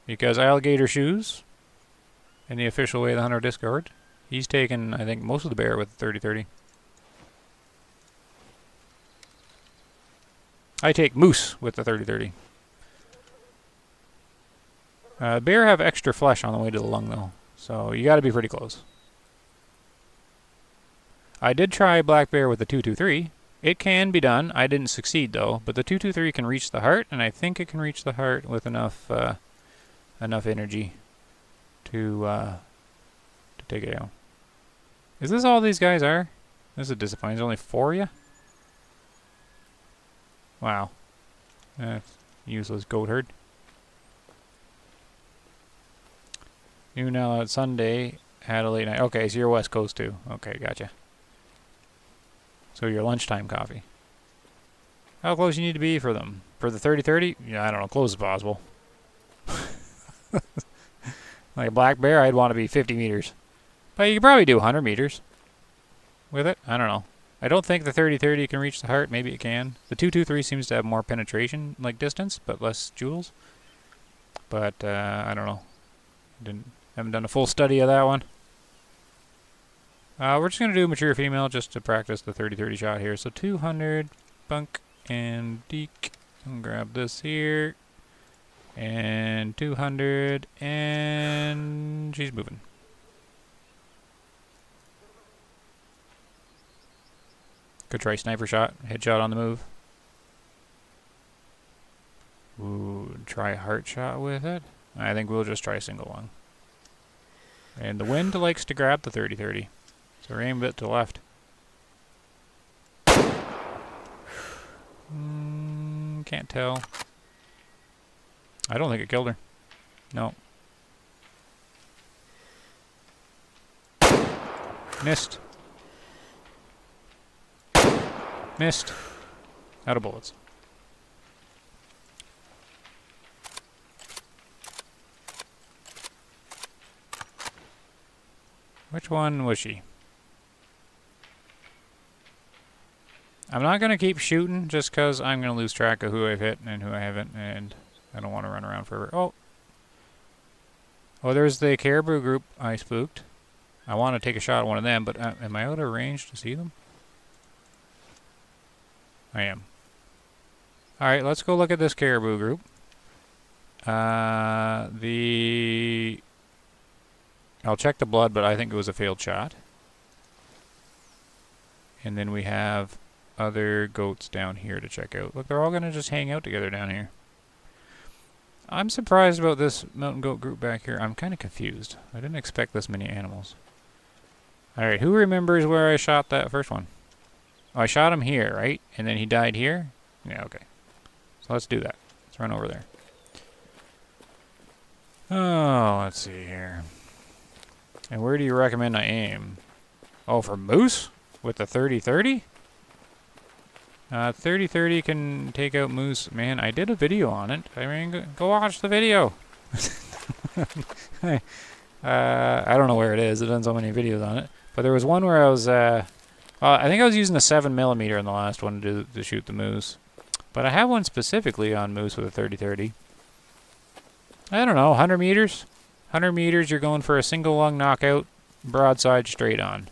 because Alligator Shoes in the official Way of the Hunter Discord, he's taken, I think, most of the bear with the 30-30. I take moose with the 30-30. Bear have extra flesh on the way to the lung, though, so you got to be pretty close. I did try black bear with the 2-2-3. It can be done. I didn't succeed, though, but the 2-2-3 can reach the heart, and I think it can reach the heart with enough energy to take it out. Is this all these guys are? This is disappointing. There's only 4 of you? Wow. Useless goat herd. Noon out Sunday, had a late night. Okay, so you're West Coast too. Okay, gotcha. So your lunchtime coffee. How close you need to be for them? For the 30-30? Yeah, I don't know. Close as possible. Like a black bear, I'd want to be 50 meters. But you could probably do 100 meters with it. I don't know. I don't think the 30-30 can reach the heart. Maybe it can. The 2-2-3 seems to have more penetration, like distance, but less joules. But I don't know. Haven't done a full study of that one. We're just going to do mature female just to practice the 30-30 shot here. So 200, bunk, and deke. And grab this here. And 200, and she's moving. Could try sniper shot, headshot on the move. Ooh, try heart shot with it. I think we'll just try single lung. And the wind likes to grab the 30-30. So aim a bit to the left. Can't tell. I don't think it killed her. No. Missed. Missed. Out of bullets. Which one was she? I'm not going to keep shooting just because I'm going to lose track of who I've hit and who I haven't, and I don't want to run around forever. Oh, there's the caribou group I spooked. I want to take a shot at one of them, but am I out of range to see them? I am. Alright, let's go look at this caribou group. I'll check the blood, but I think it was a failed shot. And then we have other goats down here to check out. Look, they're all going to just hang out together down here. I'm surprised about this mountain goat group back here. I'm kind of confused. I didn't expect this many animals. Alright, who remembers where I shot that first one? Oh, I shot him here, right? And then he died here? Yeah, okay. So let's do that. Let's run over there. Oh, let's see here. And where do you recommend I aim? Oh, for moose? With the 30-30? 30-30 can take out moose. Man, I did a video on it. I mean, go watch the video. I don't know where it is. I've done so many videos on it. But there was one where I was, I think I was using a 7mm in the last one to shoot the moose. But I have one specifically on moose with a 30-30. I don't know, 100 meters? 100 meters, you're going for a single lung knockout, broadside straight on.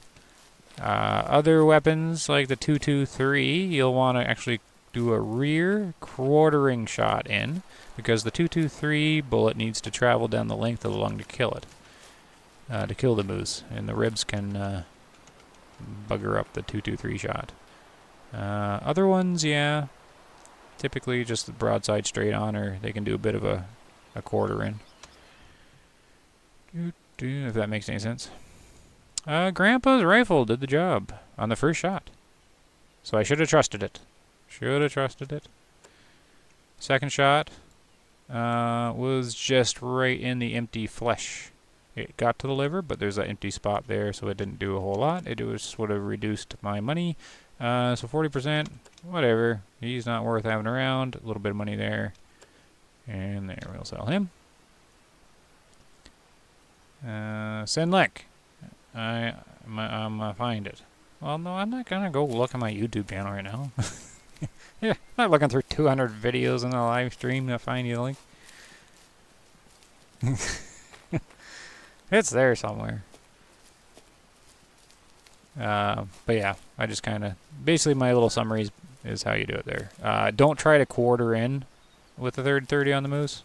Other weapons, like the 2-2-3, you'll want to actually do a rear quartering shot in, because the 2-2-3 bullet needs to travel down the length of the lung to kill it. to kill the moose, and the ribs can bugger up the 223 shot. Other ones, yeah, typically just the broadside straight on, or they can do a bit of a quarter in. If that makes any sense. Grandpa's rifle did the job on the first shot. So I should have trusted it. Should have trusted it. Second shot was just right in the empty flesh. It got to the liver, but there's an empty spot there, so it didn't do a whole lot. It was would have reduced my money. So 40%, whatever. He's not worth having around. A little bit of money there. And there, we'll sell him. Sinlek. I'm find it. Well, no, I'm not gonna go look at my YouTube channel right now. Yeah, I'm not looking through 200 videos in a live stream to find you the link. It's there somewhere. But yeah, I just kind of... Basically, my little summary is how you do it there. Don't try to quarter in with the 30 on the moose.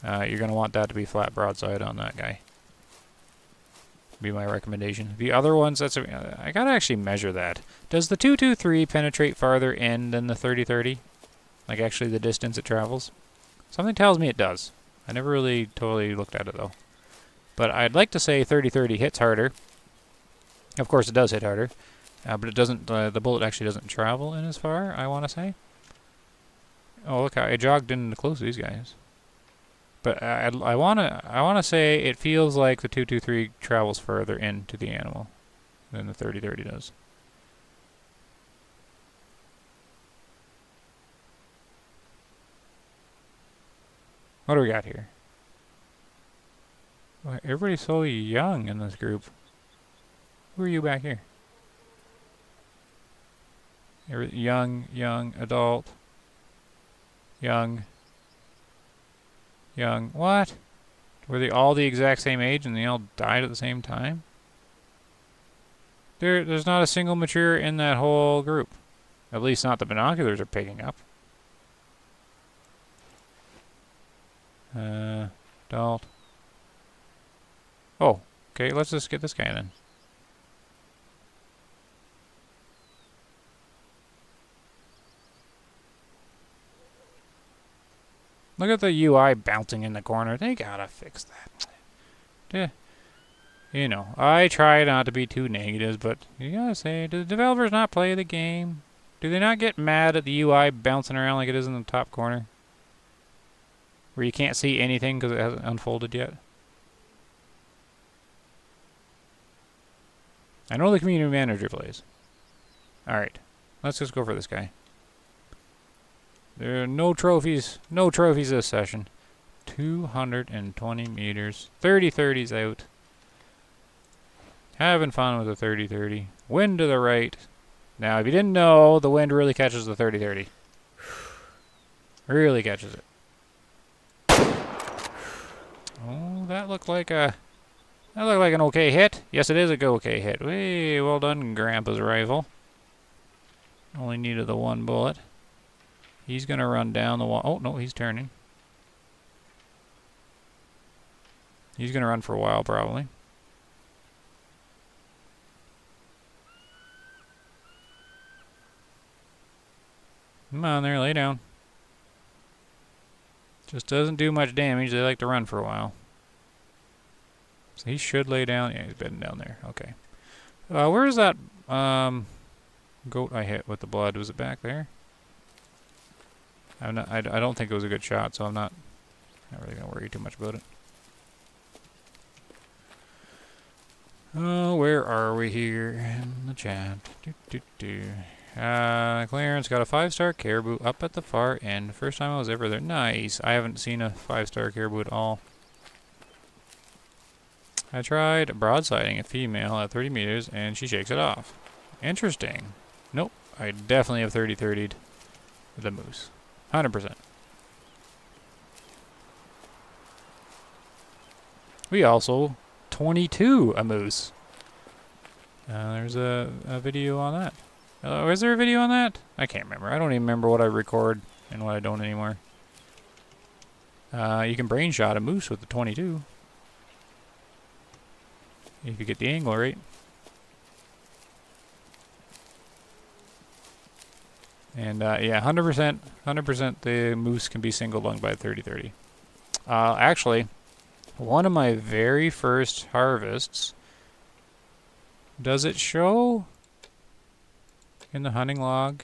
You're going to want that to be flat broadside on that guy. Be my recommendation. The other ones, I got to actually measure that. Does the 223 penetrate farther in than the 30-30? Like actually the distance it travels? Something tells me it does. I never really totally looked at it though. But I'd like to say 30-30 hits harder. Of course it does hit harder. But it doesn't, the bullet actually doesn't travel in as far, I want to say. Oh look, I jogged in to close these guys. But I wanna say it feels like the 223 travels further into the animal than the 30-30 does. What do we got here? Well, everybody's so young in this group. Who are you back here? Young, adult. Young. What? Were they all the exact same age and they all died at the same time? There's not a single mature in that whole group. At least not the binoculars are picking up. Adult. Oh, okay, let's just get this guy then. Look at the UI bouncing in the corner. They gotta fix that. Yeah. You know, I try not to be too negative, but you gotta say, do the developers not play the game? Do they not get mad at the UI bouncing around like it is in the top corner? Where you can't see anything because it hasn't unfolded yet? I know the community manager plays. Alright, let's just go for this guy. There are no trophies this session. 220 meters. 30-30's out. Having fun with the 30-30. Wind to the right. Now, if you didn't know, the wind really catches the 30-30. Really catches it. Oh, that looked like an okay hit. Yes, it is a okay hit. Hey, well done, Grandpa's rifle. Only needed the one bullet. He's gonna run down the wall. Oh, no, he's turning. He's gonna run for a while, probably. Come on there, lay down. Just doesn't do much damage. They like to run for a while. So he should lay down. Yeah, he's bedding down there. Okay. Where's that goat I hit with the blood? Was it back there? I don't think it was a good shot, so I'm not really gonna worry too much about it. Oh, where are we here in the chat? Clarence got a 5-star caribou up at the far end. First time I was ever there. Nice. I haven't seen a 5-star caribou at all. I tried broadsiding a female at 30 meters and she shakes it off. Interesting. Nope. I definitely have 30-30'd the moose. 100%. We also 22 a moose. There's a video on that. Is there a video on that? I can't remember. I don't even remember what I record and what I don't anymore. You can brain shot a moose with the 22. if you get the angle right. And yeah, 100% the moose can be single lunged by 30-30. Actually, one of my very first harvests, does it show in the hunting log?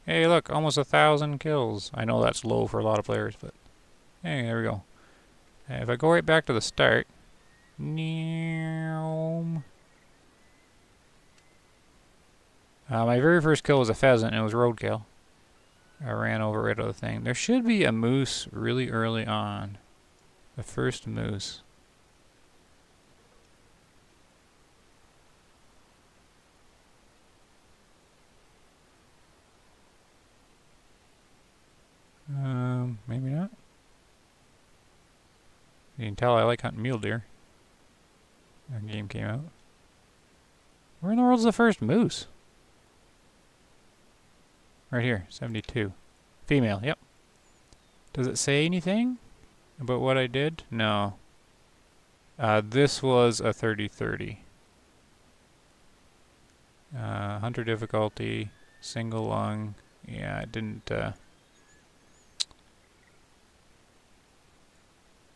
Hey, look, almost 1,000 kills. I know that's low for a lot of players, but hey, there we go. If I go right back to the start, my very first kill was a pheasant, and it was roadkill. I ran over right of the thing. There should be a moose really early on. The first moose. Maybe not. You can tell I like hunting mule deer. That game came out. Where in the world's the first moose? Right here, 72. Female, yep. Does it say anything about what I did? No. This was a 30-30. Hunter difficulty, single lung. Yeah, it didn't,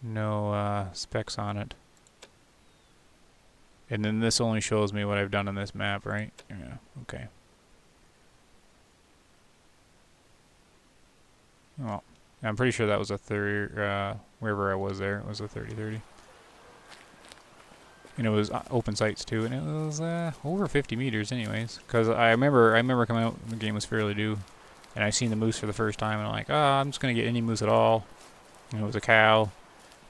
no specs on it. And then this only shows me what I've done on this map, right? Yeah, okay. Well, I'm pretty sure that was a wherever I was there, it was a 30-30. And it was open sights too, and it was over 50 meters anyways. Because I remember coming out, the game was fairly new, and I seen the moose for the first time, and I'm like, oh, I'm just going to get any moose at all. And it was a cow.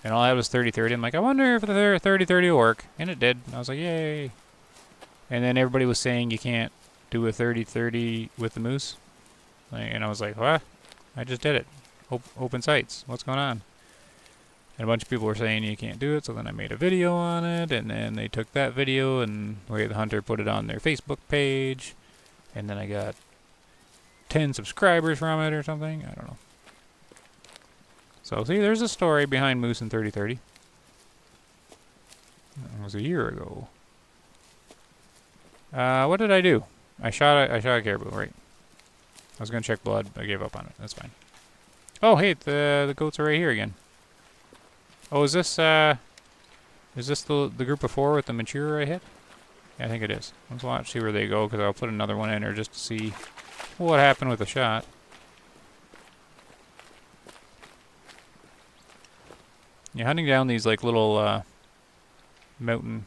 And all I had was 30-30. I'm like, I wonder if the 30-30 will work. And it did. And I was like, yay. And then everybody was saying you can't do a 30-30 with the moose. And I was like, what? I just did it. Open sights. What's going on? And a bunch of people were saying you can't do it. So then I made a video on it. And then they took that video and Way of the Hunter put it on their Facebook page. And then I got 10 subscribers from it or something. I don't know. So, see, there's a story behind moose in 30-30. That was a year ago. What did I do? I shot a caribou, right? I was gonna check blood. I gave up on it. That's fine. Oh, hey, the goats are right here again. Oh, is this the group of 4 with the mature I hit? Yeah, I think it is. Let's watch, see where they go, because I'll put another one in there just to see what happened with the shot. Yeah, hunting down these like little mountain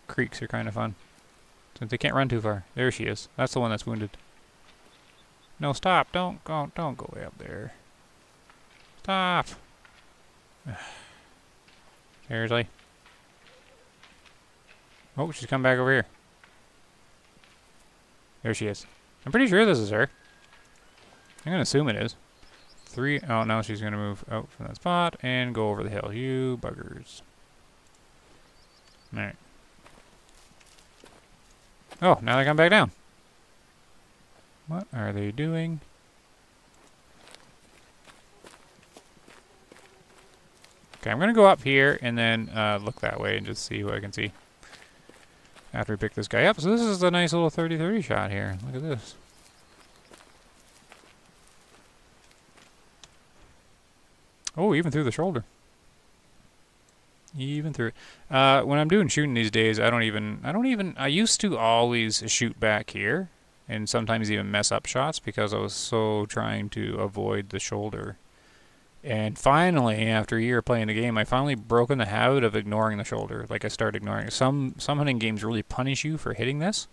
creeks are kind of fun. Since they can't run too far. There she is. That's the one that's wounded. No, stop! Don't go way up there. Stop! Seriously? Oh, she's come back over here. There she is. I'm pretty sure this is her. I'm gonna assume it is. Oh, now she's gonna move out from that spot and go over the hill. You buggers. Alright. Oh, now they come back down. What are they doing? Okay, I'm gonna go up here and then look that way and just see what I can see. After we pick this guy up. So this is a nice little 30-30 shot here. Look at this. Oh, even through the shoulder. Even through it. When I'm doing shooting these days, I used to always shoot back here, and sometimes even mess up shots because I was so trying to avoid the shoulder. And finally, after a year of playing the game, I finally broken the habit of ignoring the shoulder. Like I started ignoring it. Some hunting games really punish you for hitting this.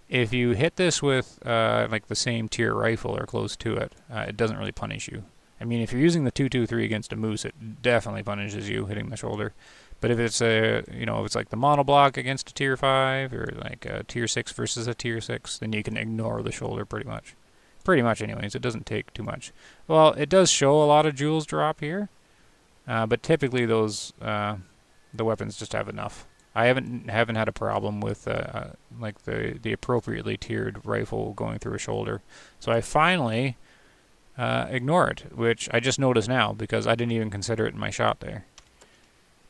If you hit this with like the same tier rifle or close to it, it doesn't really punish you. I mean, if you're using the 223 against a moose, it definitely punishes you hitting the shoulder. But if it's if it's like the monoblock against a tier 5 or like a tier 6 versus a tier 6, then you can ignore the shoulder pretty much. Pretty much anyways, it doesn't take too much. Well, it does show a lot of joules drop here, but typically those the weapons just have enough. I haven't had a problem with like the appropriately tiered rifle going through a shoulder. So I finally ignore it, which I just noticed now because I didn't even consider it in my shot there.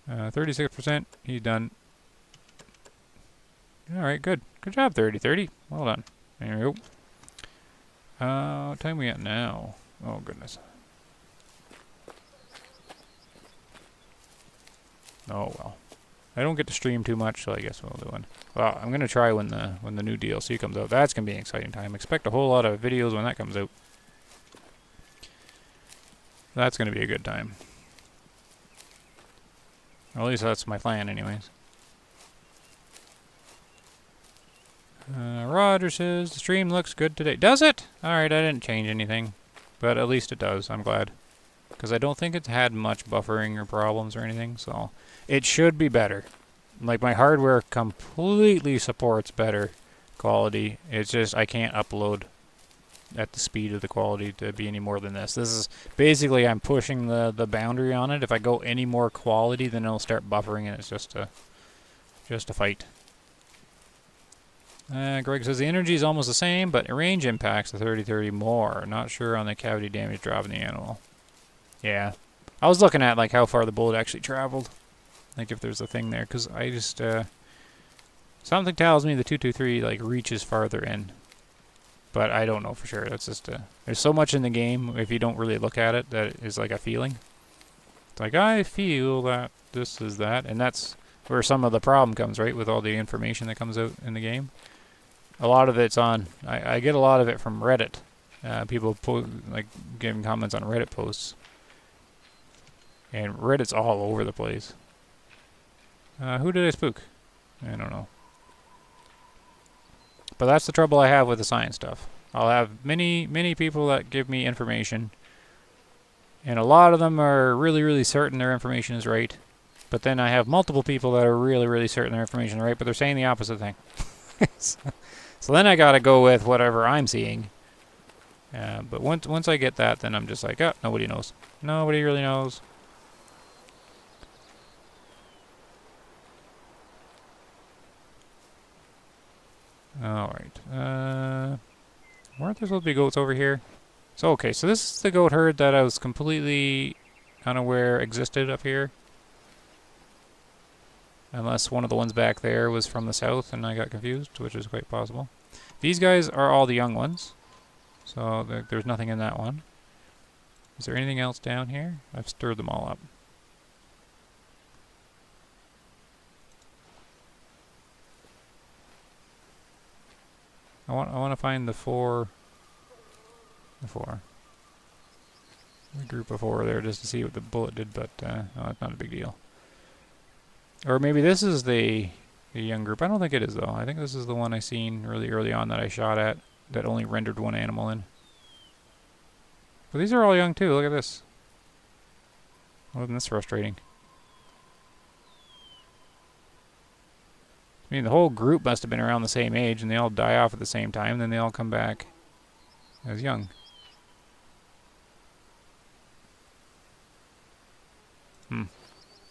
36%, he's done. Alright, good. Good job, 3030. Well done. There we go. What time we at now? Oh, goodness. Oh, well. I don't get to stream too much, so I guess we'll do one. Well, I'm gonna try when the new DLC comes out. That's gonna be an exciting time. Expect a whole lot of videos when that comes out. That's gonna be a good time. Or at least that's my plan, anyways. Roger says the stream looks good today. Does it? Alright, I didn't change anything. But at least it does. I'm glad. Because I don't think it's had much buffering or problems or anything, so it should be better. Like, my hardware completely supports better quality. It's just I can't upload at the speed of the quality to be any more than this. This is basically I'm pushing the boundary on it. If I go any more quality, then it'll start buffering, and it's just a fight. Greg says the energy is almost the same, but range impacts the 30-30 more. Not sure on the cavity damage drop in the animal. Yeah. I was looking at like how far the bullet actually traveled. Like if there's a thing there, because I just something tells me the 223 like reaches farther in. But I don't know for sure. That's just there's so much in the game if you don't really look at it that it is like a feeling. It's like I feel that this is that, and that's where some of the problem comes, right? With all the information that comes out in the game. A lot of it's on. I get a lot of it from Reddit. People like giving comments on Reddit posts, and Reddit's all over the place. Who did I spook? I don't know. But that's the trouble I have with the science stuff. I'll have many people that give me information, and a lot of them are really certain their information is right. But then I have multiple people that are really certain their information is right, but they're saying the opposite thing. So then I gotta go with whatever I'm seeing. But once I get that, then I'm just like, oh, nobody knows. Nobody really knows. Alright. Weren't there supposed to be goats over here? So, okay, so this is the goat herd that I was completely unaware existed up here. Unless one of the ones back there was from the south and I got confused, which is quite possible. These guys are all the young ones. So there's nothing in that one. Is there anything else down here? I've stirred them all up. I want to find the four. The group of four there just to see what the bullet did, but no, it's not a big deal. Or maybe this is the young group. I don't think it is, though. I think this is the one I seen really early on that I shot at that only rendered one animal in. But these are all young, too. Look at this. Wasn't this frustrating? I mean, the whole group must have been around the same age, and they all die off at the same time, and then they all come back as young.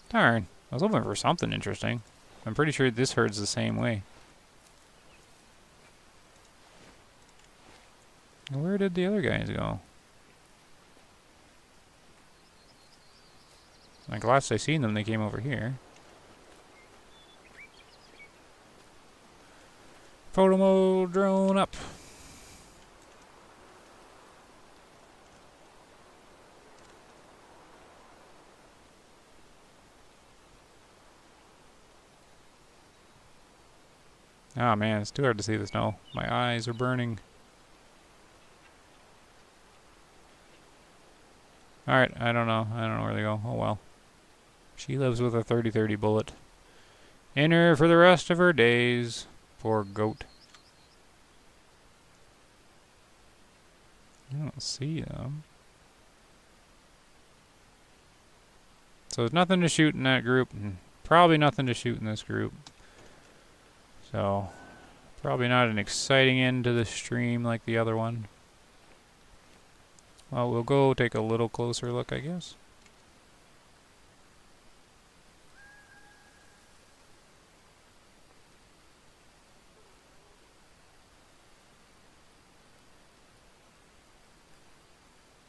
Darn. I was hoping for something interesting. I'm pretty sure this herd's the same way. Where did the other guys go? Like last I seen them, they came over here. Photo mode, drone up. Oh man, it's too hard to see the snow. My eyes are burning. Alright, I don't know. I don't know where they go. Oh well. She lives with a 30-30 bullet in her for the rest of her days. Poor goat. I don't see them. So there's nothing to shoot in that group, and probably nothing to shoot in this group. So, probably not an exciting end to the stream like the other one. Well, we'll go take a little closer look, I guess.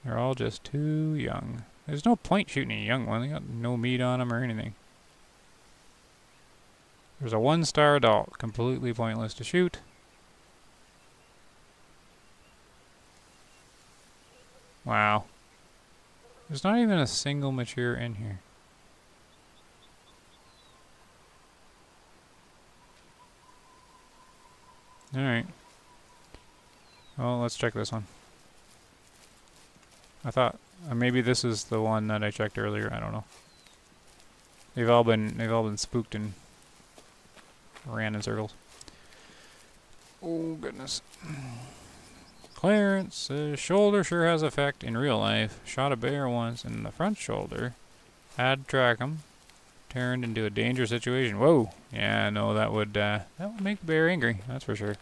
They're all just too young. There's no point shooting a young one. They got no meat on them or anything. There's a 1-star adult. Completely pointless to shoot. Wow. There's not even a single mature in here. Alright. Well, let's check this one. I thought maybe this is the one that I checked earlier. I don't know. They've all been spooked and ran in circles. Oh goodness. Clarence says shoulder sure has effect in real life. Shot a bear once in the front shoulder. Had to track him. Turned into a dangerous situation. Whoa. Yeah, no, that would make the bear angry. That's for sure.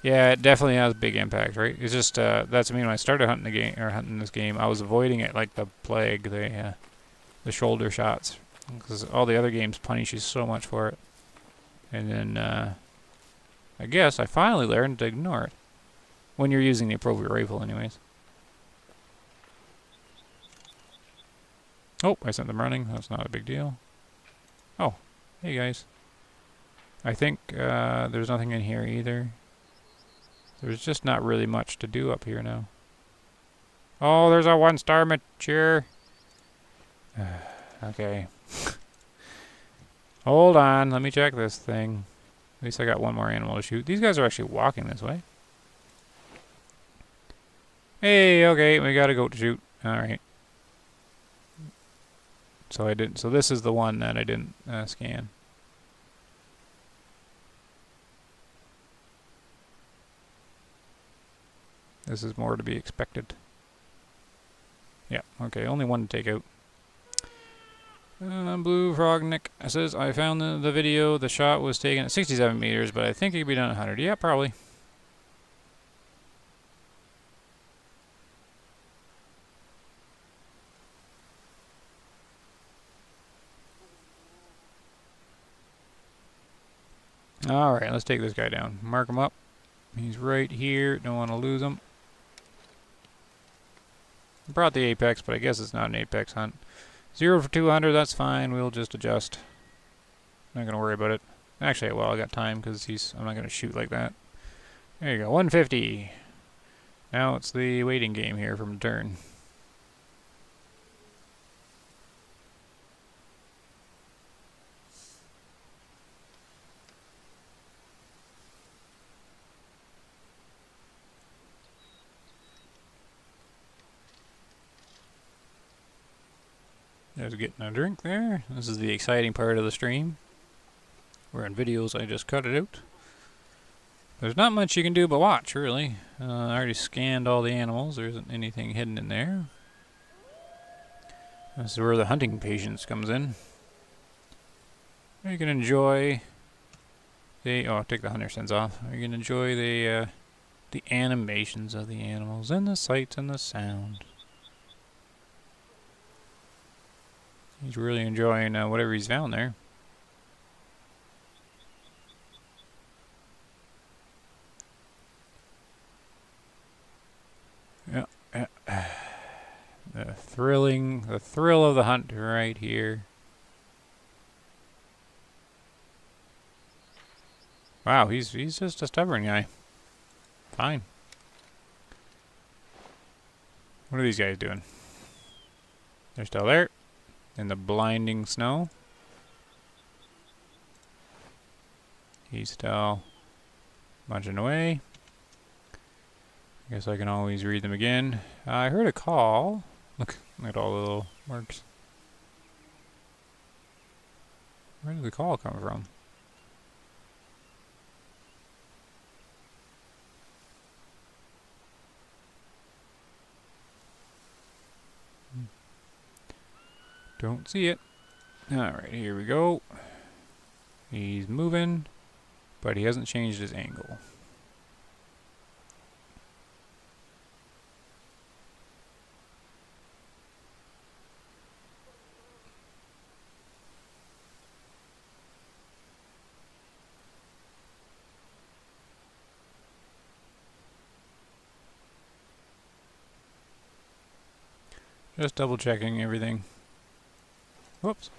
Yeah, it definitely has big impact, right? It's just that's when I started hunting the game or hunting this game, I was avoiding it like the plague. The shoulder shots, because all the other games punish you so much for it. And then I guess I finally learned to ignore it when you're using the appropriate rifle, anyways. Oh, I sent them running. That's not a big deal. Oh, hey guys. I think there's nothing in here either. There's just not really much to do up here now. Oh, there's a 1-star mature. Okay. Hold on, let me check this thing. At least I got one more animal to shoot. These guys are actually walking this way. Hey, okay, we got a goat to shoot. Alright. So this is the one that I didn't scan. This is more to be expected. Yeah, okay, only one to take out. Blue Frog Nick says, I found the video. The shot was taken at 67 meters, but I think it could be done at 100. Yeah, probably. Alright, let's take this guy down. Mark him up. He's right here. Don't want to lose him. Brought the apex, but I guess it's not an apex hunt. 0 for 200, that's fine. We'll just adjust. Not going to worry about it. Actually, well, I got time because I'm not going to shoot like that. There you go, 150. Now it's the waiting game here from turn. There's getting a drink there. This is the exciting part of the stream. Where in videos I just cut it out. There's not much you can do but watch, really. I already scanned all the animals. There isn't anything hidden in there. This is where the hunting patience comes in. You can enjoy the... Oh, take the hunter sense off. You can enjoy the animations of the animals and the sights and the sound. He's really enjoying whatever he's found there. Yeah, the thrill of the hunt right here. Wow, he's just a stubborn guy. Fine. What are these guys doing? They're still there. In the blinding snow. He's still munching away. I guess I can always read them again. I heard a call. Look at all the little marks. Where did the call come from? Don't see it. Alright, here we go. He's moving, but he hasn't changed his angle. Just double checking everything. Whoops.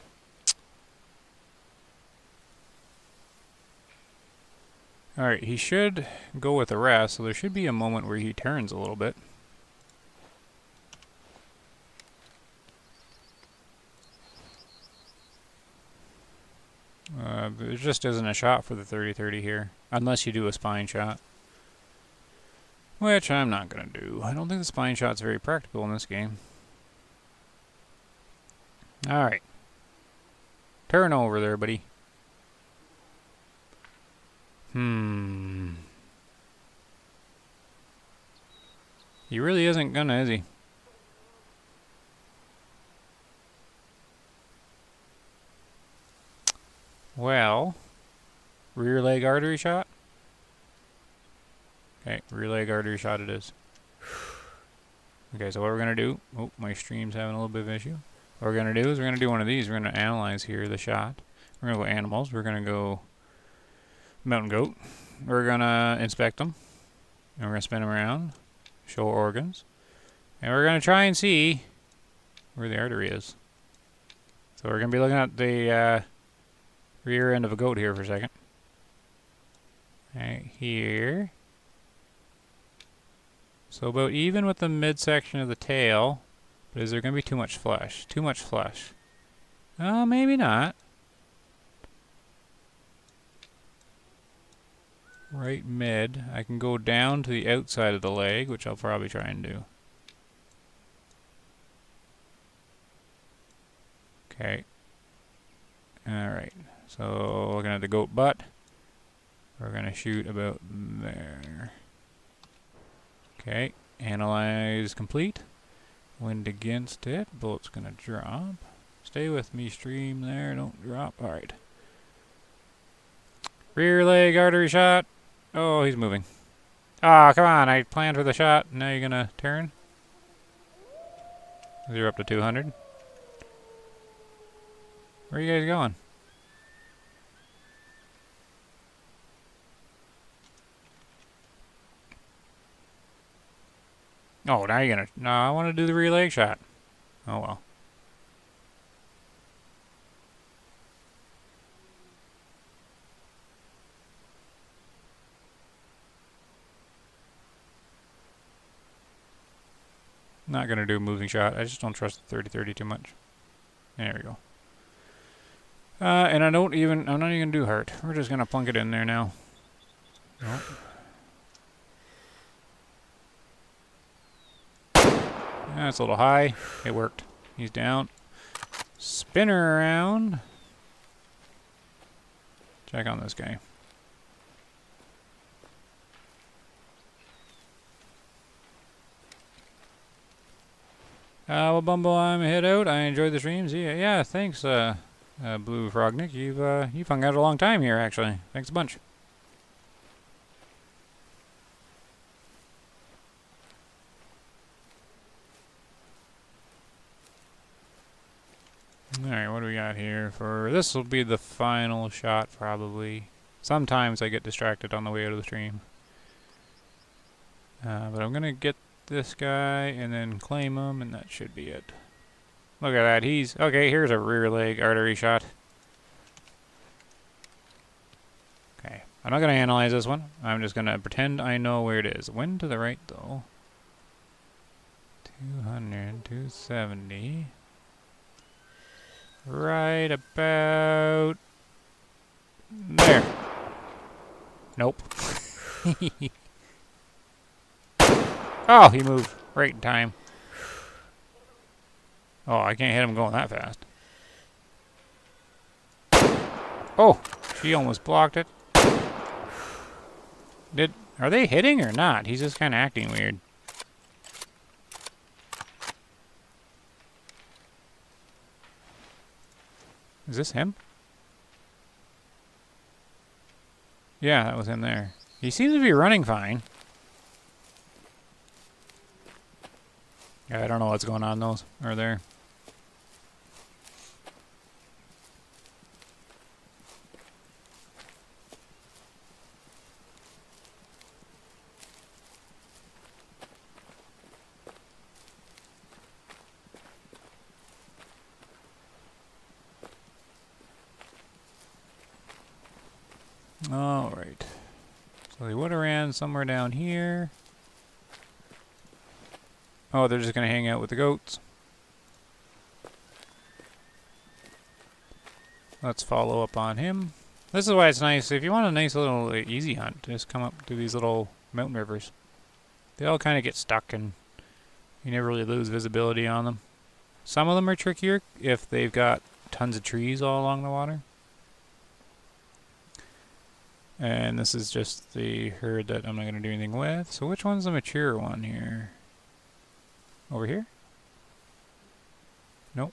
Alright, he should go with the rest, so there should be a moment where he turns a little bit. There just isn't a shot for the 30-30 here, unless you do a spine shot. Which I'm not going to do. I don't think the spine shot's very practical in this game. Alright. Turn over there, buddy. He really isn't gonna, is he? Well, rear leg artery shot? Okay, rear leg artery shot it is. Okay, so what we're going to do... Oh, my stream's having a little bit of an issue. What we're going to do is we're going to do one of these. We're going to analyze here the shot. We're going to go animals. We're going to go mountain goat. We're going to inspect them. And we're going to spin them around. Show organs. And we're going to try and see where the artery is. So we're going to be looking at the rear end of a goat here for a second. Right here. So about even with the midsection of the tail, but is there going to be too much flesh? Too much flesh. Oh, maybe not. Right mid. I can go down to the outside of the leg, which I'll probably try and do. Okay. Alright. So looking at the goat butt, we're going to shoot about there. Okay, analyze complete. Wind against it. Bullet's gonna drop. Stay with me, stream there. Don't drop. Alright. Rear leg artery shot. Oh, he's moving. Ah, come on. I planned for the shot. Now you're gonna turn. You're up to 200. Where are you guys going? Oh, now you're gonna... No, I want to do the rear leg shot. Oh, well. Not gonna do a moving shot. I just don't trust the 30-30 too much. There we go. And I'm not even gonna do heart. We're just gonna plunk it in there now. Nope. That's a little high. It worked. He's down. Spin her around. Check on this guy. Well, Bumble, I'm head out. I enjoyed the streams. Yeah, thanks, Blue Frognick. You've hung out a long time here, actually. Thanks a bunch. Alright, what do we got here for... This will be the final shot, probably. Sometimes I get distracted on the way out of the stream. But I'm gonna get this guy and then claim him, and that should be it. Look at that, he's... Okay, here's a rear leg artery shot. Okay, I'm not gonna analyze this one. I'm just gonna pretend I know where it is. Wind to the right, though. 200, 270... Right about there. Nope. Oh, he moved right in time. Oh, I can't hit him going that fast. Oh, she almost blocked it. Are they hitting or not? He's just kind of acting weird. Is this him? Yeah, that was him there. He seems to be running fine. Yeah, I don't know what's going on those or there. All right. So they would have ran somewhere down here. Oh, they're just going to hang out with the goats. Let's follow up on him. This is why it's nice. If you want a nice little easy hunt, just come up to these little mountain rivers. They all kind of get stuck and you never really lose visibility on them. Some of them are trickier if they've got tons of trees all along the water. And this is just the herd that I'm not going to do anything with. So which one's the mature one here? Over here? Nope.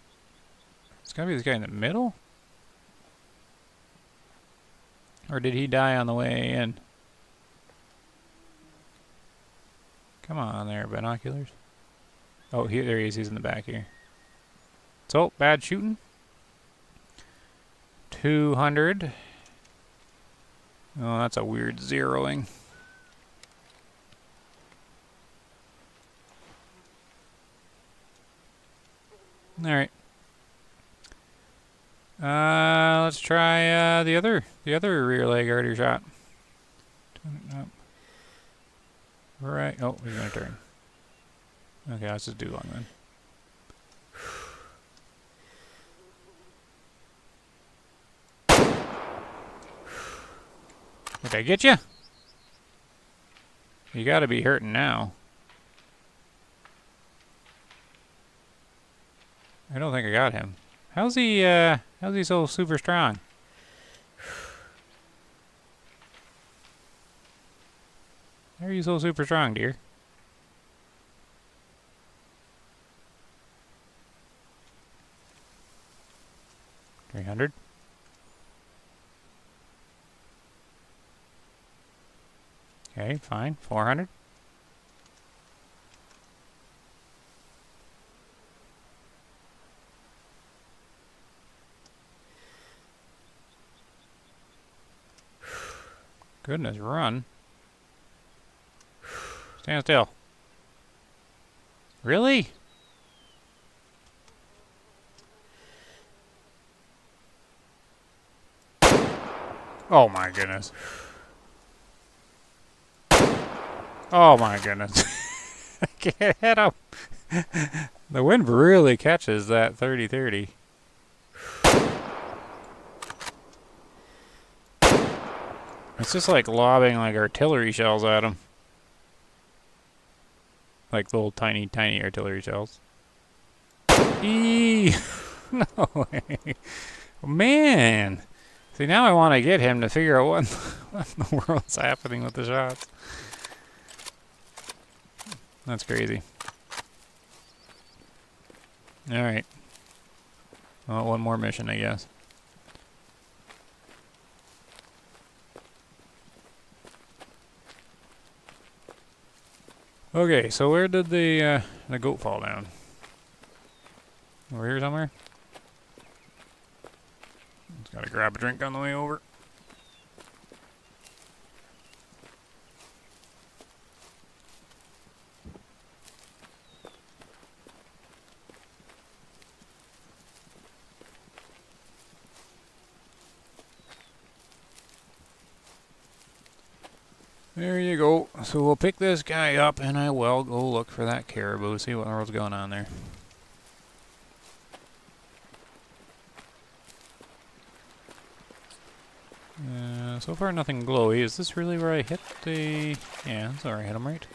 It's got to be this guy in the middle? Or did he die on the way in? Come on there, binoculars. Oh, there he is. He's in the back here. So, bad shooting. 200. Oh, that's a weird zeroing. Alright. Let's try the other rear leg artery shot. Right. Oh, he's gonna turn. Okay, let's just do long then. Did I get you? You gotta be hurting now. I don't think I got him. How's he so super strong? How are you so super strong, dear? $300. Okay, fine. 400. Goodness, run. Stand still. Really? Oh my goodness. Oh my goodness. I can't hit him. The wind really catches that 30-30. It's just like lobbing like artillery shells at him. Like little tiny artillery shells. Eee! No way. Man! See, now I want to get him to figure out what in the world's happening with the shots. That's crazy. Alright. Well, one more mission, I guess. Okay, so where did the goat fall down? Over here somewhere? Just gotta grab a drink on the way over. There you go. So we'll pick this guy up and I will go look for that caribou, see what the world's going on there. So far nothing glowy. Is this really where I hit the... Yeah, that's where I hit him, right?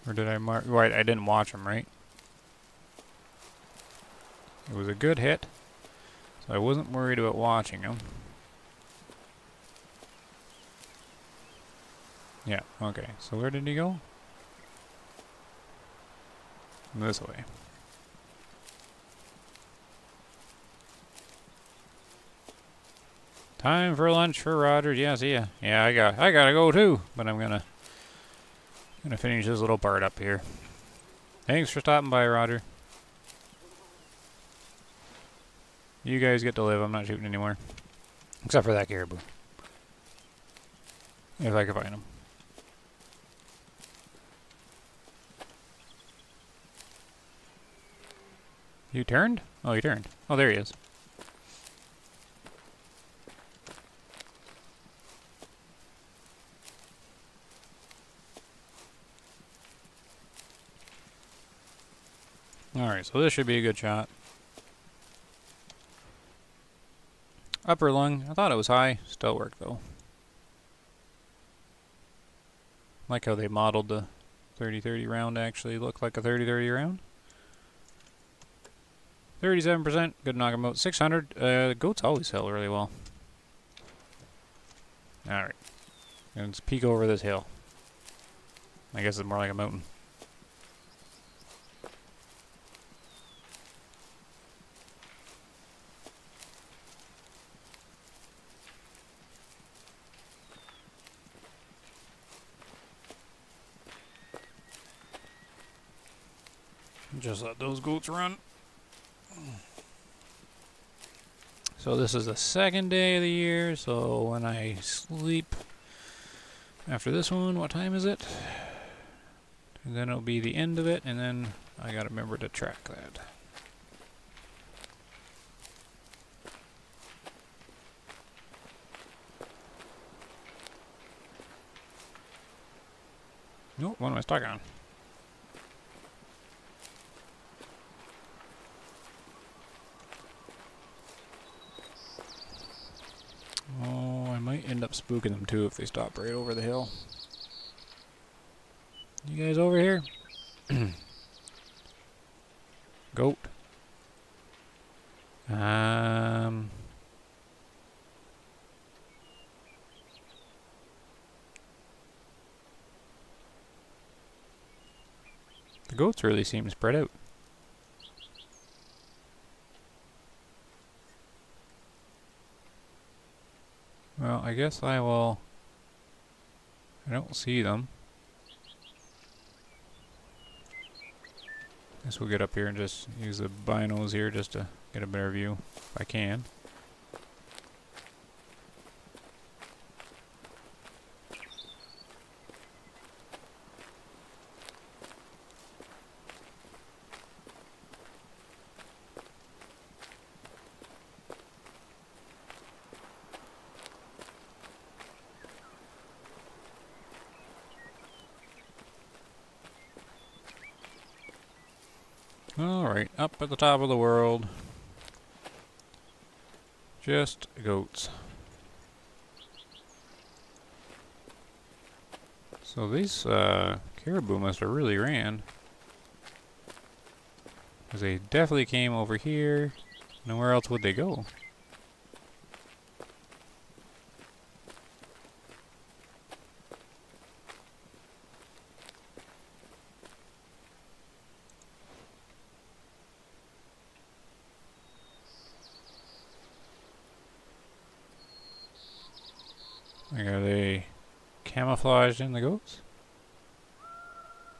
Or did I mark... Right, I didn't watch him, right? It was a good hit, so I wasn't worried about watching him. Yeah, okay. So where did he go? This way. Time for lunch for Roger. Yeah, see ya. Yeah, I gotta go too, but I'm gonna finish this little part up here. Thanks for stopping by, Roger. You guys get to live. I'm not shooting anymore. Except for that caribou. If I can find him. You turned? Oh, you turned. Oh, there he is. Alright, so this should be a good shot. Upper lung. I thought it was high. Still worked, though. Like how they modeled the 30-30 round actually look like a 30-30 round. 37%. Good knock 'em out. 600. Goats always sell really well. Alright. Let's peek over this hill. I guess it's more like a mountain. Just let those goats run. So this is the second day of the year, so when I sleep after this one, what time is it? And then it'll be the end of it, and then I gotta remember to track that. Nope, what am I stuck on? Oh, I might end up spooking them too if they stop right over the hill. You guys over here? Goat. The goats really seem spread out. Well, I guess I will... I don't see them. Guess we'll get up here and just use the binos here just to get a better view, if I can. Alright, up at the top of the world. Just goats. So these caribou must have really ran. Because they definitely came over here. And where else would they go? Like, are they camouflaged in the goats?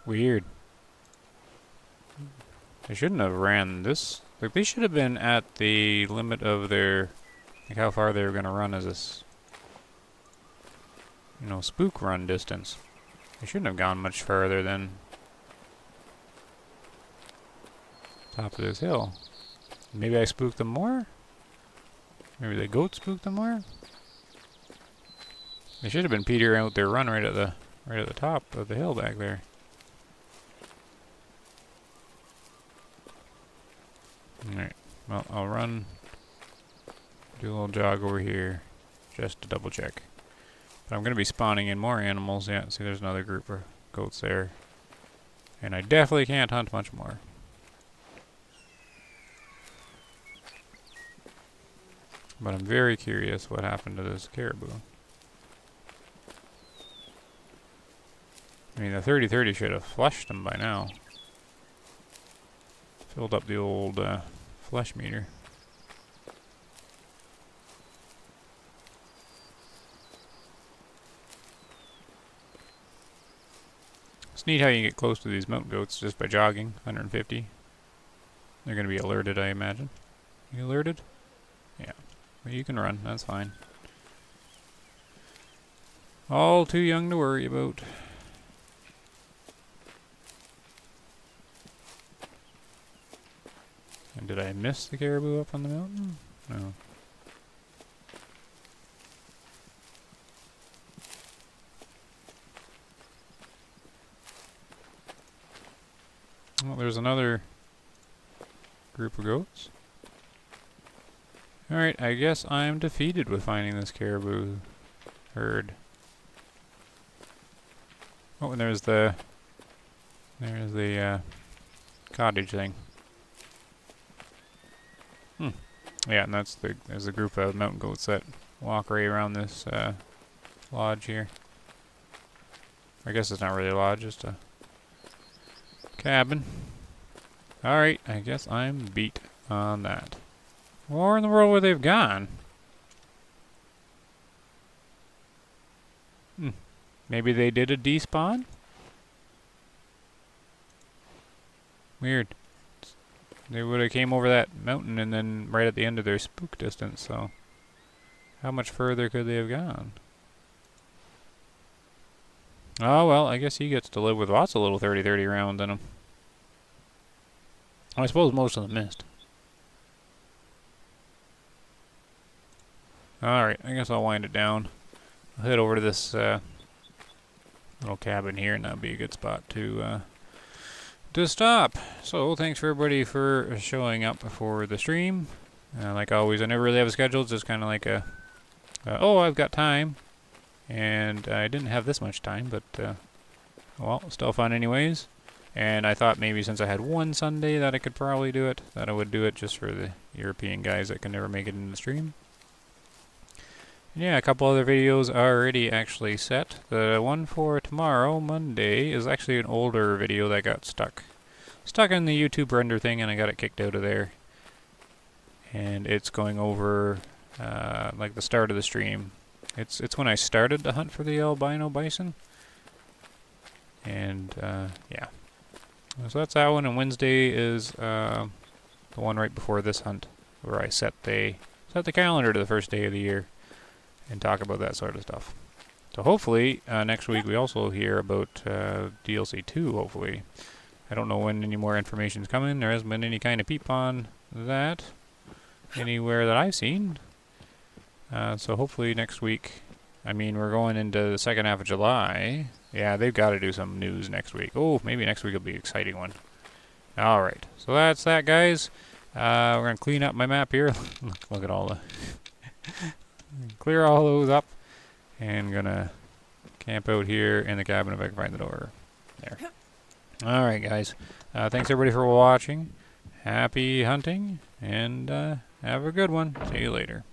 Weird. They shouldn't have ran this. Like, they should have been at the limit of their... Like, how far they were going to run as this... You know, spook run distance. They shouldn't have gone much further than... top of this hill. Maybe I spooked them more? Maybe the goat spooked them more? They should have been petering out their run right at the top of the hill back there. Alright, well, I'll run, do a little jog over here, just to double check. But I'm going to be spawning in more animals. Yeah, see there's another group of goats there. And I definitely can't hunt much more. But I'm very curious what happened to this caribou. I mean, the 30-30 should have flushed them by now. Filled up the old flesh meter. It's neat how you get close to these mountain goats just by jogging. 150. They're going to be alerted, I imagine. You alerted? Yeah. Well, you can run. That's fine. All too young to worry about. And did I miss the caribou up on the mountain? No. Well, there's another group of goats. Alright, I guess I'm defeated with finding this caribou herd. Oh, and there's the cottage thing. Yeah, and there's a group of mountain goats that walk right around this lodge here. I guess it's not really a lodge, just a cabin. Alright, I guess I'm beat on that. Where in the world would they've gone? Maybe they did a despawn? Weird. They would have came over that mountain and then right at the end of their spook distance, so how much further could they have gone? Oh well, I guess he gets to live with lots of little 30-30 rounds in him. I suppose most of them missed. Alright, I guess I'll wind it down. I'll head over to this little cabin here, and that'll be a good spot to stop. So, thanks for everybody for showing up for the stream. Like always, I never really have a schedule. It's just kind of like a, oh, I've got time. And I didn't have this much time, but, well, still fun anyways. And I thought maybe since I had one Sunday that I could probably do it, that I would do it just for the European guys that can never make it in the stream. Yeah, a couple other videos are already actually set. The one for tomorrow, Monday, is actually an older video that got stuck in the YouTube render thing, and I got it kicked out of there. And it's going over like the start of the stream. It's when I started to hunt for the albino bison. And yeah, so that's that one. And Wednesday is the one right before this hunt, where I set the calendar to the first day of the year and talk about that sort of stuff. So hopefully next week we also hear about DLC 2, hopefully. I don't know when any more information's coming. There hasn't been any kind of peep on that anywhere that I've seen. So hopefully next week, I mean, we're going into the second half of July. Yeah, they've got to do some news next week. Oh, maybe next week will be an exciting one. Alright, so that's that, guys. We're going to clean up my map here. Look at all the... clear all those up, and gonna camp out here in the cabin if I can find the door. There. Alright, guys. Thanks everybody for watching. Happy hunting, and have a good one. See you later.